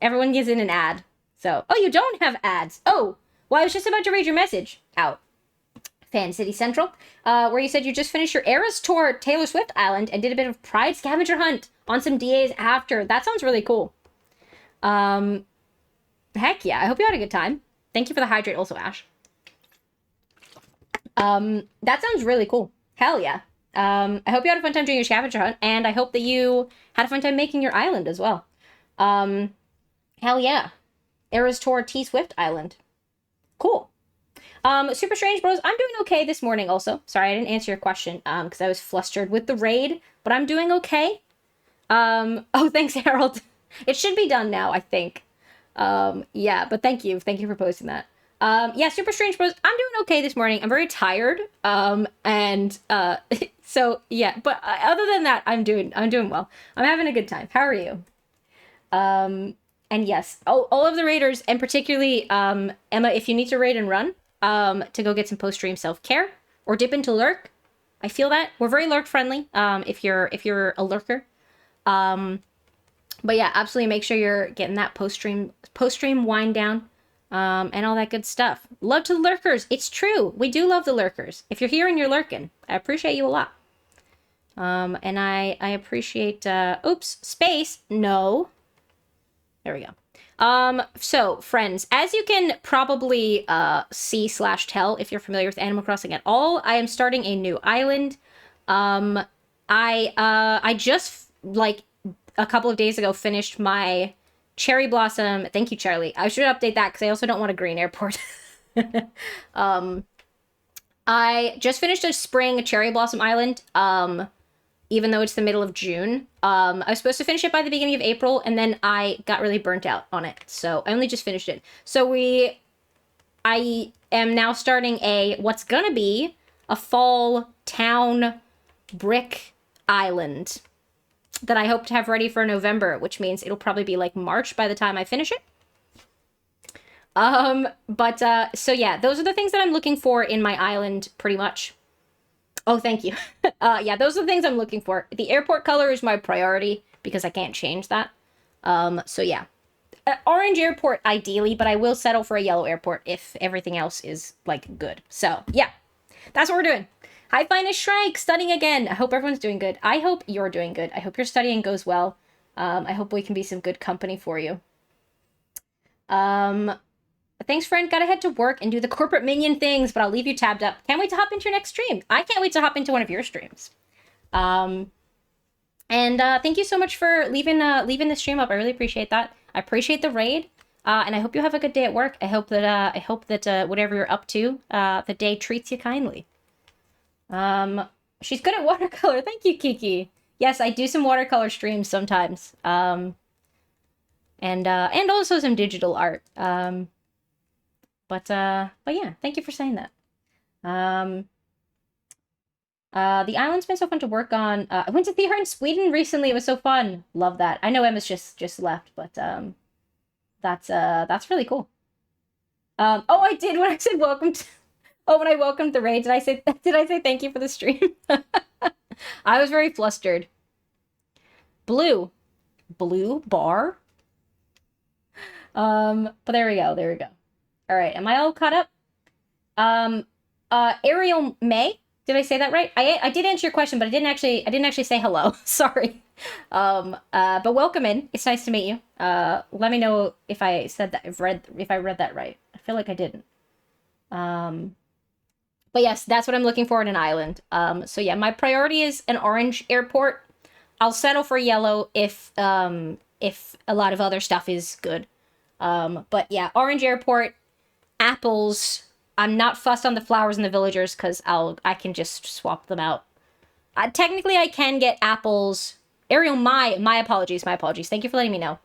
everyone gives in an ad. So, oh, you don't have ads. Oh, well, I was just about to read your message out. Fan City Central, where you said you just finished your Eras Tour Taylor Swift Island and did a bit of Pride Scavenger Hunt on some DAs after. That sounds really cool. Heck yeah, I hope you had a good time. Thank you for the hydrate also, Ash. That sounds really cool. Hell yeah. I hope you had a fun time doing your scavenger hunt, and I hope that you had a fun time making your island as well. Hell yeah. Eras Tour T Swift Island. Cool. Super Strange Bros, I'm doing okay this morning also. Sorry, I didn't answer your question, because I was flustered with the raid, but I'm doing okay. Oh, thanks, Harold. It should be done now, I think. Yeah, but thank you. Thank you for posting that. Yeah, Super Strange Bros, I'm doing okay this morning. I'm very tired. So yeah, but other than that, I'm doing well. I'm having a good time. How are you? And yes, all of the raiders, and particularly, Emma, if you need to raid and run, to go get some post-stream self-care or dip into lurk, I feel that we're very lurk friendly. If you're a lurker, but yeah, absolutely make sure you're getting that post-stream wind down, and all that good stuff. Love to the lurkers. It's true. We do love the lurkers. If you're here and you're lurking, I appreciate you a lot. And I appreciate, oops, space. No. There we go. So friends, as you can probably see/tell if you're familiar with Animal Crossing at all, I am starting a new island. I just like a couple of days ago finished my cherry blossom. Thank you, Charlie. I should update that because I also don't want a green airport. I just finished a spring cherry blossom island. even though it's the middle of June. I was supposed to finish it by the beginning of April, and then I got really burnt out on it. So I only just finished it. So I am now starting what's gonna be a fall town brick island that I hope to have ready for November, which means it'll probably be like March by the time I finish it. So yeah, those are the things that I'm looking for in my island, pretty much. Oh, thank you. Yeah, those are the things I'm looking for. The airport color is my priority because I can't change that. So yeah. Orange airport, ideally, but I will settle for a yellow airport if everything else is, like, good. So, yeah. That's what we're doing. Hi, Finest Shrike, studying again. I hope everyone's doing good. I hope you're doing good. I hope your studying goes well. I hope we can be some good company for you. Thanks, friend. Gotta head to work and do the corporate minion things, but I'll leave you tabbed up. Can't wait to hop into your next stream. I can't wait to hop into one of your streams. And thank you so much for leaving the stream up. I really appreciate that. I appreciate the raid. And I hope you have a good day at work. I hope that whatever you're up to, the day treats you kindly. She's good at watercolor. Thank you, Kiki. Yes, I do some watercolor streams sometimes. And also some digital art. But yeah, thank you for saying that. The island's been so fun to work on. I went to see her in Sweden recently. It was so fun. Love that. I know Emma's just left, but that's really cool. Oh, I did when I said welcome to. Oh, when I welcomed the raid, did I say thank you for the stream? I was very flustered. Blue bar. But there we go. All right, am I all caught up? Ariel May. Did I say that right? I did answer your question, but I didn't actually say hello. Sorry. But welcome in. It's nice to meet you. Let me know if I said that, if I read that right. I feel like I didn't. But yes, that's what I'm looking for in an island. So yeah, my priority is an orange airport. I'll settle for yellow if a lot of other stuff is good. But yeah, orange airport, apples. I'm not fussed on the flowers and the villagers because I can just swap them out. Technically, I can get apples. Ariel, my apologies. Thank you for letting me know.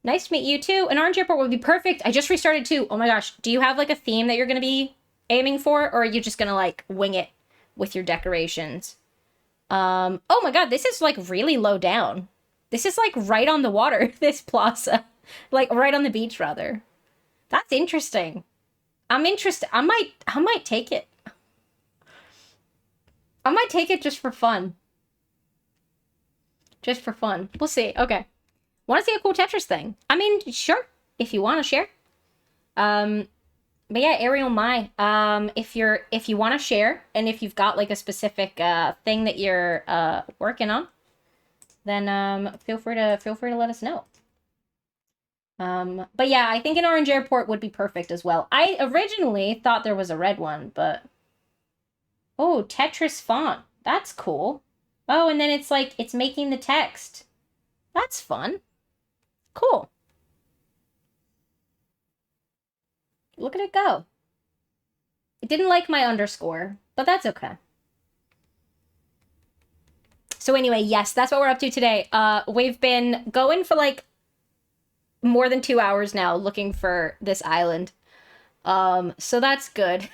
Nice to meet you too. An orange airport would be perfect. I just restarted too. Oh my gosh. Do you have like a theme that you're going to be aiming for? Or are you just going to like wing it with your decorations? Oh my god, this is like really low down. This is like right on the water, this plaza. Like right on the beach rather. That's interesting. I'm interested. I might take it. I might take it just for fun. Just for fun. We'll see. Okay. Want to see a cool Tetris thing? I mean, sure. If you want to share. But yeah, Ariel Mai. If you want to share, and if you've got like a specific thing that you're working on, then feel free to let us know. But yeah, I think an orange airport would be perfect as well. I originally thought there was a red one, but oh, Tetris font. That's cool. Oh, and then it's like it's making the text. That's fun. Cool. Look at it go. It didn't like my underscore, but that's okay. So anyway, yes, that's what we're up to today. We've been going for like more than 2 hours now looking for this island. So that's good.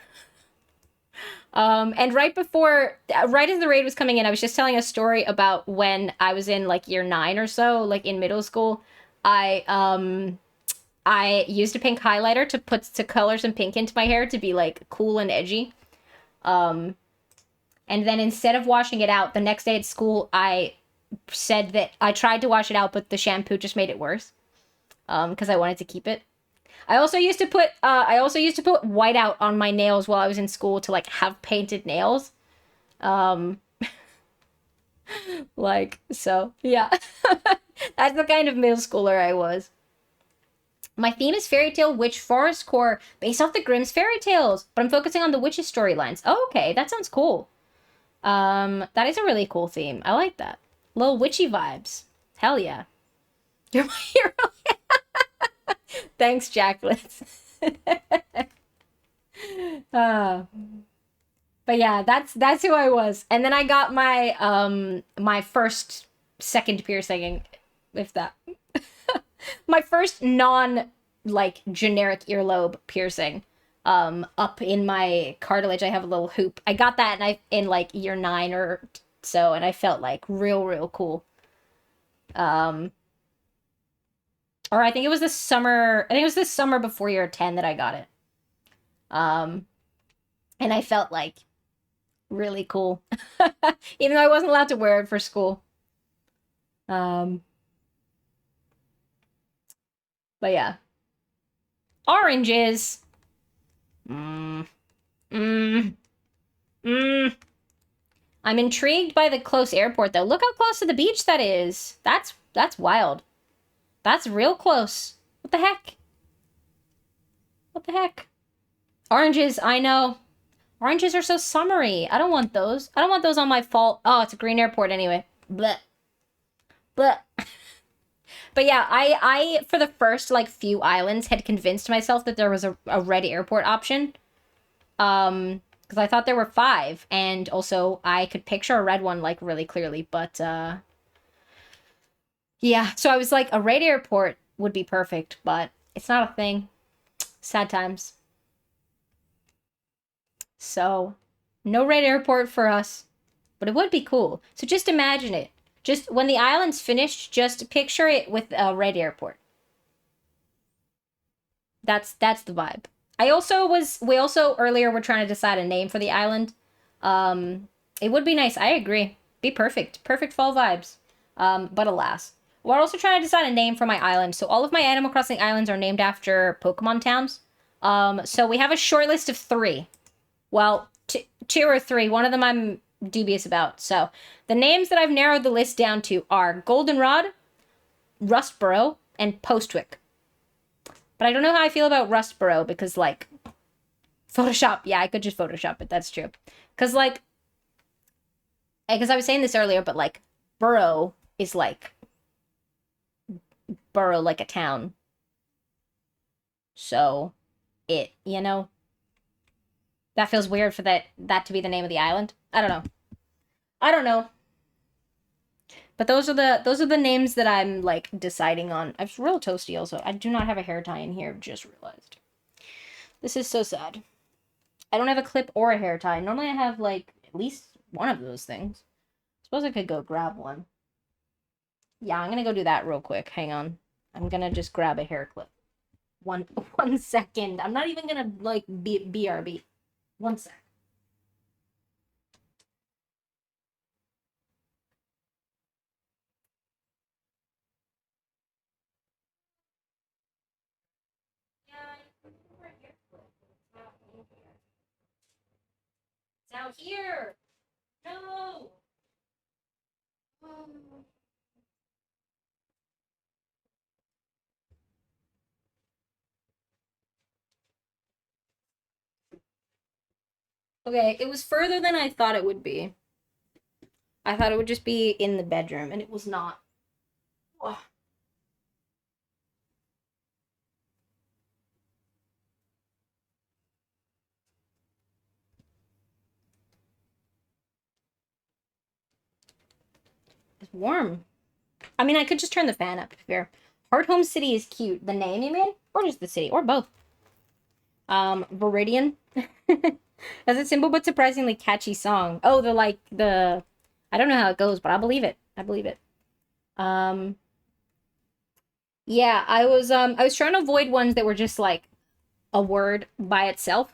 And right as the raid was coming in, I was just telling a story about when I was in like year 9 or so, like in middle school. I used a pink highlighter to color some pink into my hair to be like cool and edgy. And then instead of washing it out, the next day at school, I said that I tried to wash it out, but the shampoo just made it worse. Because I wanted to keep it. I also used to put whiteout on my nails while I was in school to like have painted nails. Like, so yeah. That's the kind of middle schooler I was. My theme is fairy tale witch forest core based off the Grimm's fairy tales, but I'm focusing on the witches storylines. Oh, okay, that sounds cool. That is a really cool theme. I like that. Little witchy vibes. Hell yeah. You're my hero. Thanks, Jacqueline. But yeah, that's who I was. And then I got my first second piercing, if that. My first non like generic earlobe piercing. Up in my cartilage I have a little hoop. I got that in like year 9 or so, and I felt like real cool. Um or I think it was this summer, I think it was this summer before year 10 that I got it. Um and I felt like really cool. Even though I wasn't allowed to wear it for school. Um, but yeah. Oranges. Mm, mm, mm. I'm intrigued by the close airport though. Look how close to the beach that is. That's wild. That's real close. What the heck? What the heck? Oranges, I know. Oranges are so summery. I don't want those. I don't want those on my fall. Oh, it's a green airport anyway. Blech. Blech. But yeah, I for the first like few islands had convinced myself that there was a red airport option. Because I thought there were 5, and also I could picture a red one like really clearly, but yeah, so I was like a red airport would be perfect, but it's not a thing. Sad times. So, no red airport for us, but it would be cool. So just imagine it. Just when the island's finished, just picture it with a red airport. That's the vibe. We also earlier were trying to decide a name for the island. It would be nice. I agree. Be perfect. Perfect fall vibes. But alas. We're also trying to decide a name for my island. So all of my Animal Crossing islands are named after Pokemon towns. So we have a short list of 3. Well, two or 3. One of them I'm dubious about. So the names that I've narrowed the list down to are Goldenrod, Rustboro, and Postwick. But I don't know how I feel about Rustboro because, like, Photoshop. Yeah, I could just Photoshop it. That's true. Because, like, because I was saying this earlier, but, like, borough is, like, borough like a town. So, that feels weird for that to be the name of the island. I don't know. I don't know. But those are the names that I'm, like, deciding on. I'm real toasty also. I do not have a hair tie in here, just realized. This is so sad. I don't have a clip or a hair tie. Normally I have, like, at least one of those things. Suppose I could go grab one. Yeah, I'm gonna go do that real quick. Hang on. I'm gonna just grab a hair clip. One one second. I'm not even gonna, like, BRB. One sec. Yeah, I look for a hair clip. It's not in here. It's out here. No. Oh. Okay, it was further than I thought it would be. I thought it would just be in the bedroom, and it was not. Ugh. It's warm. I mean, I could just turn the fan up, to be fair. Heart Home City is cute. The name, you mean? Or just the city? Or both. Viridian. That's a simple but surprisingly catchy song. Oh, I don't know how it goes, but I believe it. I believe it. Um, yeah, I was trying to avoid ones that were just like a word by itself.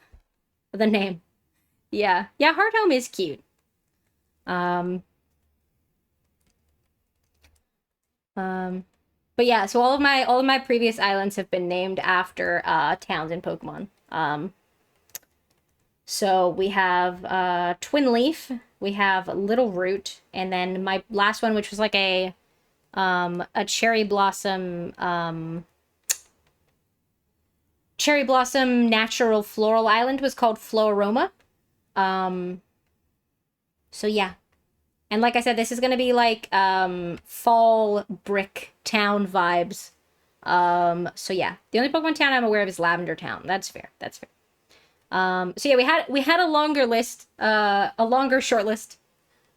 The name. Yeah. Yeah, Heart Home is cute. Um, um, but yeah, so all of my previous islands have been named after towns in Pokemon. So we have Twin Leaf, we have Little Root, and then my last one, which was like a cherry blossom natural floral island, was called Floroma. Um, so yeah. And like I said, this is gonna be like fall brick town vibes. So yeah. The only Pokemon town I'm aware of is Lavender Town. That's fair. That's fair. So yeah, we had a longer list, a longer short list,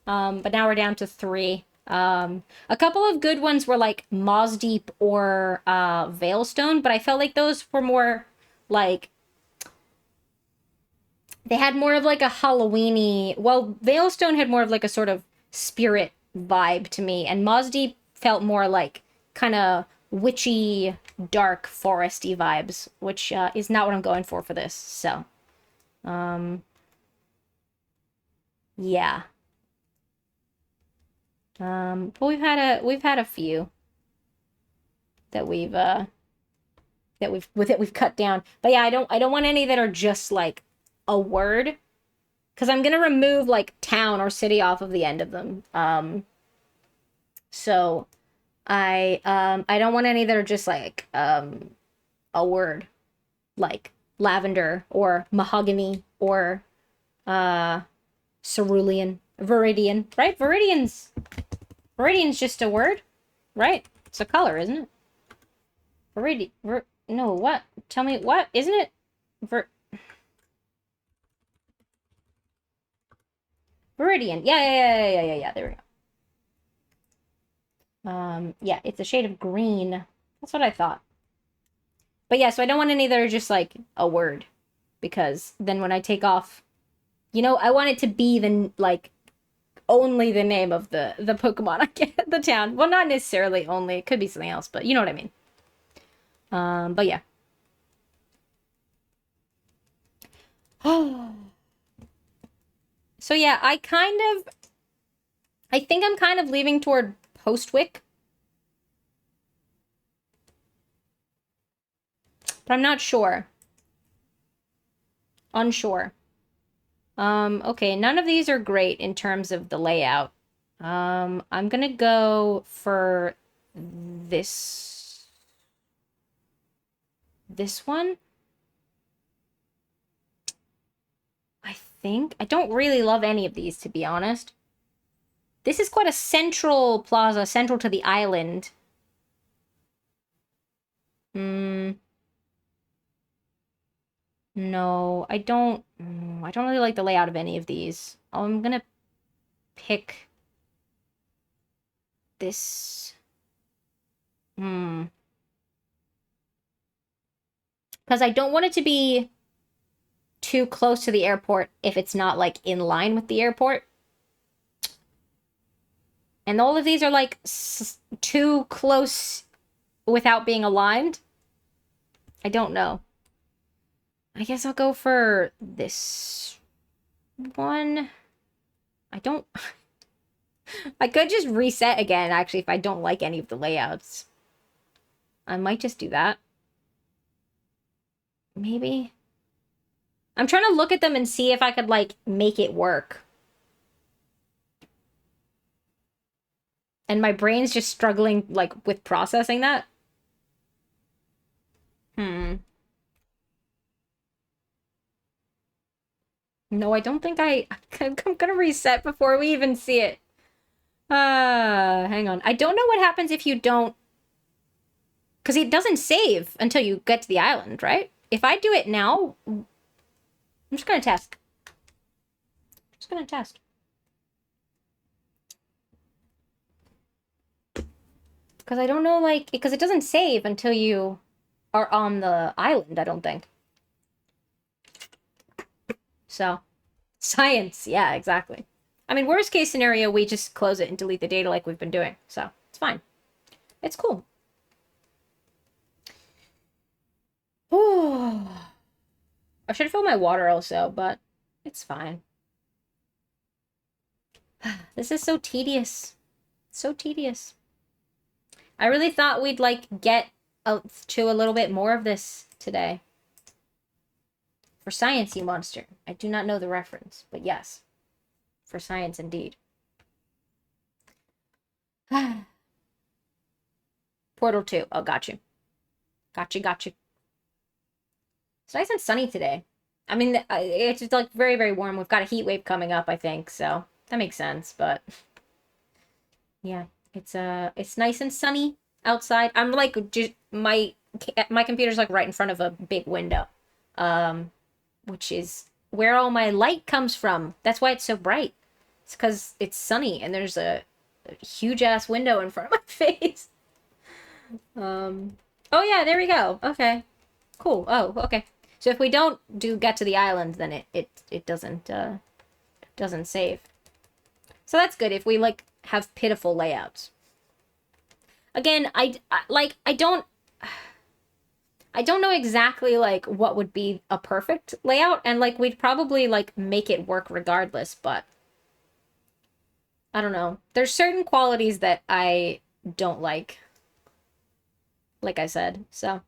but now we're down to three. A couple of good ones were like Moss Deep or Veilstone, but I felt like those were more like they had more of like a Halloweeny. Well, Veilstone had more of like a sort of spirit vibe to me, and Moss Deep felt more like kind of witchy, dark, foresty vibes, which is not what I'm going for this. So, um, yeah. But we've had a few that we've cut down. But yeah, I don't want any that are just like a word, because I'm gonna remove like town or city off of the end of them. So I don't want any that are just like a word, like lavender or mahogany or uh cerulean, viridian, right? Viridian's just a word, right? It's a color, isn't it? No, what? Tell me what? Isn't it? Viridian. Yeah. There we go. Yeah, it's a shade of green. That's what I thought. But yeah, so I don't want any that are just like a word, because then when I take off, I want it to be the like only the name of the Pokemon I get the town. Well, not necessarily only. It could be something else, but you know what I mean. But yeah. So yeah, I think I'm kind of leaning toward Postwick, but I'm not sure. Unsure. Okay, none of these are great in terms of the layout. I'm gonna go for this one. I think I don't really love any of these, to be honest. This is quite a central plaza, central to the island. No, I don't really like the layout of any of these. I'm gonna pick this. Because I don't want it to be too close to the airport if it's not like in line with the airport. And all of these are like too close without being aligned. I don't know. I guess I'll go for this one. I don't... I could just reset again, actually, if I don't like any of the layouts. I might just do that. Maybe. I'm trying to look at them and see if I could, like, make it work. And my brain's just struggling, like, with processing that. No, I don't think I'm gonna reset before we even see it. Hang on. I don't know what happens if you don't... Because it doesn't save until you get to the island, right? If I do it now... I'm just gonna test. Because I don't know, like... Because it doesn't save until you are on the island, I don't think. So, science. Yeah, exactly. I mean, worst case scenario, we just close it and delete the data like we've been doing. So, it's fine. It's cool. Oh, I should fill my water also, but it's fine. This is so tedious. So tedious. I really thought we'd, like, get to a little bit more of this today. For science, you monster. I do not know the reference, but yes. For science, indeed. Portal 2. Oh, got you. Got you. It's nice and sunny today. I mean, it's just, like, very, very warm. We've got a heat wave coming up, I think, so that makes sense, but... Yeah, it's nice and sunny outside. I'm, like, just... My computer's, like, right in front of a big window. which is where all my light comes from. That's why it's so bright. It's because it's sunny and there's a huge ass window in front of my face. Oh yeah, there we go. Okay. Cool. Oh, okay. So if we don't get to the island, then it doesn't save. So that's good if we like have pitiful layouts. Again, I don't know exactly like what would be a perfect layout, and like we'd probably like make it work regardless, but I don't know. There's certain qualities that I don't like I said. So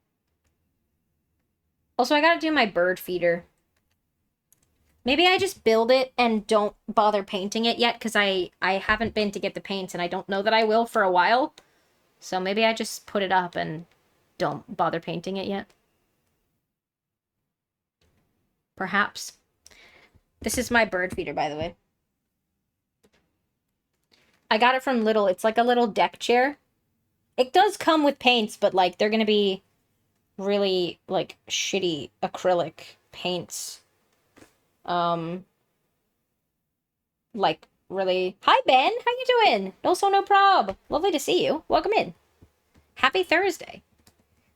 also I gotta do my bird feeder. Maybe I just build it and don't bother painting it yet, because I haven't been to get the paints and I don't know that I will for a while. So maybe I just put it up and don't bother painting it yet. Perhaps. This is my bird feeder, by the way. I got it from Little. It's like a little deck chair. It does come with paints, but like they're gonna be really like shitty acrylic paints. Like really. Hi Ben, how you doing? Also no prob. Lovely to see you. Welcome in. Happy Thursday.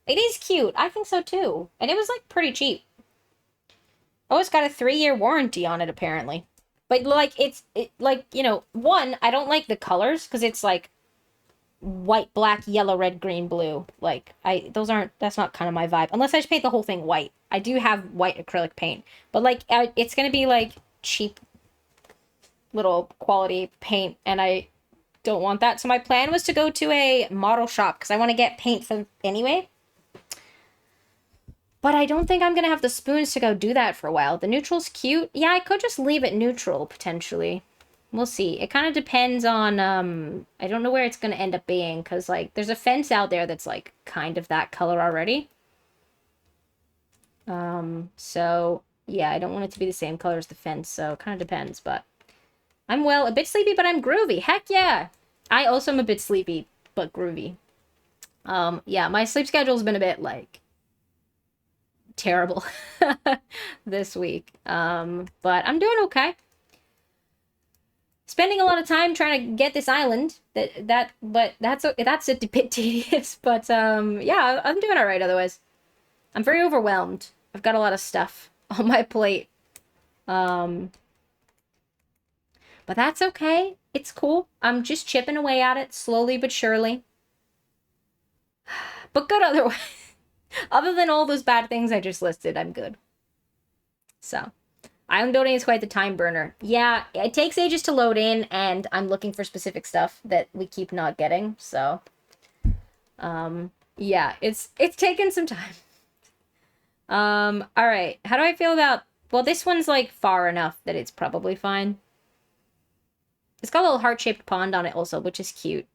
It is cute. I think so too. And it was like pretty cheap. Oh, it's got a 3-year warranty on it apparently. But like like, you know, one, I don't like the colors because it's like white, black, yellow, red, green, blue. Like that's not kind of my vibe. Unless I just paint the whole thing white. I do have white acrylic paint, but like it's going to be like cheap little quality paint and I don't want that. So my plan was to go to a model shop because I want to get paint for anyway. But I don't think I'm going to have the spoons to go do that for a while. The neutral's cute. Yeah, I could just leave it neutral, potentially. We'll see. It kind of depends on, I don't know where it's going to end up being, because, like, there's a fence out there that's, like, kind of that color already. So, yeah, I don't want it to be the same color as the fence, so it kind of depends, but I'm, well, a bit sleepy, but I'm groovy. Heck yeah! I also am a bit sleepy, but groovy. Yeah, my sleep schedule's been a bit, like, terrible this week. But I'm doing okay. Spending a lot of time trying to get this island. But that's a bit tedious. But yeah, I'm doing all right. Otherwise, I'm very overwhelmed. I've got a lot of stuff on my plate. But that's okay. It's cool. I'm just chipping away at it slowly but surely. But good otherwise. Other than all those bad things I just listed, I'm good. So, island building is quite the time burner. Yeah, it takes ages to load in, and I'm looking for specific stuff that we keep not getting, so... yeah, it's taken some time. Alright, how do I feel about... Well, this one's, like, far enough that it's probably fine. It's got a little heart-shaped pond on it also, which is cute.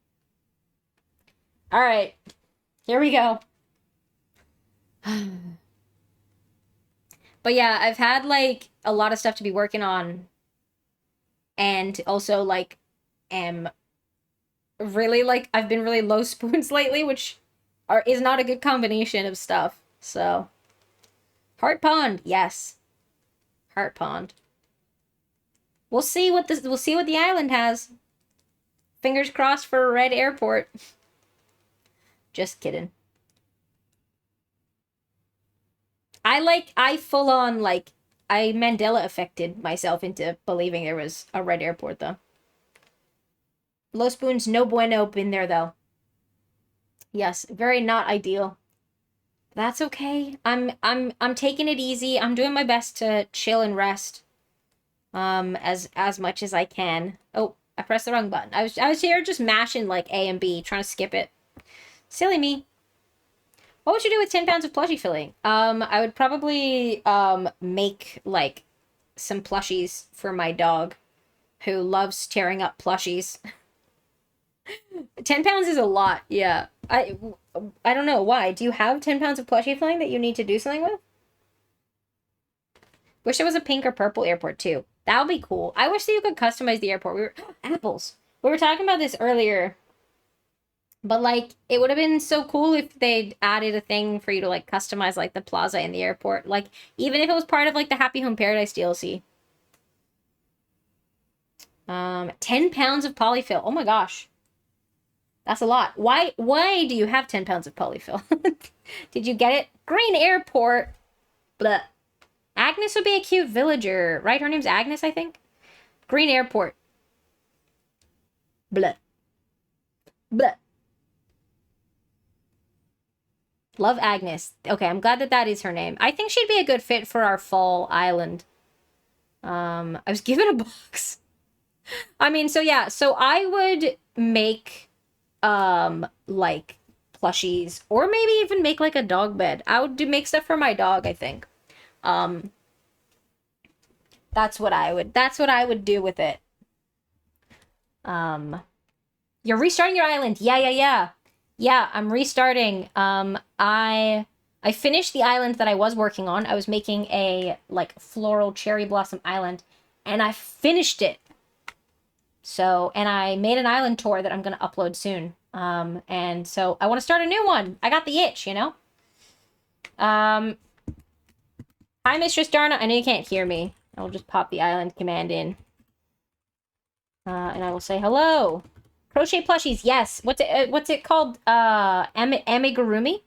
Alright, here we go. But yeah, I've had like a lot of stuff to be working on, and also like am really like I've been really low spoons lately, which is not a good combination of stuff. So Heart Pond, yes. Heart Pond. We'll see what the island has. Fingers crossed for a red airport. Just kidding. I full on, like, I Mandela affected myself into believing there was a red airport, though. Low spoons, no bueno in there, though. Yes, very not ideal. That's okay. I'm taking it easy. I'm doing my best to chill and rest. As much as I can. Oh, I pressed the wrong button. I was here just mashing, like, A and B, trying to skip it. Silly me. What would you do with 10 pounds of plushie filling? I would probably, make, like, some plushies for my dog, who loves tearing up plushies. 10 pounds is a lot, yeah. I don't know, why? Do you have 10 pounds of plushie filling that you need to do something with? Wish there was a pink or purple airport, too. That would be cool. I wish that you could customize the airport. Apples. We were talking about this earlier. But like, it would have been so cool if they'd added a thing for you to like customize like the plaza in the airport. Like, even if it was part of like the Happy Home Paradise DLC. 10 pounds of polyfill. Oh my gosh. That's a lot. Why do you have 10 pounds of polyfill? Did you get it? Green Airport. Blah. Agnes would be a cute villager, right? Her name's Agnes, I think. Green Airport. Blah. Blah. Love Agnes. Okay, I'm glad that that is her name. I think she'd be a good fit for our fall island. I was given a box. I mean, so yeah, so I would make, like plushies, or maybe even make like a dog bed. I would make stuff for my dog, I think. Um, that's what I would do with it. Um, you're restarting your island. Yeah. Yeah, I'm restarting. I finished the island that I was working on. I was making a like floral cherry blossom island, and I finished it. So, and I made an island tour that I'm gonna upload soon. And so I want to start a new one. I got the itch, you know? Hi, Mistress Darna. I know you can't hear me. I'll just pop the island command in. And I will say hello. Crochet plushies, yes. What's it called? Amigurumi?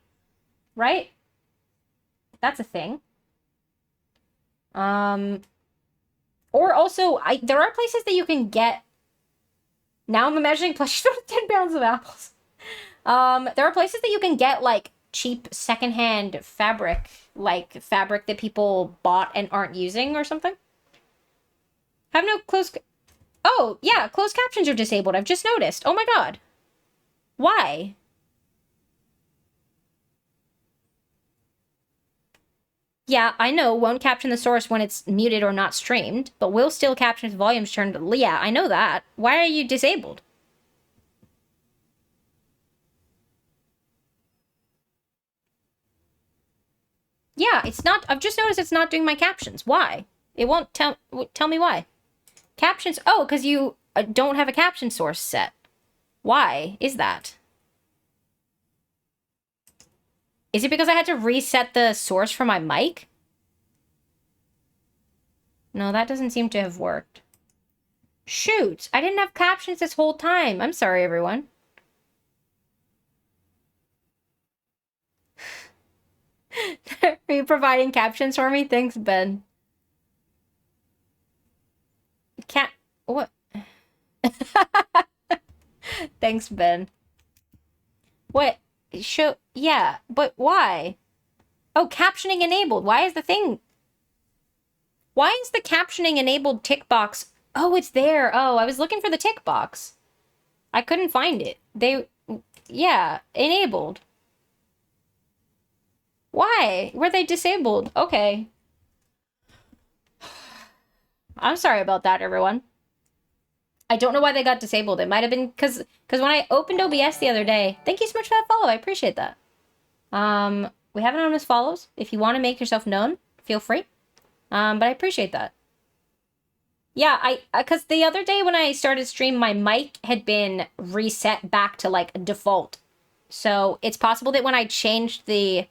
Right? That's a thing. Or also, there are places that you can get. Now I'm imagining plushies with 10 pounds of apples. There are places that you can get like cheap secondhand fabric, like fabric that people bought and aren't using or something. Have no closed. Oh, yeah, closed captions are disabled. I've just noticed. Oh my god. Why? Yeah, I know, won't caption the source when it's muted or not streamed, but will still caption if volume's turned. Yeah, I know that. Why are you disabled? Yeah, it's not. I've just noticed it's not doing my captions. Why? It won't tell me why. Captions. Oh, because you don't have a caption source set. Why is that? Is it because I had to reset the source for my mic? No, that doesn't seem to have worked. Shoot, I didn't have captions this whole time. I'm sorry, everyone. Are you providing captions for me? Thanks, Ben. What? Thanks, Ben. What? Yeah, but why? Oh, captioning enabled. Why is the thing... Why is the captioning enabled tick box? Oh, it's there. Oh, I was looking for the tick box. I couldn't find it. Yeah, enabled. Why? Were they disabled? Okay. I'm sorry about that, everyone. I don't know why they got disabled. It might have been because when I opened OBS the other day, thank you so much for that follow. I appreciate that. We have anonymous follows. If you want to make yourself known, feel free. But I appreciate that. Yeah, because the other day when I started stream, my mic had been reset back to like default. So it's possible that when I changed the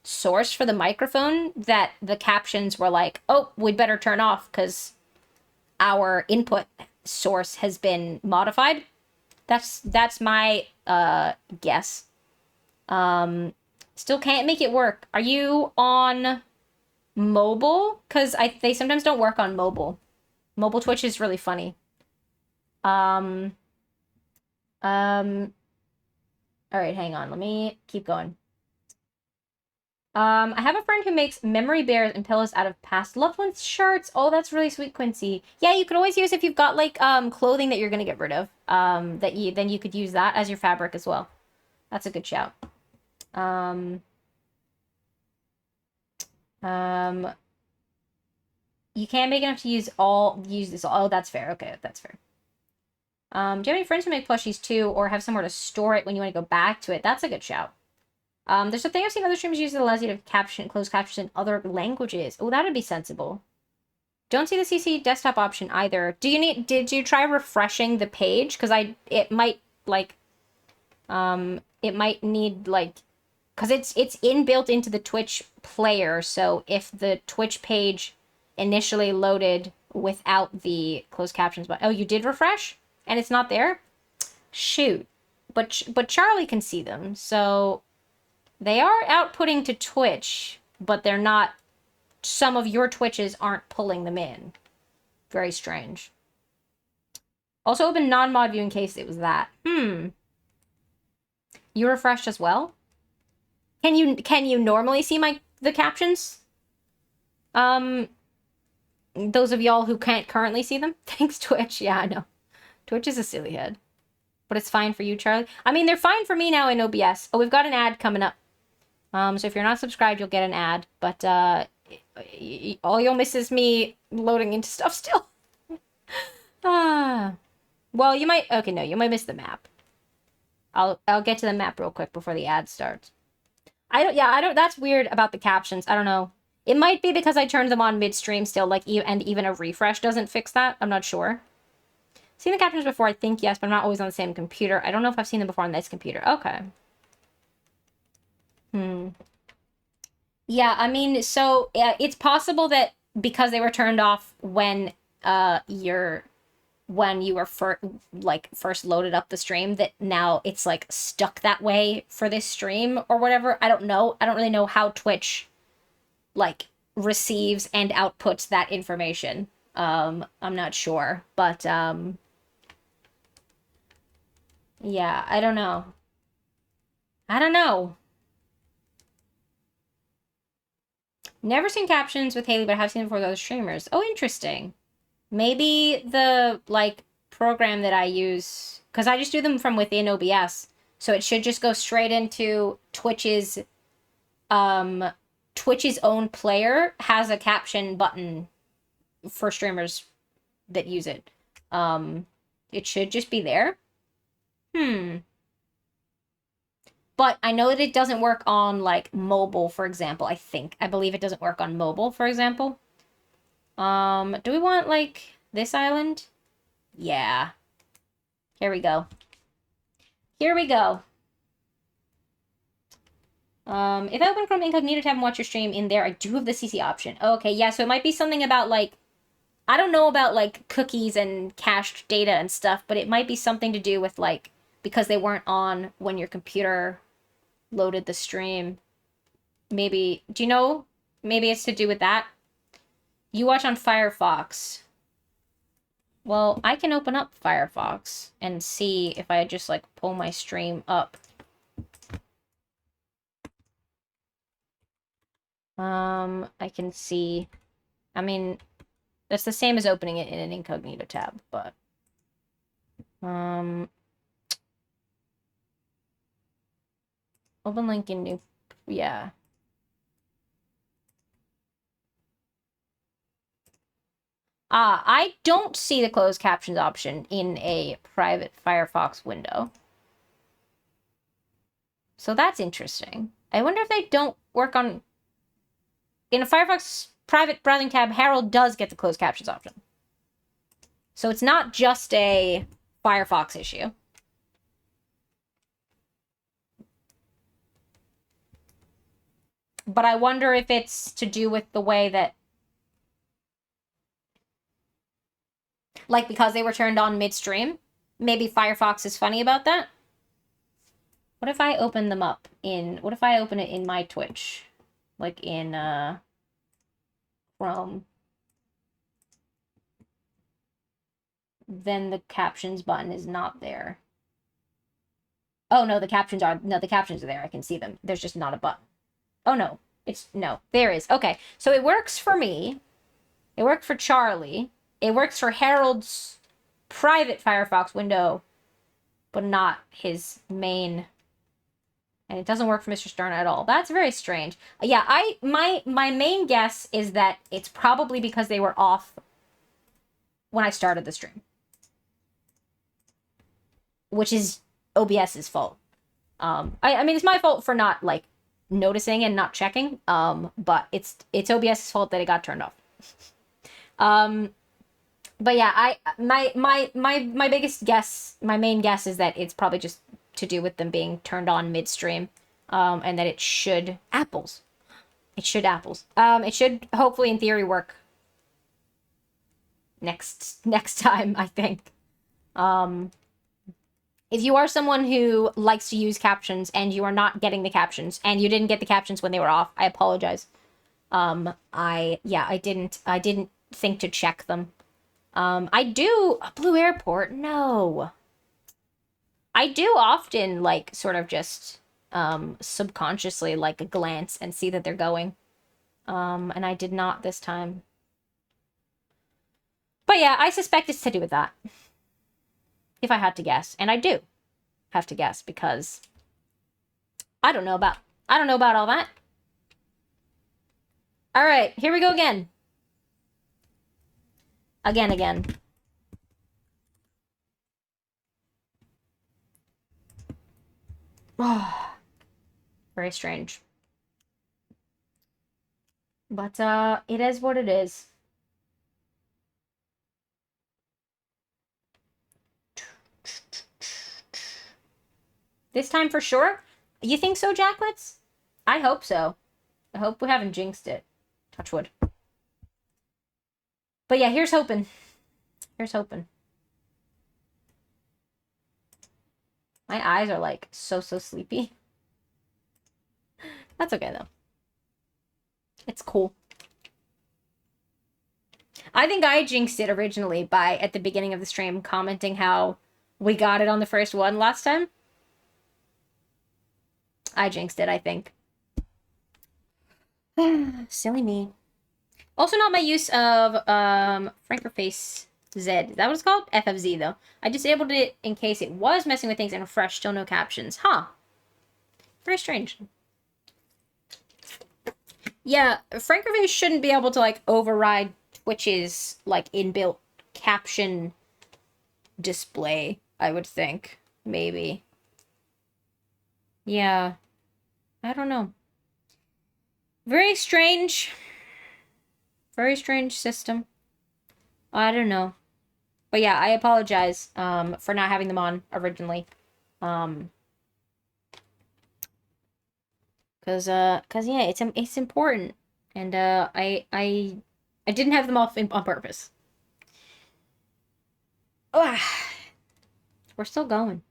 source for the microphone, that the captions were like, oh, we'd better turn off because our input source has been modified. That's my guess. Still can't make it work. Are you on mobile? Because they sometimes don't work on mobile. Mobile Twitch is really funny. All right, hang on. Let me keep going. I have a friend who makes memory bears and pillows out of past loved ones' shirts. Oh, that's really sweet, Quincy. Yeah, you could always use if you've got like clothing that you're gonna get rid of. Then you could use that as your fabric as well. That's a good shout. You can't make enough to use this. Oh, that's fair. Okay, that's fair. Do you have any friends who make plushies too, or have somewhere to store it when you want to go back to it? That's a good shout. There's a thing I've seen other streamers use that allows you to close captions in other languages. Oh, that would be sensible. Don't see the CC desktop option either. Did you try refreshing the page? Because it might, like, It might need like, because it's inbuilt into the Twitch player, so if the Twitch page initially loaded without the closed captions button, oh, you did refresh and it's not there? Shoot. But Charlie can see them, so they are outputting to Twitch, but they're not. Some of your Twitches aren't pulling them in. Very strange. Also open non-mod view in case it was that. You refreshed as well? Can you normally see the captions? Those of y'all who can't currently see them? Thanks, Twitch. Yeah, I know. Twitch is a silly head. But it's fine for you, Charlie. I mean, they're fine for me now in OBS. Oh, we've got an ad coming up. So if you're not subscribed, you'll get an ad. But, all you'll miss is me loading into stuff still. Well, you might... Okay, no, you might miss the map. I'll get to the map real quick before the ad starts. I don't... That's weird about the captions. I don't know. It might be because I turned them on midstream still, like, and even a refresh doesn't fix that. I'm not sure. Seen the captions before, I think yes, but I'm not always on the same computer. I don't know if I've seen them before on this computer. Okay. Yeah, I mean, so it's possible that because they were turned off when you were first loaded up the stream, that now it's like stuck that way for this stream or whatever. I don't know. I don't really know how Twitch like receives and outputs that information. I'm not sure, but yeah, I don't know. I don't know. Never seen captions with Haley, but I have seen them for other streamers. Oh, interesting. Maybe the, like, program that I use... Because I just do them from within OBS. So it should just go straight into Twitch's... Twitch's own player has a caption button for streamers that use it. It should just be there. But I know that it doesn't work on, like, mobile, for example, I believe it doesn't work on mobile, for example. Do we want, like, this island? Yeah. Here we go. Here we go. If I open Chrome Incognito tab and watch your stream in there, I do have the CC option. Okay, yeah, so it might be something about, like, I don't know about, like, cookies and cached data and stuff, but it might be something to do with, like, because they weren't on when your computer loaded the stream. Maybe, do you know? Maybe it's to do with that. You watch on Firefox. Well, I can open up Firefox and see if I just, like, pull my stream up. I can see, I mean, that's the same as opening it in an incognito tab, but, open link in new, yeah. I don't see the closed captions option in a private Firefox window. So that's interesting. I wonder if they don't work on... In a Firefox private browsing tab, Harold does get the closed captions option. So it's not just a Firefox issue. But I wonder if it's to do with the way that... Like, because they were turned on midstream? Maybe Firefox is funny about that? What if I open them up in... What if I open it in my Twitch? Like in, Chrome. Then the captions button is not there. Oh, no, the captions are... No, the captions are there. I can see them. There's just not a button. Oh, no. No, there is. Okay, so it works for me. It worked for Charlie. It works for Harold's private Firefox window, but not his main. And it doesn't work for Mr. Stern at all. That's very strange. Yeah, my main guess is that it's probably because they were off when I started the stream. Which is OBS's fault. I mean, it's my fault for not, like, noticing and not checking. But it's OBS's fault that it got turned off. But yeah, my biggest guess, my main guess is that it's probably just to do with them being turned on midstream. And that it should apples. It should apples. It should hopefully in theory work next time, I think. If you are someone who likes to use captions and you are not getting the captions and you didn't get the captions when they were off, I apologize. I didn't think to check them. I do Blue Airport. No. I do often like sort of just subconsciously like glance and see that they're going. And I did not this time. But yeah, I suspect it's to do with that. If I had to guess, and I do have to guess because I don't know about all that. All right, here we go again. Again. Oh, very strange. But it is what it is. This time for sure? You think so, Jacklets? I hope so. I hope we haven't jinxed it. Touch wood. But yeah, here's hoping. Here's hoping. My eyes are like so sleepy. That's okay though. It's cool. I think I jinxed it originally by at the beginning of the stream commenting how we got it on the first one last time. I jinxed it, I think. Silly me. Also not my use of Frankerface Z. Is that what it's called? FFZ though. I disabled it in case it was messing with things and refresh, still no captions. Huh. Very strange. Yeah, Frankerface shouldn't be able to like override Twitch's like inbuilt caption display, I would think. Maybe. Yeah. I don't know. Very strange. Very strange system. I don't know. But yeah, I apologize for not having them on originally. Cause yeah, it's important. And I didn't have them off on purpose. Ugh. We're still going.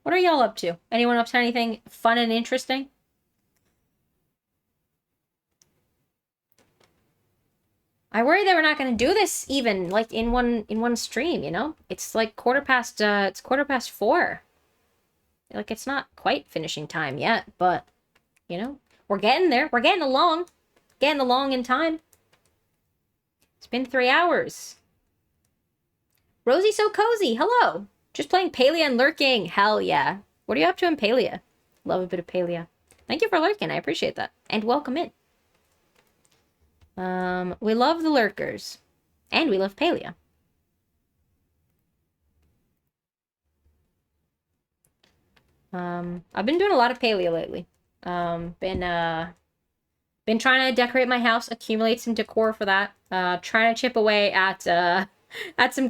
What are y'all up to? Anyone up to anything fun and interesting? I worry that we're not going to do this even like in one stream, you know? It's like quarter past 4. Like it's not quite finishing time yet, but you know, we're getting there. We're getting along. Getting along in time. It's been 3 hours. Rosie So Cozy, hello. Just playing Palia and lurking. Hell yeah. What are you up to in Palia? Love a bit of Palia. Thank you for lurking. I appreciate that. And welcome in. We love the lurkers. And we love Palia. I've been doing a lot of Palia lately. Been trying to decorate my house, accumulate some decor for that. Trying to chip away at some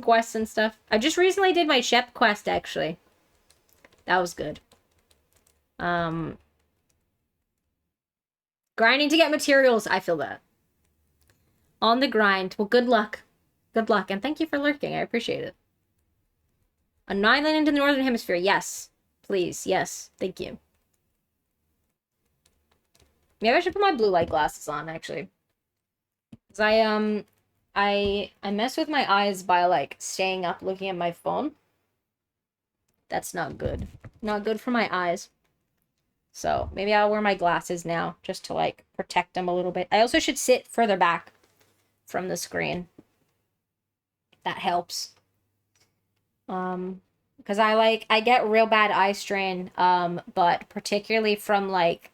quests and stuff. I just recently did my Shep quest, actually. That was good. Grinding to get materials, I feel that. On the grind. Well, good luck. Good luck, and thank you for lurking. I appreciate it. A 9-lane into the Northern Hemisphere. Yes. Please. Yes. Thank you. Maybe I should put my blue light glasses on, actually. Because I mess with my eyes by, like, staying up looking at my phone. That's not good. Not good for my eyes. So, maybe I'll wear my glasses now, just to, like, protect them a little bit. I also should sit further back from the screen. That helps. Because I get real bad eye strain, but particularly from, like,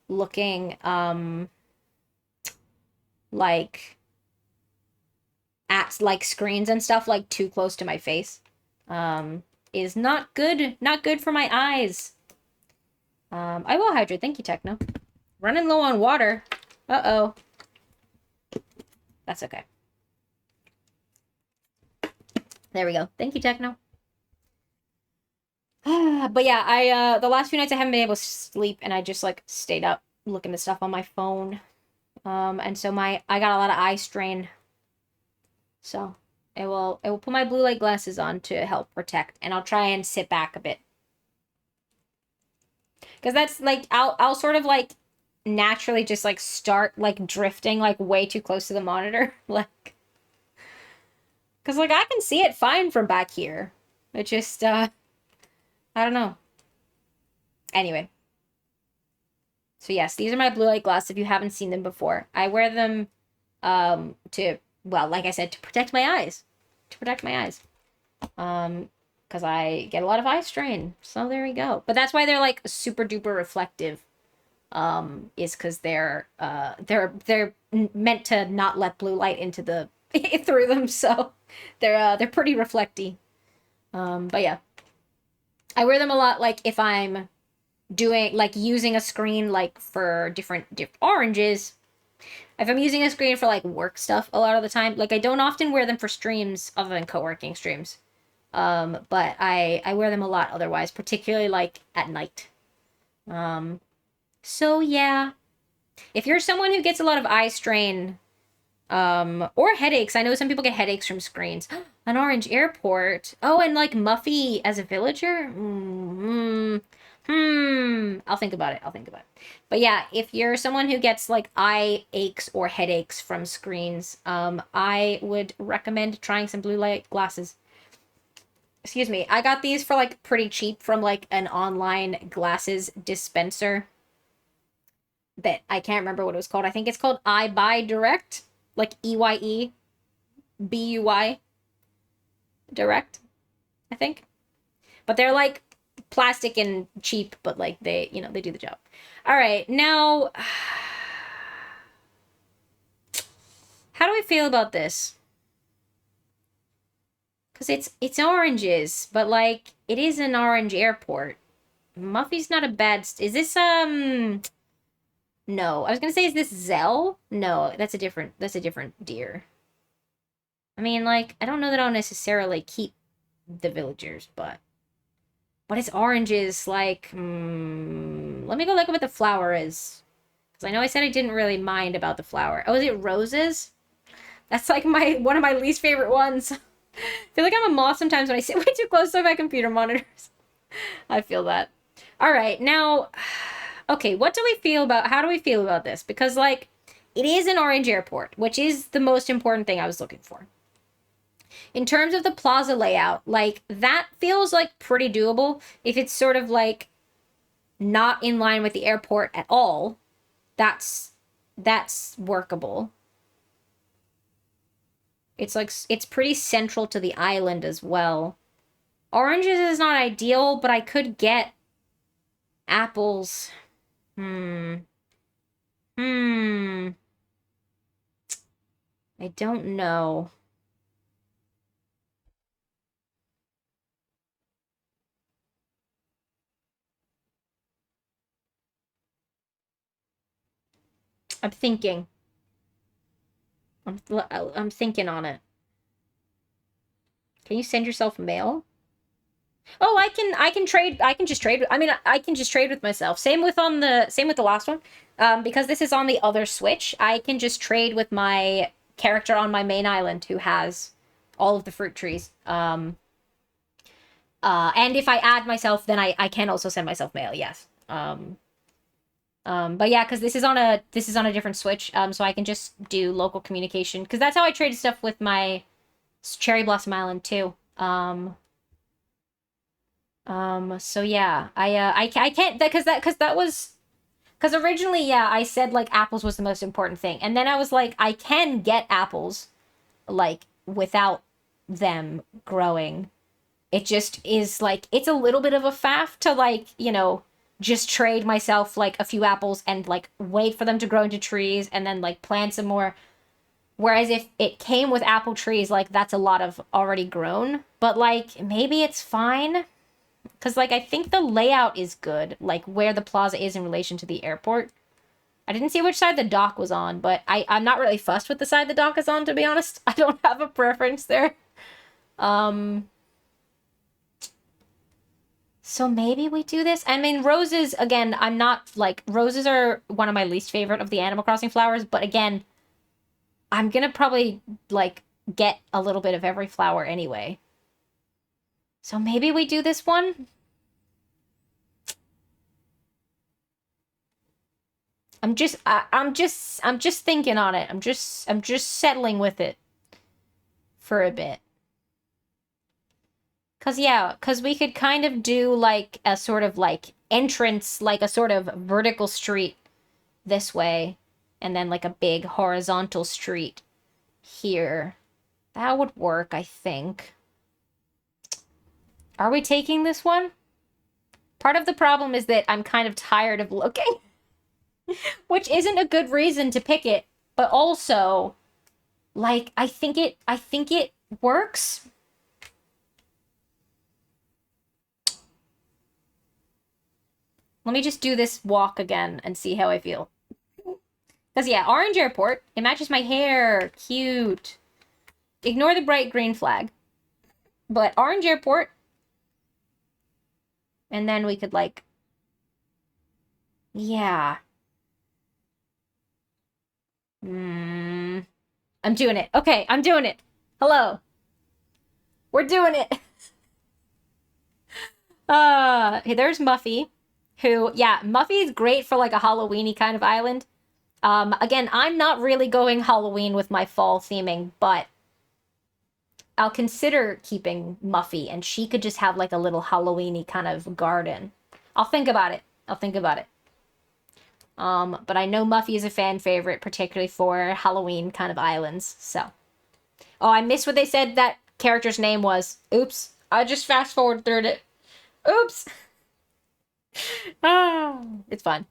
looking, like, at, like, screens and stuff, like, too close to my face, is not good. Not good for my eyes. I will hydrate. Thank you, Techno. Running low on water. Uh-oh. That's okay. There we go. Thank you, Techno. But yeah, I the last few nights I haven't been able to sleep, and I just like stayed up looking at stuff on my phone. And so I got a lot of eye strain. So it will put my blue light glasses on to help protect, and I'll try and sit back a bit. Because that's like I'll sort of like naturally just like start like drifting like way too close to the monitor. Like because like I can see it fine from back here. It just I don't know. Anyway. So yes, these are my blue light glasses if you haven't seen them before. I wear them to, well, like I said, to protect my eyes. To protect my eyes. Because I get a lot of eye strain. So there we go. But that's why they're like super duper reflective. Is because they're meant to not let blue light into the through them, so they're pretty reflecty. But yeah. I wear them a lot like if I'm doing like using a screen like for different oranges. If I'm using a screen for like work stuff a lot of the time, like I don't often wear them for streams other than co-working streams. But I wear them a lot otherwise, particularly like at night. So yeah. If you're someone who gets a lot of eye strain, or headaches, I know some people get headaches from screens. An orange airport. Oh, and like Muffy as a villager? I'll think about it. I'll think about it. But yeah, if you're someone who gets like eye aches or headaches from screens, I would recommend trying some blue light glasses. Excuse me. I got these for like pretty cheap from like an online glasses dispenser that I can't remember what it was called. I think it's called I Buy Direct, like EYEBUY Direct, I think. But they're like plastic and cheap, but like they do the job. All right, now how do I feel about this? Because it's oranges, but like it is an orange airport. Muffy's not a bad. Is this No, I was gonna say, is this Zell? No, that's a different deer. I mean, like, I don't know that I'll necessarily keep the villagers, but it's oranges, like, let me go look at what the flower is. Because I know I said I didn't really mind about the flower. Oh, is it roses? That's like one of my least favorite ones. I feel like I'm a moth sometimes when I sit way too close to my computer monitors. I feel that. All right, now, okay, how do we feel about this? Because, like, it is an orange airport, which is the most important thing I was looking for. In terms of the plaza layout, like, that feels, like, pretty doable. If it's sort of, like, not in line with the airport at all, that's workable. It's, like, it's pretty central to the island as well. Oranges is not ideal, but I could get apples. I don't know. I'm thinking. I'm thinking on it. Can you send yourself mail? Oh, I can trade. I can just trade. I mean, I can just trade with myself. Same with the last one. Because this is on the other Switch, I can just trade with my character on my main island who has all of the fruit trees. And if I add myself, then I can also send myself mail. Yes. But yeah, because this is on a different Switch. So I can just do local communication because that's how I traded stuff with my Cherry Blossom Island too. So yeah, I can't because originally, yeah, I said like apples was the most important thing, and then I was like, I can get apples, like without them growing. It just is like it's a little bit of a faff to like just trade myself like a few apples and like wait for them to grow into trees and then like plant some more. Whereas if it came with apple trees, like that's a lot of already grown, but like maybe it's fine. Because, like, I think the layout is good, like, where the plaza is in relation to the airport. I didn't see which side the dock was on, but I'm not really fussed with the side the dock is on, to be honest. I don't have a preference there. Um, so maybe we do this. I mean, roses, again, I'm not, like, roses are one of my least favorite of the Animal Crossing flowers, but again, I'm gonna probably, like, get a little bit of every flower anyway. So maybe we do this one? I'm just thinking on it. I'm just settling with it for a bit. Cause yeah, cause we could kind of do like a sort of like entrance, like a sort of vertical street this way, and then like a big horizontal street here. That would work, I think. Are we taking this one? Part of the problem is that I'm kind of tired of looking, which isn't a good reason to pick it, but also, like, I think it works. Let me just do this walk again and see how I feel. Because, yeah, orange airport. It matches my hair. Cute. Ignore the bright green flag. But orange airport. And then we could, like... Yeah. I'm doing it. Okay, I'm doing it. Hello. We're doing it. Hey, there's Muffy. Who, yeah, Muffy's great for, like, a Halloween-y kind of island. Again, I'm not really going Halloween with my fall theming, but I'll consider keeping Muffy, and she could just have like a little Halloween-y kind of garden. I'll think about it. I'll think about it. But I know Muffy is a fan favorite, particularly for Halloween kind of islands, so. Oh, I missed what they said that character's name was. Oops. I just fast forward through it. Oops. Ah, it's fine.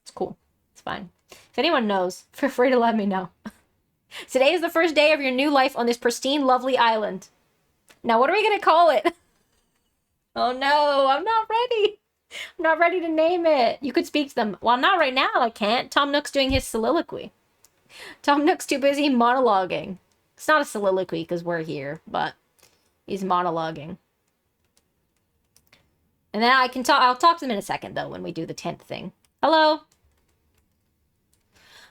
It's cool. It's fine. If anyone knows, feel free to let me know. Today is the first day of your new life on this pristine, lovely island. Now, what are we gonna call it? Oh no, I'm not ready. I'm not ready to name it. You could speak to them. Well, not right now, I can't. Tom Nook's doing his soliloquy. Tom Nook's too busy monologuing. It's not a soliloquy because we're here, but he's monologuing. And then I'll talk to them in a second, though, when we do the tent thing. Hello?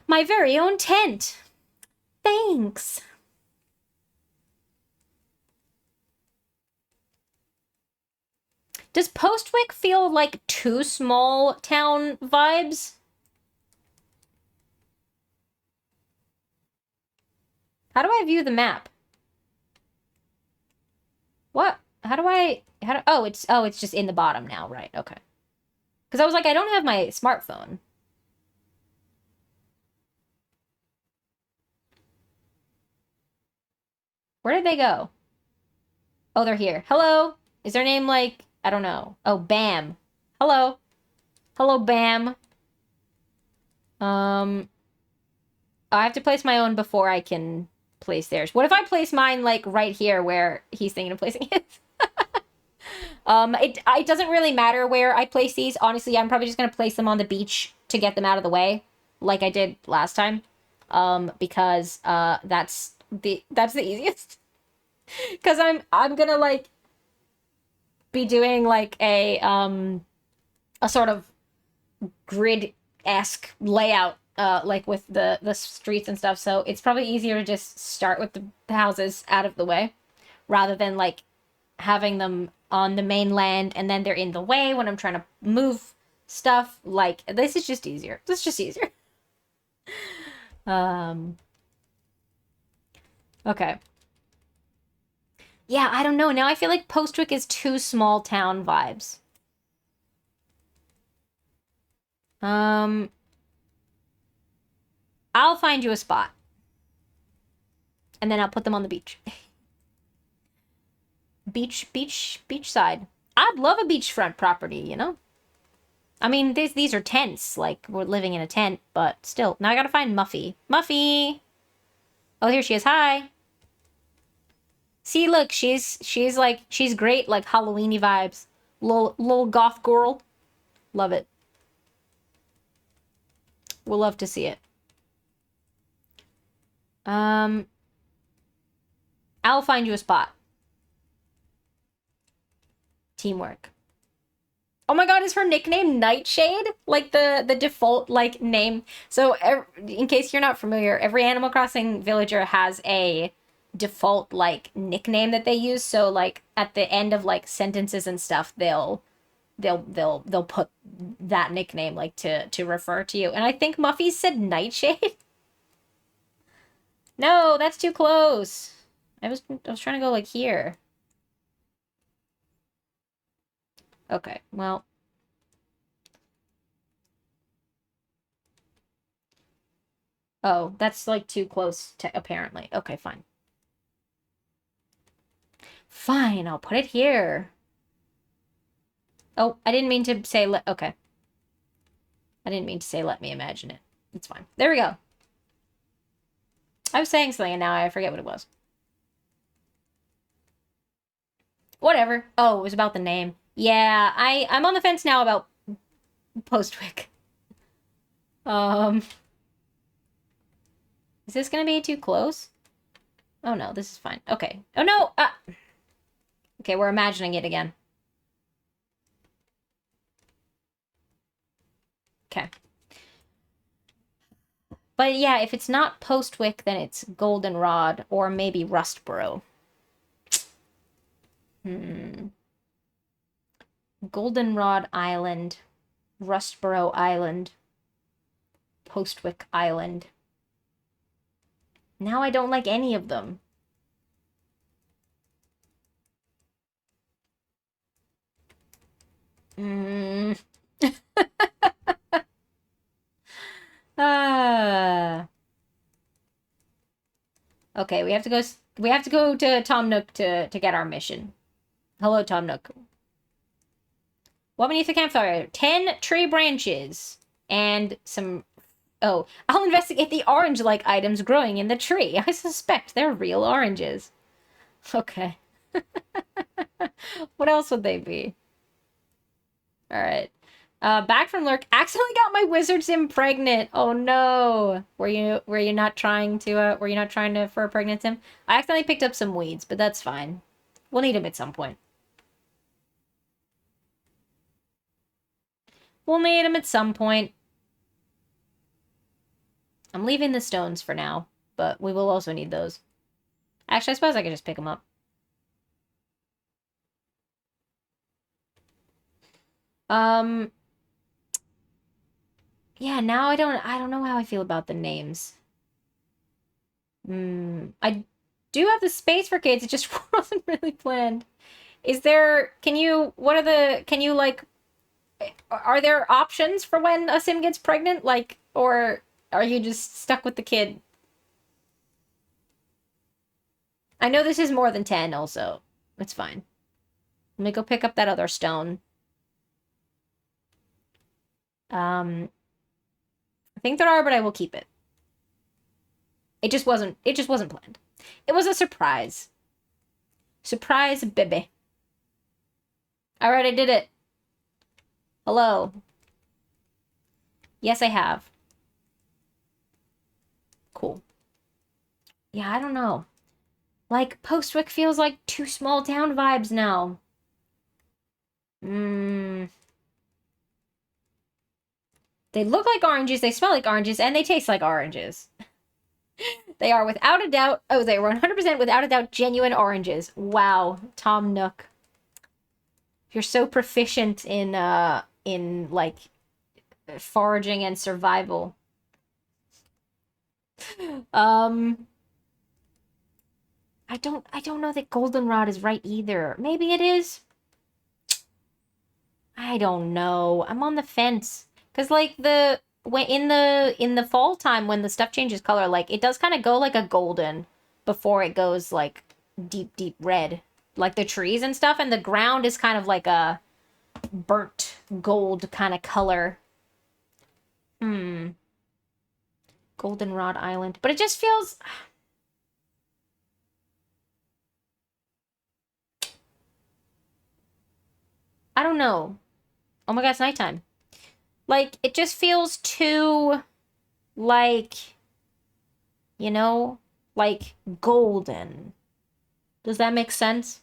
My very own tent. Thanks. Does Postwick feel like too small town vibes? How do I view the map? What? Oh, it's just in the bottom now, right? Okay. Because I was like, I don't have my smartphone. Where did they go? Oh, they're here. Hello? Is their name like, I don't know. Oh, Bam. Hello. Hello, Bam. I have to place my own before I can place theirs. What if I place mine like right here where he's thinking of placing it? It doesn't really matter where I place these. Honestly, I'm probably just gonna place them on the beach to get them out of the way, like I did last time. Because that's the easiest. Because I'm gonna like be doing like a sort of grid-esque layout like with the streets and stuff, so it's probably easier to just start with the houses out of the way rather than like having them on the mainland and then they're in the way when I'm trying to move stuff. Like, this is just easier. This is just easier. Okay. Yeah, I don't know. Now I feel like Postwick is too small town vibes. I'll find you a spot. And then I'll put them on the beach. Beachside. I'd love a beachfront property, you know? I mean, these are tents. Like, we're living in a tent, but still. Now I gotta find Muffy. Muffy! Oh, here she is. Hi! See, look, she's great, like, Halloween-y vibes. Little goth girl. Love it. We'll love to see it. I'll find you a spot. Teamwork. Oh my god, is her nickname Nightshade? Like the default like name. So in case you're not familiar, every Animal Crossing villager has a default like nickname that they use. So like at the end of like sentences and stuff, they'll put that nickname like to refer to you. And I think Muffy said Nightshade. No, that's too close. I was trying to go like here. Okay, well. Oh, that's like too close to apparently. Okay, fine. Fine, I'll put it here. Oh, I didn't mean to say okay. I didn't mean to say let me imagine it. It's fine. There we go. I was saying something and now I forget what it was. Whatever. Oh, it was about the name. Yeah, I'm on the fence now about Postwick. Is this gonna be too close? Oh no, this is fine. Okay. Oh no! Okay, we're imagining it again. Okay. But yeah, if it's not Postwick, then it's Goldenrod or maybe Rustboro. Goldenrod Island, Rustboro Island, Postwick Island. Now I don't like any of them. Okay, we have to go to Tom Nook to get our mission. Hello, Tom Nook. What beneath the campfire? 10 tree branches and some... Oh, I'll investigate the orange-like items growing in the tree. I suspect they're real oranges. Okay. What else would they be? Alright. Back from Lurk. Accidentally got my wizard sim pregnant. Oh no. Were you not trying to for a pregnant sim? I accidentally picked up some weeds, but that's fine. We'll need them at some point. We'll need them at some point. I'm leaving the stones for now, but we will also need those. Actually, I suppose I could just pick them up. Yeah, now I don't know how I feel about the names. I do have the space for kids, it just wasn't really planned. Is there, can you like, are there options for when a sim gets pregnant? Like, or are you just stuck with the kid? I know this is more than 10 also. It's fine. Let me go pick up that other stone. I think there are, but I will keep it. It just wasn't planned. It was a surprise. Surprise, baby. Alright, I did it. Hello. Yes, I have. Cool. Yeah, I don't know. Like, Postwick feels like too small town vibes now. They look like oranges, they smell like oranges, and they taste like oranges. They are without a doubt, they were 100% without a doubt genuine oranges. Wow, Tom Nook. You're so proficient in like foraging and survival. I don't know that Goldenrod is right either. Maybe it is. I don't know. I'm on the fence. Cause like in the fall time when the stuff changes color, like it does kind of go like a golden before it goes like deep red. Like the trees and stuff, and the ground is kind of like a burnt gold kind of color. Goldenrod Island. But it just feels I don't know. Oh my god, it's nighttime. Like, it just feels too, like, you know, like golden. Does that make sense?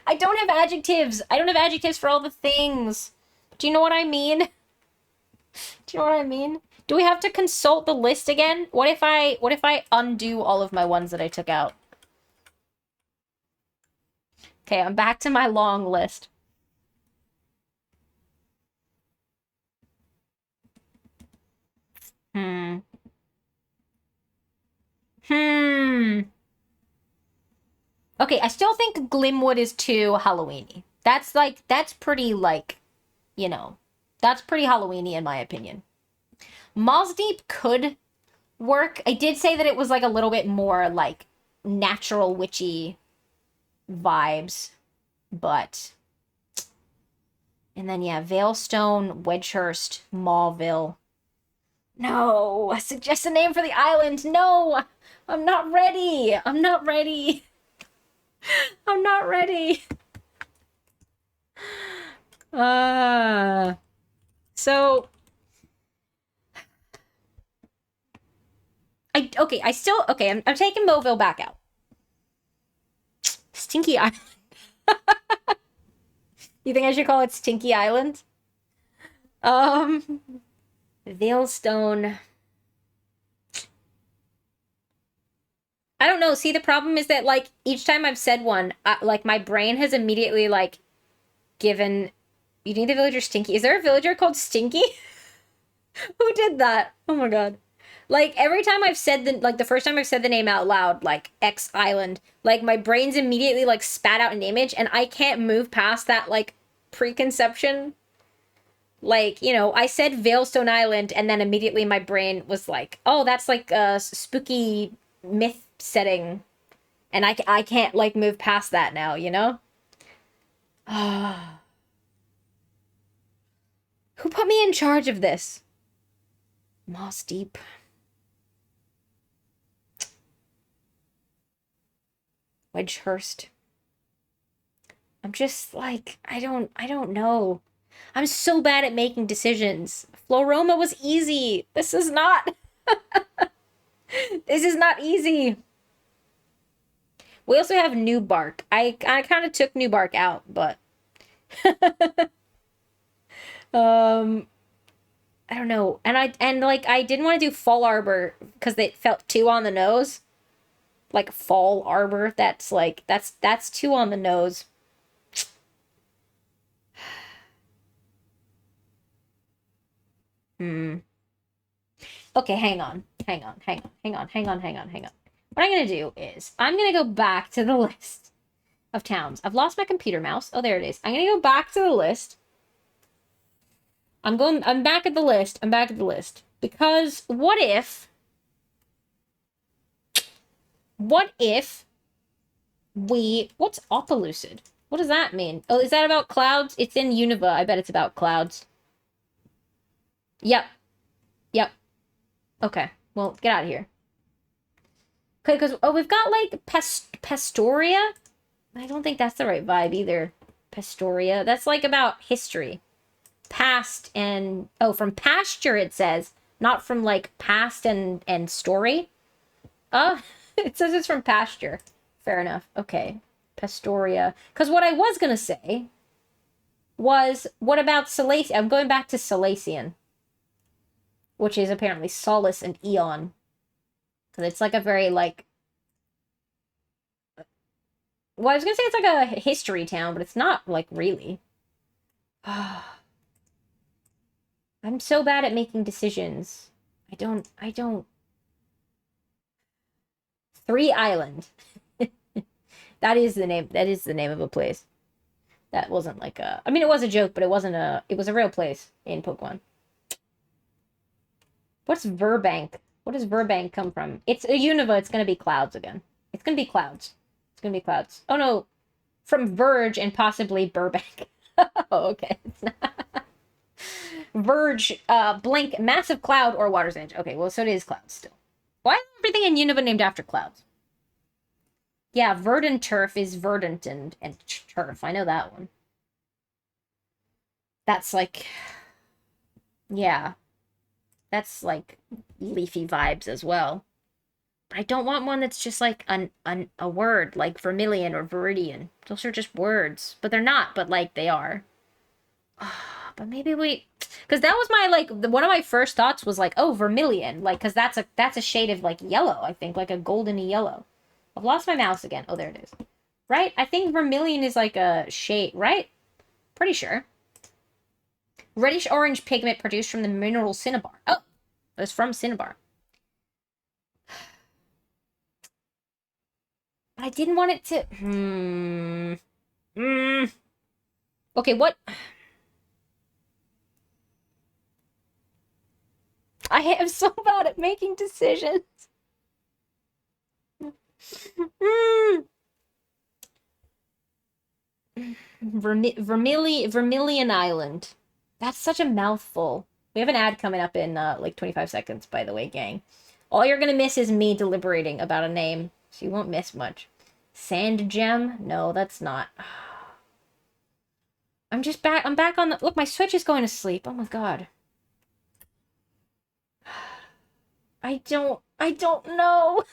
I don't have adjectives. I don't have adjectives for all the things. Do you know what I mean? Do you know what I mean? Do we have to consult the list again? What if I undo all of my ones that I took out? Okay, I'm back to my long list. Hmm. Hmm. Okay, I still think Glimwood is too Halloweeny. That's pretty like, you know, that's pretty Halloweeny in my opinion. Moss Deep could work. I did say that it was like a little bit more like natural witchy vibes, but and then yeah, Veilstone, Wedgehurst, Mauville. No, suggest a name for the island. No, I'm not ready. I'm not ready. I'm not ready. Uh, so I still okay. I'm taking Mauville back out. Stinky Island. You think I should call it Stinky Island? Um, Veilstone. I don't know. See, the problem is that like each time I've said one, like my brain has immediately like given. You need the villager Stinky. Is there a villager called Stinky? Who did that? Oh my god. Like every time I've said the first time I've said the name out loud, like X Island, like my brain's immediately like spat out an image and I can't move past that like preconception. Like, you know, I said Veilstone Island and then immediately my brain was like, "Oh, that's like a spooky myth setting." And I can't like move past that now, you know? Who put me in charge of this? Moss Deep. Wedgehurst. I'm just like, I don't know. I'm so bad at making decisions. Floroma was easy. This is not. This is not easy. We also have New Bark. I kind of took New Bark out, but um I don't know. And like I didn't want to do Fall Arbor because it felt too on the nose. Like Fall Arbor, that's like that's too on the nose. Hmm. Okay, hang on. Hang on. Hang on. Hang on. Hang on. Hang on. Hang on. What I'm gonna do is I'm gonna go back to the list of towns. I've lost my computer mouse. Oh, there it is. I'm gonna go back to the list. I'm back at the list. I'm back at the list. Because what if what's Opelucid? What does that mean? Oh, is that about clouds? It's in Univa. I bet it's about clouds. Yep. Yep. Okay. Well, get out of here. Okay, because oh, we've got like Pastoria. I don't think that's the right vibe either. Pastoria. That's like about history. Past and oh, from pasture it says, not from like past and story. It says it's from pasture. Fair enough. Okay. Pastoria. Because what I was gonna say was, what about Salacian? I'm going back to Salacian, which is apparently Solace and Eon. Because it's like a very like, well, I was gonna say it's like a history town, but it's not like really. I'm so bad at making decisions. I don't. Three Island. That is the name of a place. That wasn't like a, I mean, it was a joke, but it was a real place in Pokemon. What's Verbank? What does Verbank come from? It's a Unova, it's gonna be clouds again. It's gonna be clouds. It's gonna be clouds. Oh no, from Verge and possibly Burbank. Oh, okay. It's not. Verge, Blink, Massive Cloud, or Water's Edge. Okay, well, so it is clouds still. Why is everything in Unova named after clouds? Yeah, Verdant Turf is Verdant and Turf. I know that one. That's like, yeah, that's like leafy vibes as well. But I don't want one that's just like a word, like vermilion or viridian. Those are just words, but they're not. But like they are. But maybe because that was my like one of my first thoughts was like, oh, vermilion, like because that's a shade of like yellow, I think, like a goldeny yellow. I've lost my mouse again. Oh, there it is. Right? I think vermilion is like a shade, right? Pretty sure. Reddish orange pigment produced from the mineral cinnabar. Oh, it's from cinnabar. But I didn't want it to. Okay, what? I am so bad at making decisions. Vermilion Island. That's such a mouthful. We have an ad coming up in like 25 seconds, by the way, gang. All you're gonna miss is me deliberating about a name, so you won't miss much. Sand Gem? No, that's not. I'm just back. I'm back on the. Look, my Switch is going to sleep. Oh my god. I don't know.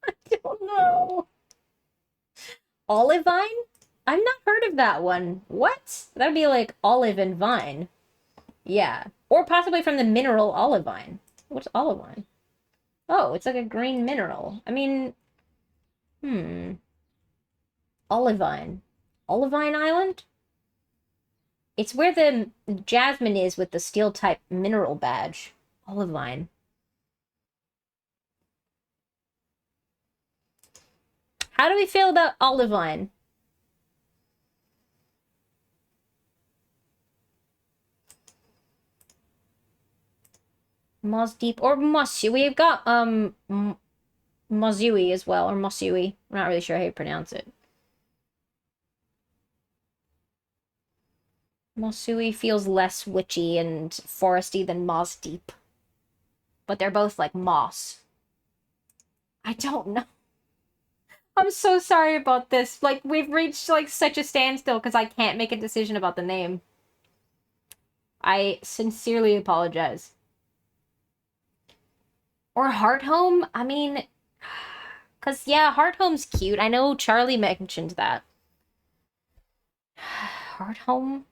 I don't know. Olivine? I've not heard of that one. What? That would be like olive and vine. Yeah. Or possibly from the mineral olivine. What's olivine? Oh, it's like a green mineral. I mean, olivine. Olivine Island? It's where the jasmine is with the steel type mineral badge. Olivine. How do we feel about olivine? Moss Deep or Mosui. We've got Mosui as well, or Mosui. I'm not really sure how you pronounce it. Mosui feels less witchy and foresty than Moss Deep. But they're both like moss. I don't know. I'm so sorry about this. Like, we've reached like such a standstill because I can't make a decision about the name. I sincerely apologize. Or Heart Home? I mean, because, yeah, Heart Home's cute. I know Charlie mentioned that. Heart Home?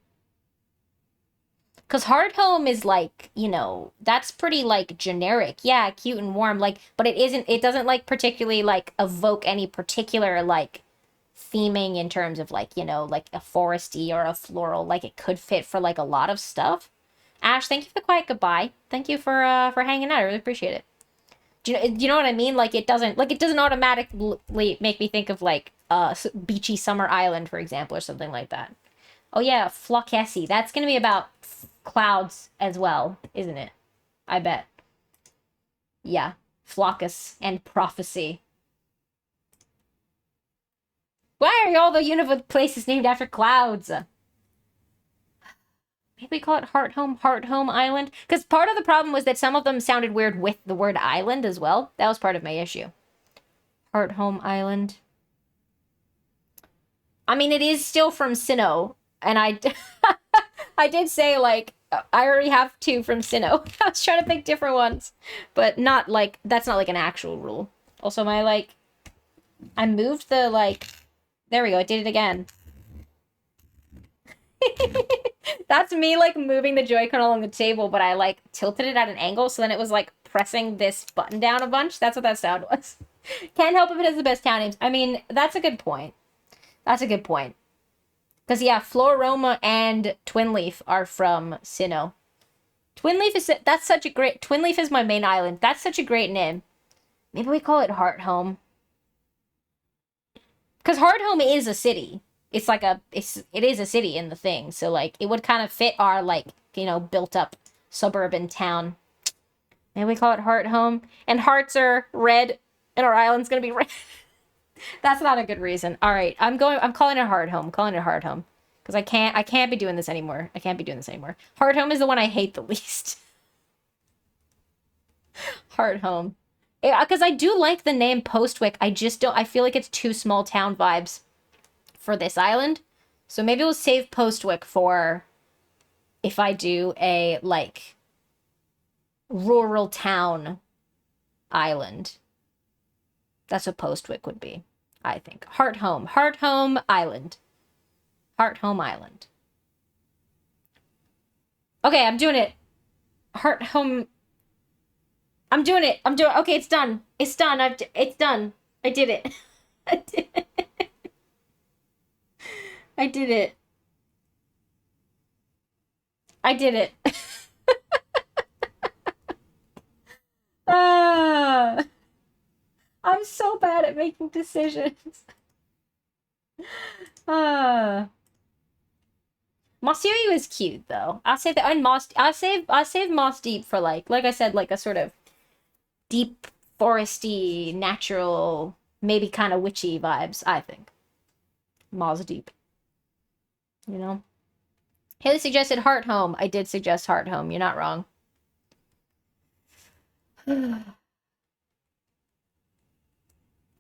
Because Heart Home is like, you know, that's pretty like generic. Yeah, cute and warm. Like, but it doesn't like particularly like evoke any particular like theming in terms of like, you know, like a foresty or a floral. Like it could fit for like a lot of stuff. Ash, thank you for the quiet goodbye. Thank you for hanging out. I really appreciate it. Do you know what I mean? Like it doesn't automatically make me think of like beachy summer island, for example, or something like that. Oh yeah, Flockessie. That's gonna be about clouds as well, isn't it? I bet. Yeah. Flockus and prophecy. Why are all the universe places named after clouds? Maybe we call it Heart Home Island? Because part of the problem was that some of them sounded weird with the word island as well. That was part of my issue. Heart Home Island. I mean, it is still from Sinnoh, and I did say, like, I already have two from Sinnoh. I was trying to pick different ones, but not, like, that's not, like, an actual rule. Also, I moved the, like, there we go, I did it again. That's me, like, moving the Joy-Con along the table, but I, like, tilted it at an angle, so then it was, like, pressing this button down a bunch. That's what that sound was. Can't help if it has the best town names. I mean, that's a good point. That's a good point. Because, yeah, Floroma and Twinleaf are from Sinnoh. Twinleaf is my main island. That's such a great name. Maybe we call it Heart Home. Because Heart Home is a city. It is a city in the thing. So, like, it would kind of fit our, like, you know, built up suburban town. Maybe we call it Heart Home. And hearts are red, and our island's gonna be red. That's not a good reason. All right, I'm calling it Heart Home. I'm calling it Heart Home. Because I can't be doing this anymore. I can't be doing this anymore. Heart Home is the one I hate the least. Heart Home. Because I do like the name Postwick. I just don't, I feel like it's too small town vibes for this island. So maybe we'll save Postwick for if I do a, like, rural town island. That's what Postwick would be, I think. Heart Home. Heart Home Island. Heart Home Island. Okay, I'm doing it. Heart Home. I'm doing it. Okay, it's done. It's done. It's done. I did it. I did it. I did it. I did it. Ah, I'm so bad at making decisions. Ah. Moss Area is cute though. I'll save that. And Moss. I'll save Moss Deep for like I said, like a sort of deep foresty, natural, maybe kind of witchy vibes. I think Moss Deep. You know. Haley suggested Heart Home. I did suggest Heart Home. You're not wrong.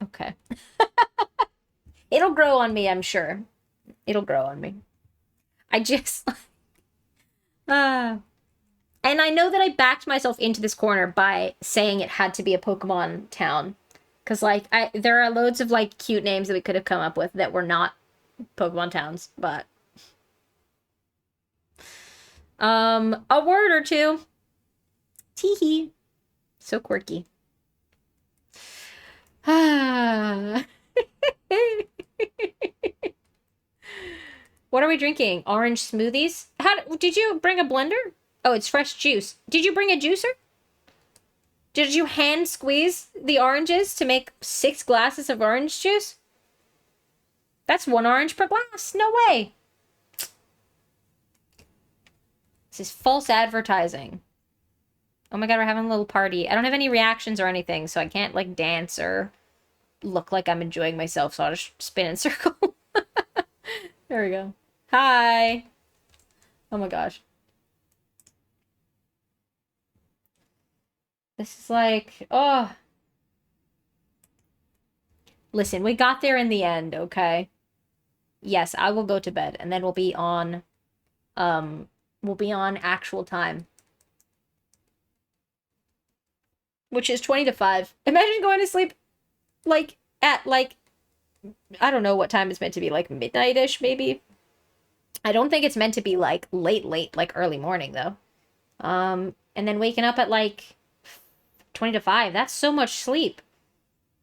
Okay. It'll grow on me, I'm sure. It'll grow on me. I just... and I know that I backed myself into this corner by saying it had to be a Pokemon town. Because, like, there are loads of, like, cute names that we could have come up with that were not Pokemon towns, but... a word or two. Teehee. So quirky. What are we drinking? Orange smoothies? Did you bring a blender? Oh, it's fresh juice. Did you bring a juicer? Did you hand squeeze the oranges to make 6 glasses of orange juice? That's 1 orange per glass. No way. This is false advertising. Oh my god, we're having a little party. I don't have any reactions or anything, so I can't, like, dance or look like I'm enjoying myself, so I'll just spin in a circle. There we go. Hi! Oh my gosh. This is like, oh. Listen, we got there in the end, okay? Yes, I will go to bed, and then we'll be on actual time. Which is 20 to 5. Imagine going to sleep, like, at, like, I don't know what time it's meant to be, like, midnight-ish, maybe? I don't think it's meant to be, like, late, like, early morning, though. And then waking up at, like, 20 to 5. That's so much sleep.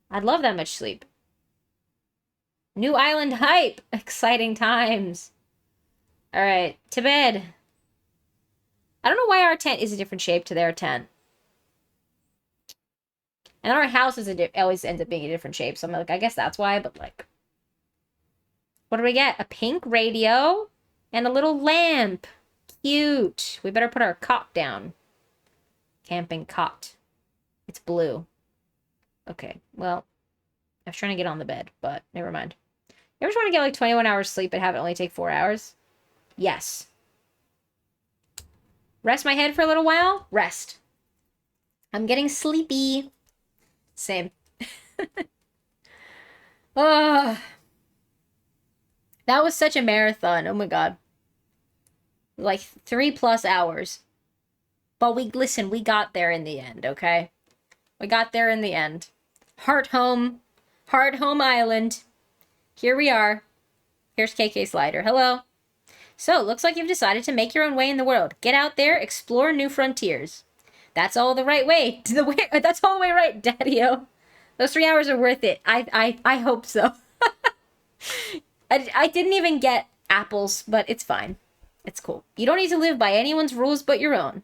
I'd love that much sleep. New island hype! Exciting times. Alright, to bed. I don't know why our tent is a different shape to their tent. And our house always ends up being a different shape, so I'm like, I guess that's why, but like... What do we get? A pink radio and a little lamp. Cute. We better put our cot down. Camping cot. It's blue. Okay, well, I was trying to get on the bed, but never mind. You ever just want to get like 21 hours sleep and have it only take 4 hours? Yes. Rest my head for a little while? Rest. I'm getting sleepy. Same. Oh, that was such a marathon. Oh my god. Like 3+ hours. But we got there in the end, okay? We got there in the end. Heart Home Island. Here we are. Here's KK Slider. Hello. So, looks like you've decided to make your own way in the world. Get out there, explore new frontiers. That's all the right way. That's all the way right, Daddy-o. Those 3 hours are worth it. I hope so. I didn't even get apples, but it's fine. It's cool. You don't need to live by anyone's rules but your own.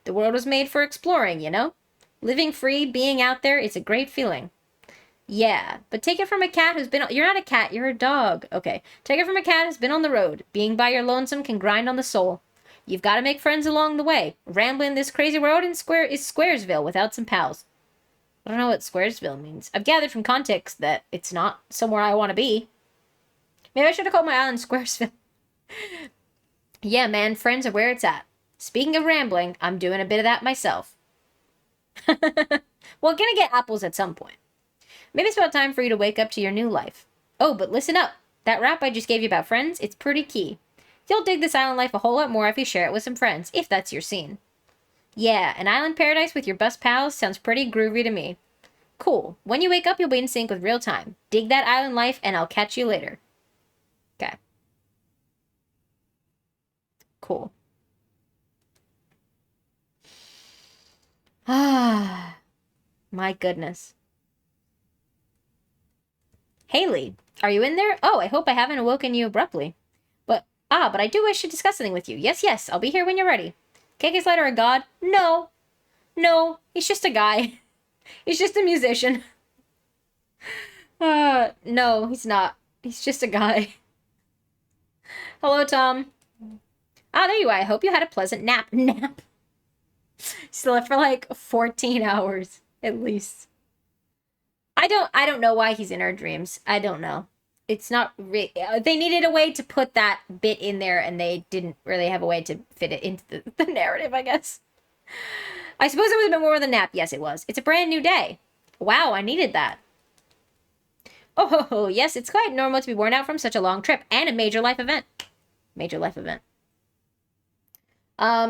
The world was made for exploring, you know? Living free, being out there, it's a great feeling. Yeah, but take it from a cat who's been... You're not a cat, you're a dog. Okay. Take it from a cat who's been on the road. Being by your lonesome can grind on the soul. You've got to make friends along the way. Rambling this crazy road is Squaresville without some pals. I don't know what Squaresville means. I've gathered from context that it's not somewhere I want to be. Maybe I should have called my island Squaresville. Yeah, man, friends are where it's at. Speaking of rambling, I'm doing a bit of that myself. Well, gonna get apples at some point. Maybe it's about time for you to wake up to your new life. Oh, but listen up. That rap I just gave you about friends, it's pretty key. You'll dig this island life a whole lot more if you share it with some friends, if that's your scene. Yeah, an island paradise with your best pals sounds pretty groovy to me. Cool. When you wake up, you'll be in sync with real time. Dig that island life, and I'll catch you later. Okay. Cool. Ah, my goodness. Haley, are you in there? Oh, I hope I haven't awoken you abruptly. But I do wish to discuss something with you. Yes, yes, I'll be here when you're ready. KK's Lighter a god? No. No, he's just a guy. He's just a musician. No, he's not. He's just a guy. Hello, Tom. Ah, there you are. I hope you had a pleasant nap. Nap. Slept for like 14 hours, at least. I don't know why he's in our dreams. I don't know. It's not they needed a way to put that bit in there, and they didn't really have a way to fit it into the narrative, I guess. I suppose it was a bit more of a nap. Yes, it was. It's a brand new day. Wow, I needed that. Oh, yes, it's quite normal to be worn out from such a long trip and a major life event. Major life event.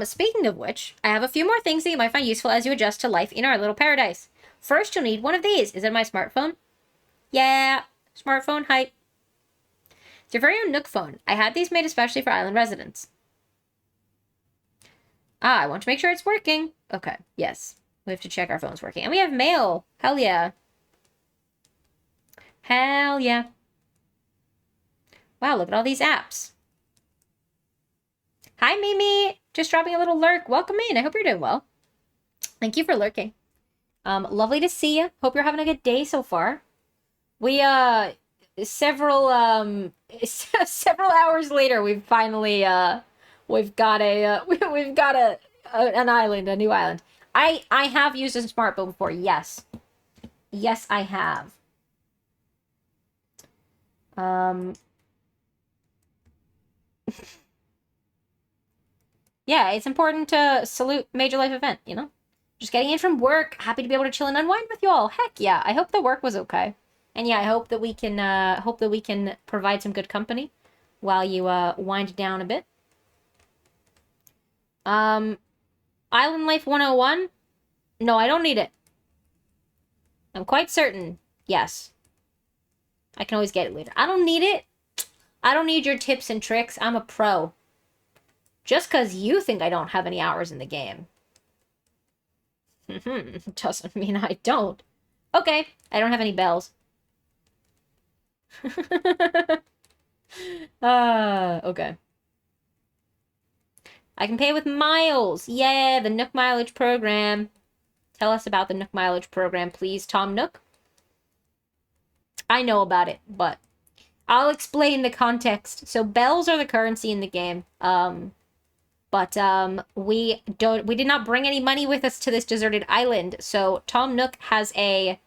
Speaking of which, I have a few more things that you might find useful as you adjust to life in our little paradise. First, you'll need one of these. Is it my smartphone? Yeah, smartphone hype. It's your very own Nook phone. I had these made especially for island residents. Ah, I want to make sure it's working. Okay, yes. We have to check our phone's working. And we have mail. Hell yeah. Hell yeah. Wow, look at all these apps. Hi, Mimi. Just dropping a little lurk. Welcome in. I hope you're doing well. Thank you for lurking. Lovely to see you. Hope you're having a good day so far. We, several hours later, we've finally, we've got an island, a new island. I have used a smartphone before, yes. Yes, I have. Yeah, it's important to salute major life event, you know? Just getting in from work, happy to be able to chill and unwind with you all. Heck yeah, I hope the work was okay. And yeah, I hope that we can provide some good company while you wind down a bit. Island Life 101? No, I don't need it. I'm quite certain, yes. I can always get it later. I don't need it. I don't need your tips and tricks. I'm a pro. Just because you think I don't have any hours in the game. Doesn't mean I don't. Okay, I don't have any bells. Okay. I can pay with miles. Yeah, the Nook mileage program. Tell us about the Nook mileage program, please, Tom Nook. I know about it, but I'll explain the context. So bells are the currency in the game. But we did not bring any money with us to this deserted island. So Tom Nook has a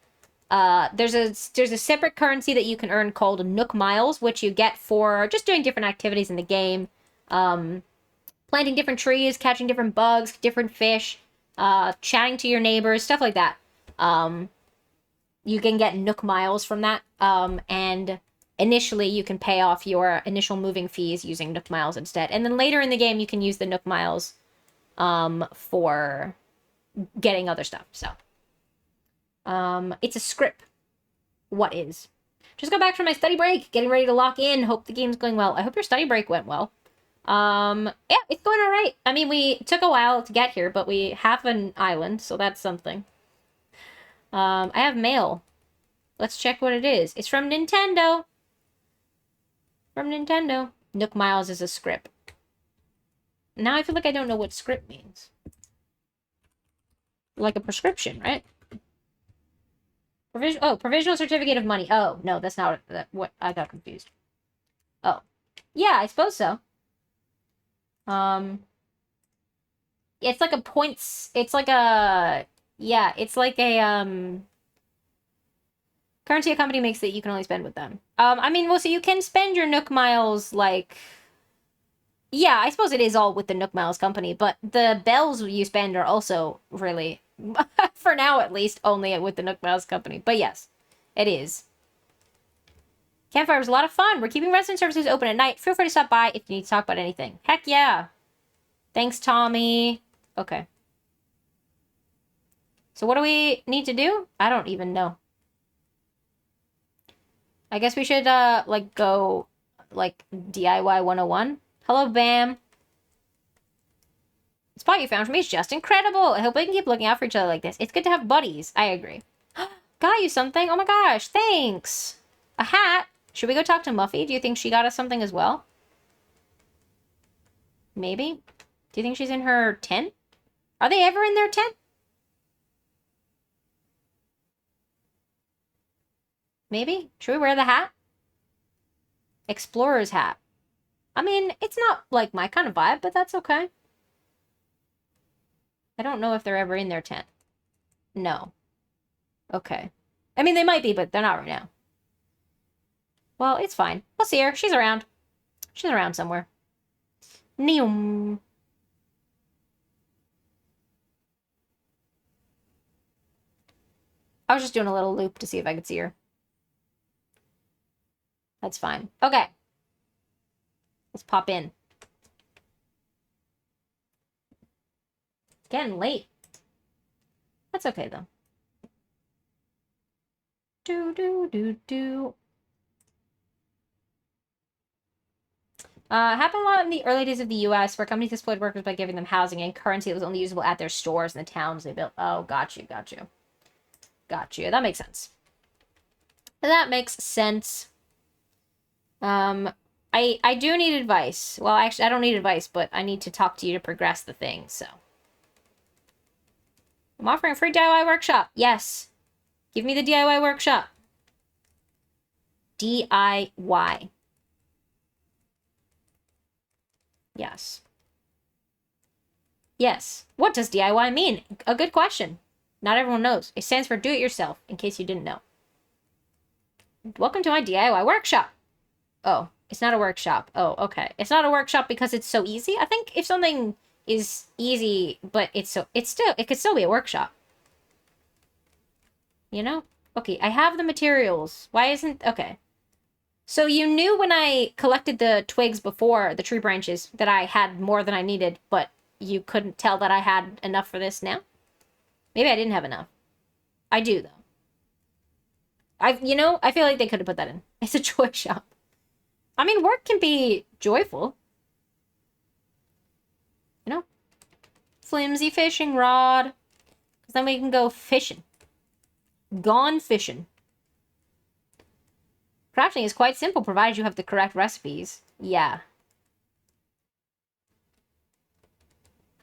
there's a separate currency that you can earn called Nook Miles, which you get for just doing different activities in the game. Planting different trees, catching different bugs, different fish, chatting to your neighbors, stuff like that. You can get Nook Miles from that. And initially you can pay off your initial moving fees using Nook Miles instead. And then later in the game you can use the Nook Miles for getting other stuff. So it's a script. What is? Just got back from my study break, getting ready to lock in. Hope the game's going well. I hope your study break went well. Yeah, it's going all right. I mean, we took a while to get here, but we have an island, so that's something. I have mail. Let's check what it is. It's from Nintendo. From Nintendo. Nook Miles is a script. Now I feel like I don't know what script means. Like a prescription, right? Provisional certificate of money. Oh, no, that's not what I got confused. Oh. Yeah, I suppose so. It's like a points, it's like a, yeah, it's like a, currency a company makes that you can only spend with them. I mean, well, so you can spend your Nook Miles, like, yeah, I suppose it is all with the Nook Miles company, but the bells you spend are also really, for now at least, only with the Nook Miles company. But yes, it is. Campfire was a lot of fun. We're keeping resident services open at night. Feel free to stop by if you need to talk about anything. Heck yeah. Thanks, Tommy. Okay. So what do we need to do? I don't even know. I guess we should, like, go, like, DIY 101. Hello, Bam. The spot you found for me is just incredible. I hope we can keep looking out for each other like this. It's good to have buddies. I agree. Got you something? Oh my gosh, thanks. A hat? Should we go talk to Muffy? Do you think she got us something as well? Maybe? Do you think she's in her tent? Are they ever in their tent? Maybe? Should we wear the hat? Explorer's hat. I mean, it's not, like, my kind of vibe, but that's okay. I don't know if they're ever in their tent. No. Okay. I mean, they might be, but they're not right now. Well, it's fine. We'll see her. She's around. She's around somewhere. Neum. I was just doing a little loop to see if I could see her. That's fine. Okay. Let's pop in. Getting late. That's okay, though. Happened a lot in the early days of the U.S., where companies exploited workers by giving them housing and currency that was only usable at their stores in the towns they built. Oh, got you, got you. Got you. That makes sense. That makes sense. I do need advice. Well, actually, I don't need advice, but I need to talk to you to progress the thing, so. I'm offering a free DIY workshop. Yes. Give me the DIY workshop. DIY. Yes. Yes. What does DIY mean? A good question. Not everyone knows. It stands for do it yourself, in case you didn't know. Welcome to my DIY workshop. Oh, it's not a workshop. Oh, okay. It's not a workshop because it's so easy. I think if something is easy, but it could still be a workshop. You know? Okay, I have the materials. Why isn't... Okay. So you knew when I collected the twigs before, the tree branches, that I had more than I needed, but you couldn't tell that I had enough for this now? Maybe I didn't have enough. I do, though. I feel like they could have put that in. It's a toy shop. I mean, work can be joyful. You know? Flimsy fishing rod. Because then we can go fishing. Gone fishing. Crafting is quite simple, provided you have the correct recipes. Yeah.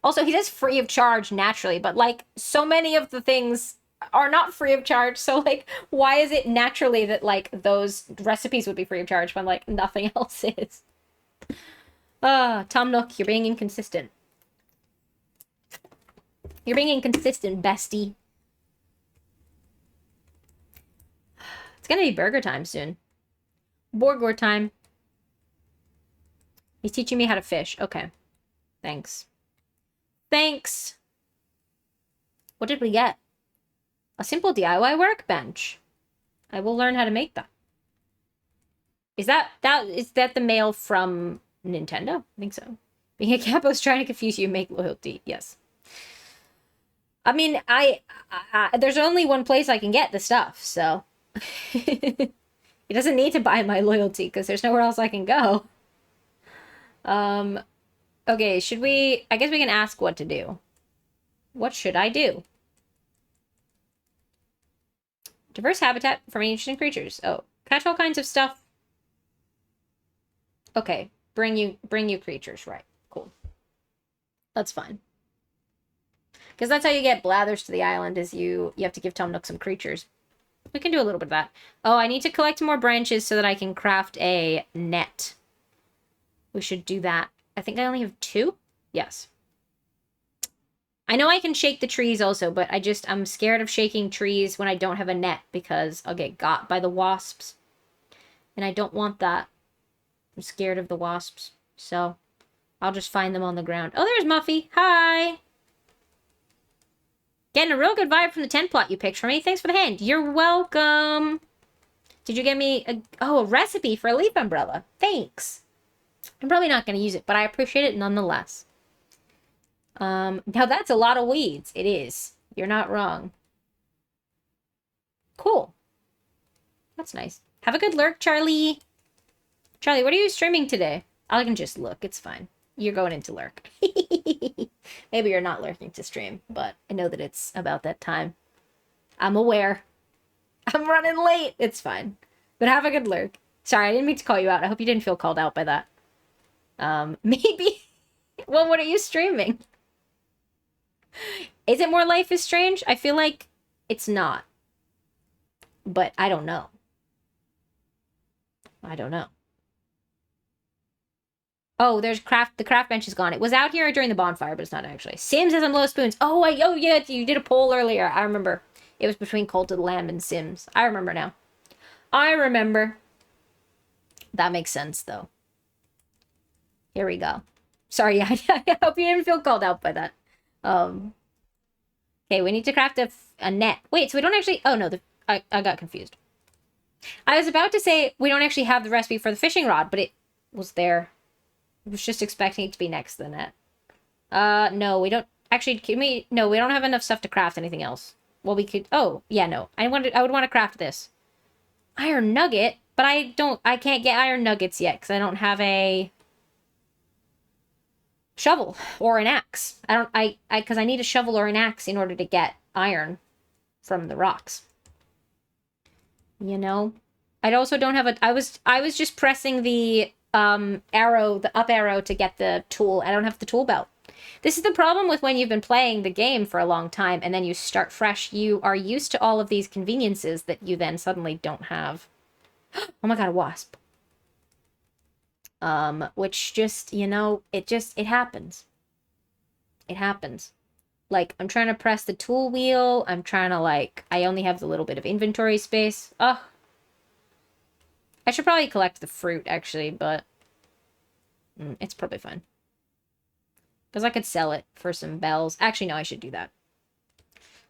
Also, he says free of charge naturally, but, like, so many of the things are not free of charge, so, like, why is it naturally that, like, those recipes would be free of charge when, like, nothing else is? Tom Nook, you're being inconsistent. You're being inconsistent, bestie. It's gonna be burger time soon. Burger time. He's teaching me how to fish. Okay. Thanks. Thanks! What did we get? A simple DIY workbench. I will learn how to make that. Is that the mail from Nintendo? I think so. Being a capo is trying to confuse you, make loyalty. Yes. I mean, there's only one place I can get the stuff, so. He doesn't need to buy my loyalty, because there's nowhere else I can go. Okay, should we... I guess we can ask what to do. What should I do? Diverse habitat for interesting creatures. Oh, catch all kinds of stuff. Okay, bring you creatures, right? Cool. That's fine. Because that's how you get Blathers to the island, is you have to give Tom Nook some creatures. We can do a little bit of that. Oh, I need to collect more branches so that I can craft a net. We should do that. I think I only have 2? Yes. I know I can shake the trees also, but I'm scared of shaking trees when I don't have a net because I'll get got by the wasps. And I don't want that. I'm scared of the wasps. So, I'll just find them on the ground. Oh, there's Muffy. Hi! Getting a real good vibe from the tent plot you picked for me. Thanks for the hand. You're welcome! Did you get me a recipe for a leaf umbrella? Thanks! I'm probably not going to use it, but I appreciate it nonetheless. Now that's a lot of weeds. It is. You're not wrong. Cool. That's nice. Have a good lurk, Charlie. Charlie, what are you streaming today? I can just look. It's fine. You're going into lurk. Maybe you're not lurking to stream, but I know that it's about that time. I'm aware. I'm running late. It's fine. But have a good lurk. Sorry, I didn't mean to call you out. I hope you didn't feel called out by that. Maybe. Well, what are you streaming? Is it more Life is Strange? I feel like it's not. But I don't know. I don't know. Oh, there's the craft bench is gone. It was out here during the bonfire, but it's not actually. Sims has some low spoons. Oh, yeah, you did a poll earlier. I remember. It was between Cult of the Lamb and Sims. I remember now. I remember. That makes sense, though. Here we go. Sorry, I hope you didn't feel called out by that. Okay, we need to craft a net. Wait, so we don't actually... Oh, no, I got confused. I was about to say we don't actually have the recipe for the fishing rod, but it was there. I was just expecting it to be next to the net. No, we don't... Actually, No, we don't have enough stuff to craft anything else. Well, we could... Oh, yeah, no. I would want to craft this. Iron nugget? But I can't get iron nuggets yet, because I don't have a... shovel or an axe. Because I need a shovel or an axe in order to get iron from the rocks. You know? I also don't have a... I was just pressing the... arrow, the up arrow to get the tool. I don't have the tool belt. This is the problem with when you've been playing the game for a long time and then you start fresh. You are used to all of these conveniences that you then suddenly don't have. Oh my god, a wasp. Which just, you know, it happens. It happens. Like, I'm trying to press the tool wheel. I'm trying to, like, I only have the little bit of inventory space. Ugh. I should probably collect the fruit, actually, but it's probably fine. Because I could sell it for some bells. Actually, no, I should do that.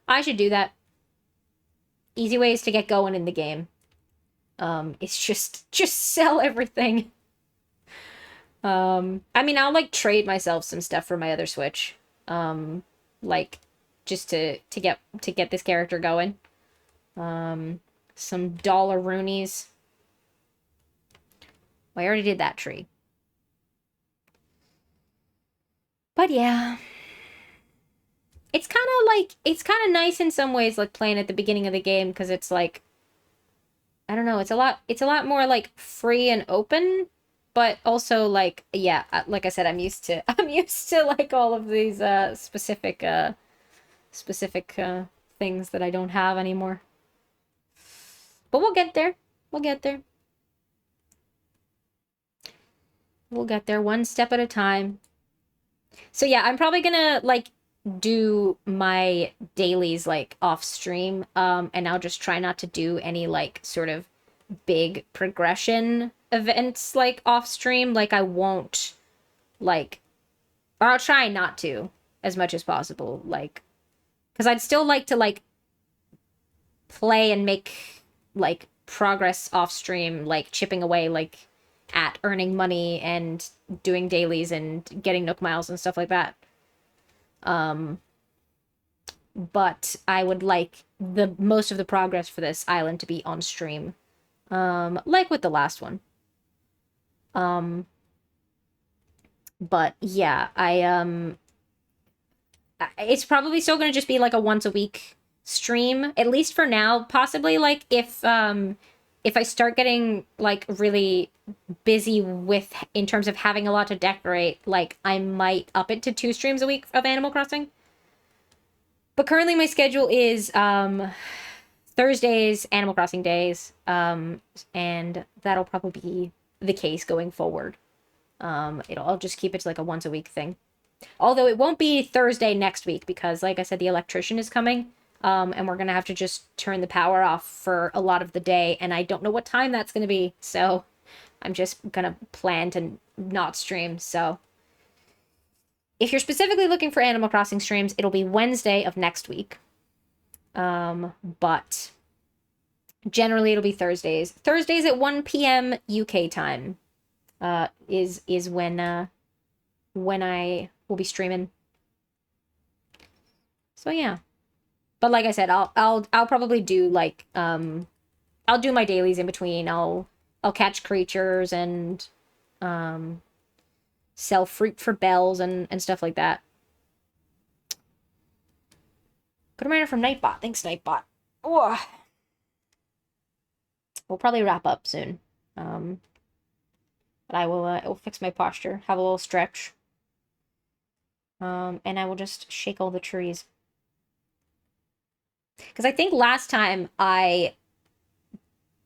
I should do that. Easy ways to get going in the game. It's just sell everything. I mean, I'll, like, trade myself some stuff for my other Switch. Like, just to get this character going. Some dollar roonies. Well, I already did that tree. But yeah. It's kind of nice in some ways, like, playing at the beginning of the game, because it's, like, I don't know, it's a lot more, like, free and open, but also, like, yeah, like I said, I'm used to, like, all of these, specific things that I don't have anymore. But we'll get there. We'll get there. We'll get there one step at a time. So yeah, I'm probably gonna, like, do my dailies, like, off stream, and I'll just try not to do any, like, sort of big progression events, like, off stream. Like, I won't, like, or I'll try not to as much as possible, like, because I'd still like to, like, play and make, like, progress off stream, like, chipping away, like, at earning money and doing dailies and getting Nook Miles and stuff like that. But I would like the most of the progress for this island to be on stream. Like with the last one. But yeah, it's probably still gonna just be like a once a week stream, at least for now. Possibly, like, if I start getting, like, really busy with, in terms of having a lot to decorate, like, I might up it to 2 streams a week of Animal Crossing. But currently my schedule is Thursdays, Animal Crossing days, and that'll probably be the case going forward. I'll just keep it to, like, a once a week thing. Although it won't be Thursday next week because, like I said, the electrician is coming. And we're gonna have to just turn the power off for a lot of the day, and I don't know what time that's gonna be, so I'm just gonna plan to not stream. So if you're specifically looking for Animal Crossing streams, it'll be Wednesday of next week. But generally it'll be Thursdays. Thursdays at 1 p.m. UK time is when I will be streaming. So yeah. But like I said, I'll probably do like I'll do my dailies in between. I'll catch creatures and um sell fruit for bells and stuff like that. Good reminder from Nightbot. Thanks, Nightbot. Oh, we'll probably wrap up soon. But I will fix my posture, have a little stretch. And I will just shake all the trees. Because I think last time I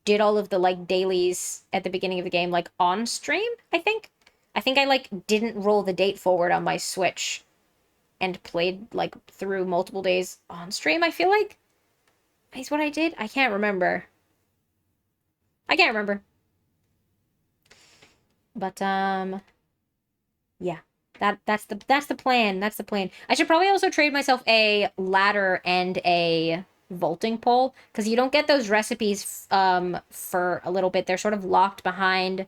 did all of the like dailies at the beginning of the game, like on stream, I think. I think I like didn't roll the date forward on my Switch and played like through multiple days on stream, I feel like. Is what I did? I can't remember. I can't remember. But yeah. That's the plan. That's the plan. I should probably also trade myself a ladder and a vaulting pole because you don't get those recipes for a little bit. They're sort of locked behind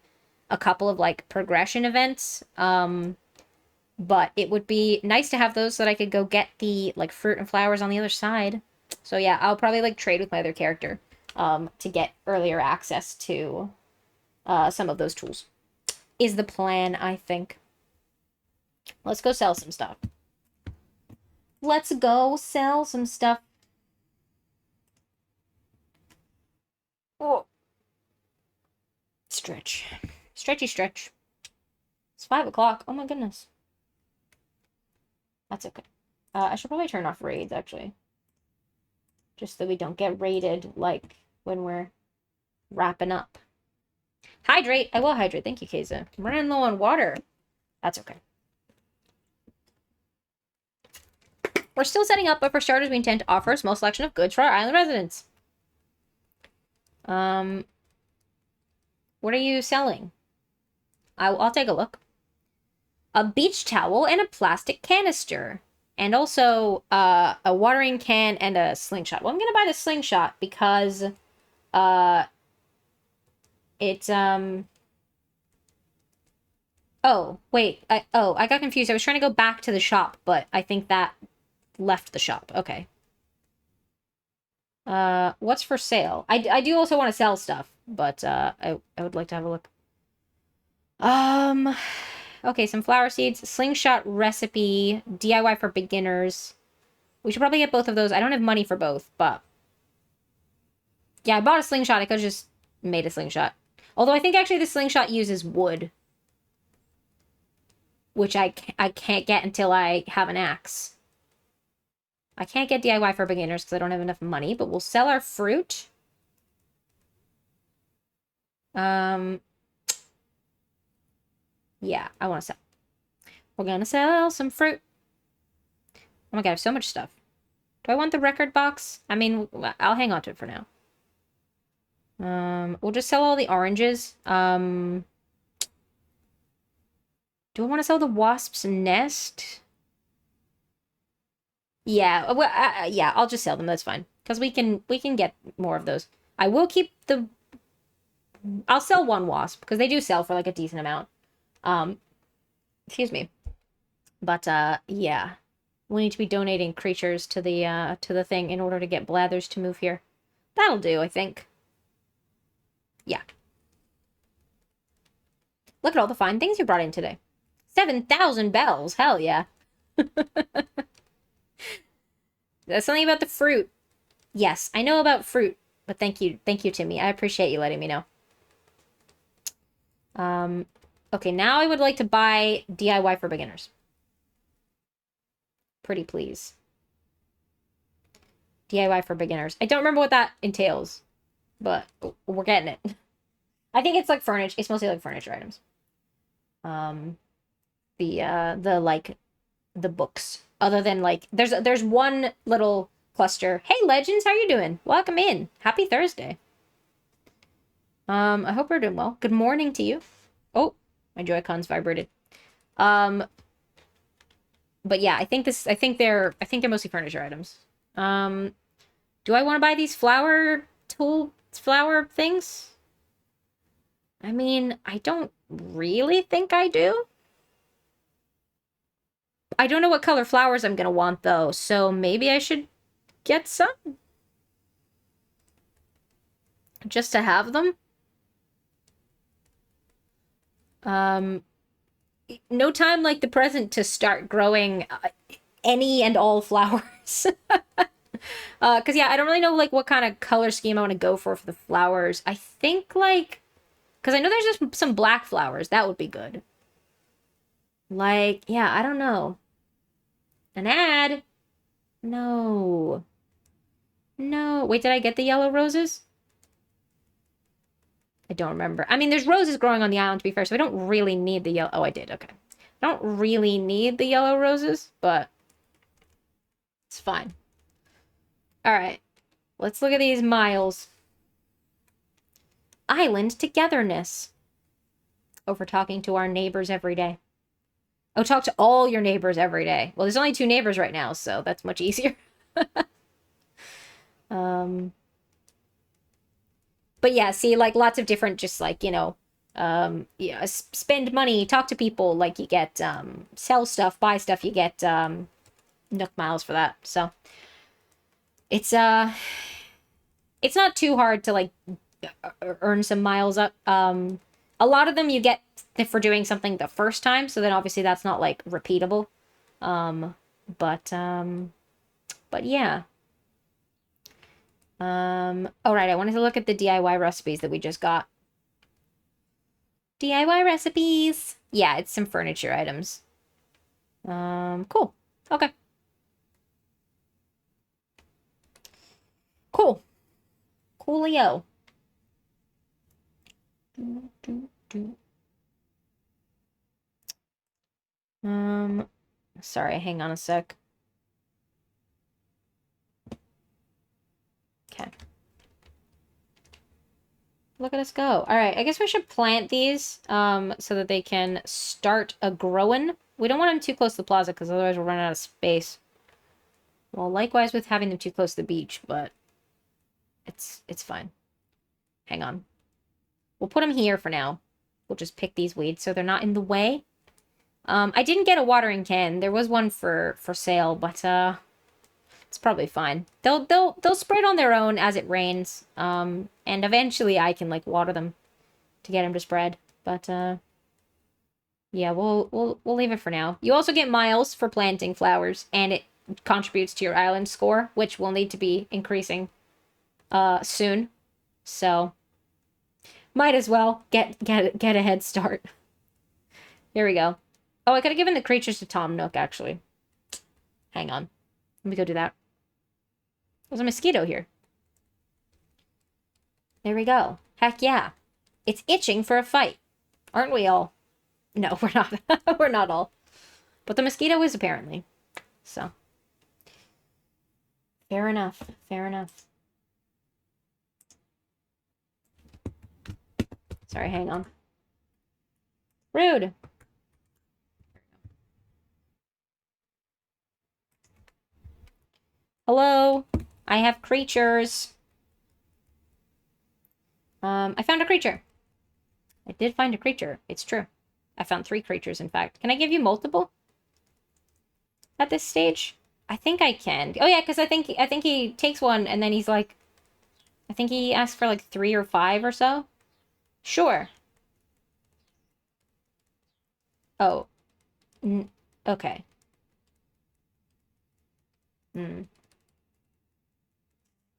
a couple of like progression events. But it would be nice to have those so that I could go get the like fruit and flowers on the other side. So yeah, I'll probably like trade with my other character to get earlier access to some of those tools. Is the plan, I think. Let's go sell some stuff. Let's go sell some stuff. Oh. Stretch. Stretchy stretch. It's 5 o'clock. Oh my goodness. That's okay. I should probably turn off raids, actually. Just so we don't get raided, like, when we're wrapping up. Hydrate! I will hydrate. Thank you, Keza. I'm running low on water. That's okay. We're still setting up, but for starters, we intend to offer a small selection of goods for our island residents. What are you selling? I'll take a look. A beach towel and a plastic canister. And also a watering can and a slingshot. Well, I'm gonna buy the slingshot because it's oh, wait. I got confused. I was trying to go back to the shop, but I think that left the shop. Okay. What's for sale? I do also want to sell stuff, but I would like to have a look. Okay, some flower seeds, slingshot recipe, DIY for beginners. We should probably get both of those. I don't have money for both, but yeah, I bought a slingshot. I could have just made a slingshot. Although I think actually the slingshot uses wood, which I can't get until I have an axe. I can't get DIY for beginners because I don't have enough money, but we'll sell our fruit. Yeah, I want to sell. We're gonna sell some fruit. Oh my god, I have so much stuff. Do I want the record box? I mean, I'll hang on to it for now. We'll just sell all the oranges. Do I want to sell the wasp's nest? Yeah, well, yeah, I'll just sell them. That's fine. Because we can get more of those. I will keep the... I'll sell one wasp, because they do sell for, like, a decent amount. Excuse me. But, yeah. We need to be donating creatures to the thing in order to get Blathers to move here. That'll do, I think. Yeah. Look at all the fine things you brought in today. 7,000 bells! Hell yeah. That's something about the fruit. Yes, I know about fruit, but thank you, Timmy. I appreciate you letting me know. Okay, now I would like to buy DIY for beginners. Pretty please. DIY for beginners. I don't remember what that entails, but we're getting it. I think it's like furniture. It's mostly like furniture items. The like the books. Other than like there's one little cluster. Hey Legends, how you doing? Welcome in. Happy Thursday. I hope you're doing well. Good morning to you. Oh, my Joy-Cons vibrated. But yeah, I think they're mostly furniture items. Do I want to buy these flower things? I mean, I don't really think I do. I don't know what color flowers I'm gonna want though, so maybe I should get some. Just to have them. No time like the present to start growing any and all flowers. Cause yeah, I don't really know like what kind of color scheme I want to go for the flowers. I think like, cause I know there's just some black flowers. That would be good. Like, yeah, I don't know. An ad? No. No. Wait, did I get the yellow roses? I don't remember. I mean, there's roses growing on the island, to be fair, so I don't really need the yellow. Oh, I did. Okay. I don't really need the yellow roses, but it's fine. All right. Let's look at these miles. Island togetherness. Over talking to our neighbors every day. Oh, talk to all your neighbors every day. Well, there's only 2 neighbors right now, so that's much easier. But yeah, see, like lots of different, just like, yeah, spend money, talk to people, like you get, sell stuff, buy stuff, you get, Nook miles for that. So it's not too hard to like earn some miles up. A lot of them you get for doing something the first time, so then obviously that's not like repeatable. But yeah. All right, I wanted to look at the DIY recipes that we just got. DIY recipes. Yeah, it's some furniture items. Cool. Okay. Cool. Coolio. Sorry, hang on a sec. Okay. Look at us go. All right, I guess we should plant these so that they can start a-growing. We don't want them too close to the plaza because otherwise we'll run out of space. Well, likewise with having them too close to the beach, but it's fine. Hang on. We'll put them here for now. We'll just pick these weeds so they're not in the way. I didn't get a watering can. There was one for sale, but it's probably fine. They'll spread on their own as it rains. And eventually I can like water them to get them to spread. But yeah, we'll leave it for now. You also get miles for planting flowers, and it contributes to your island score, which will need to be increasing soon. So might as well get a head start. Here we go. Oh, I could have given the creatures to Tom Nook, actually. Hang on. Let me go do that. There's a mosquito here. There we go. Heck yeah. It's itching for a fight. Aren't we all? No, we're not. We're not all. But the mosquito is, apparently. So. Fair enough. Fair enough. Sorry, hang on. Rude. Hello. I have creatures. I found a creature. I did find a creature. It's true. I found 3 creatures, in fact. Can I give you multiple? At this stage? I think I can. Oh yeah, because I think he takes one and then he's like... I think he asks for like 3 or 5 or so. Sure. Oh. Okay.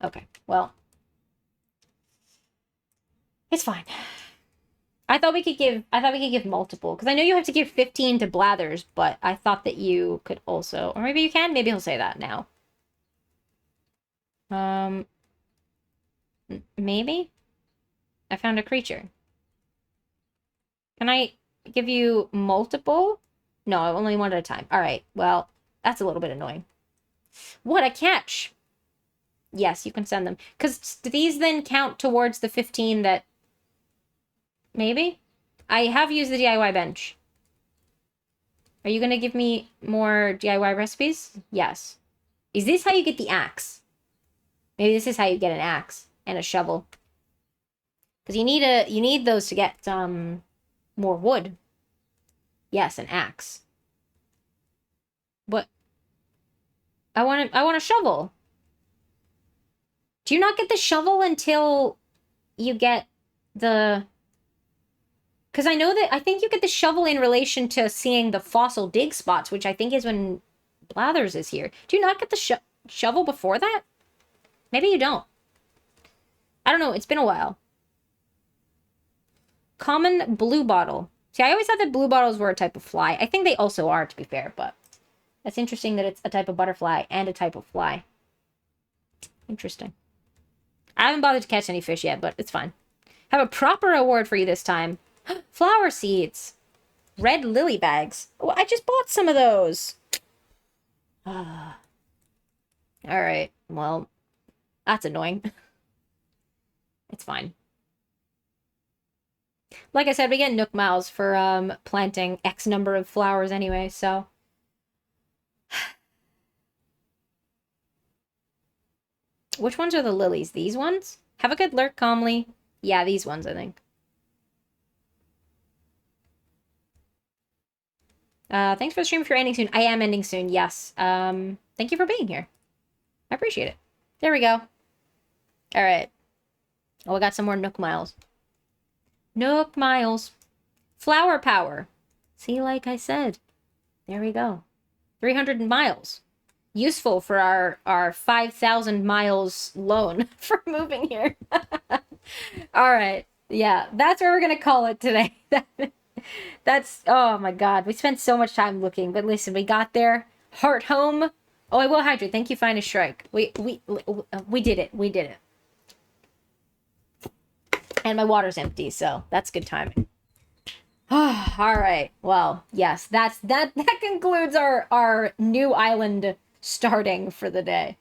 Okay, well. It's fine. I thought we could give multiple, because I know you have to give 15 to Blathers, but I thought that you could also, or maybe you can, maybe he'll say that now. Maybe? I found a creature. Can I give you multiple? No, only one at a time. All right, well, that's a little bit annoying. What a catch! Yes, you can send them. Because these then count towards the 15 that... Maybe? I have used the DIY bench. Are you going to give me more DIY recipes? Yes. Is this how you get the axe? Maybe this is how you get an axe and a shovel. Because you need those to get more wood. Yes, an axe. But I want a shovel. Do you not get the shovel until you get the... Because I know that, I think you get the shovel in relation to seeing the fossil dig spots, which I think is when Blathers is here. Do you not get the shovel before that? Maybe you don't. I don't know, it's been a while. Common blue bottle. See, I always thought that blue bottles were a type of fly. I think they also are, to be fair, but that's interesting that it's a type of butterfly and a type of fly. Interesting. I haven't bothered to catch any fish yet, but it's fine. Have a proper award for you this time. Flower seeds. Red lily bags. Oh, I just bought some of those. Alright, well, that's annoying. It's fine. Like I said, we get Nook miles for planting X number of flowers anyway, so... Which ones are the lilies? These ones? Have a good lurk calmly. Yeah, these ones, I think. Thanks for the stream if you're ending soon. I am ending soon, yes. Thank you for being here. I appreciate it. There we go. Alright. Oh, I got some more Nook miles. Nook miles. Flower power. See, like I said. There we go. 300 miles. Useful for our 5,000 miles loan for moving here. Alright. Yeah, that's where we're gonna call it today. That's, oh my god, we spent so much time looking, but listen, we got there. Heart home. Oh, I will hydrate. Thank you, Finest Strike. We did it. We did it. And my water's empty, so that's good timing. All right. Well, yes, that concludes our new island starting for the day.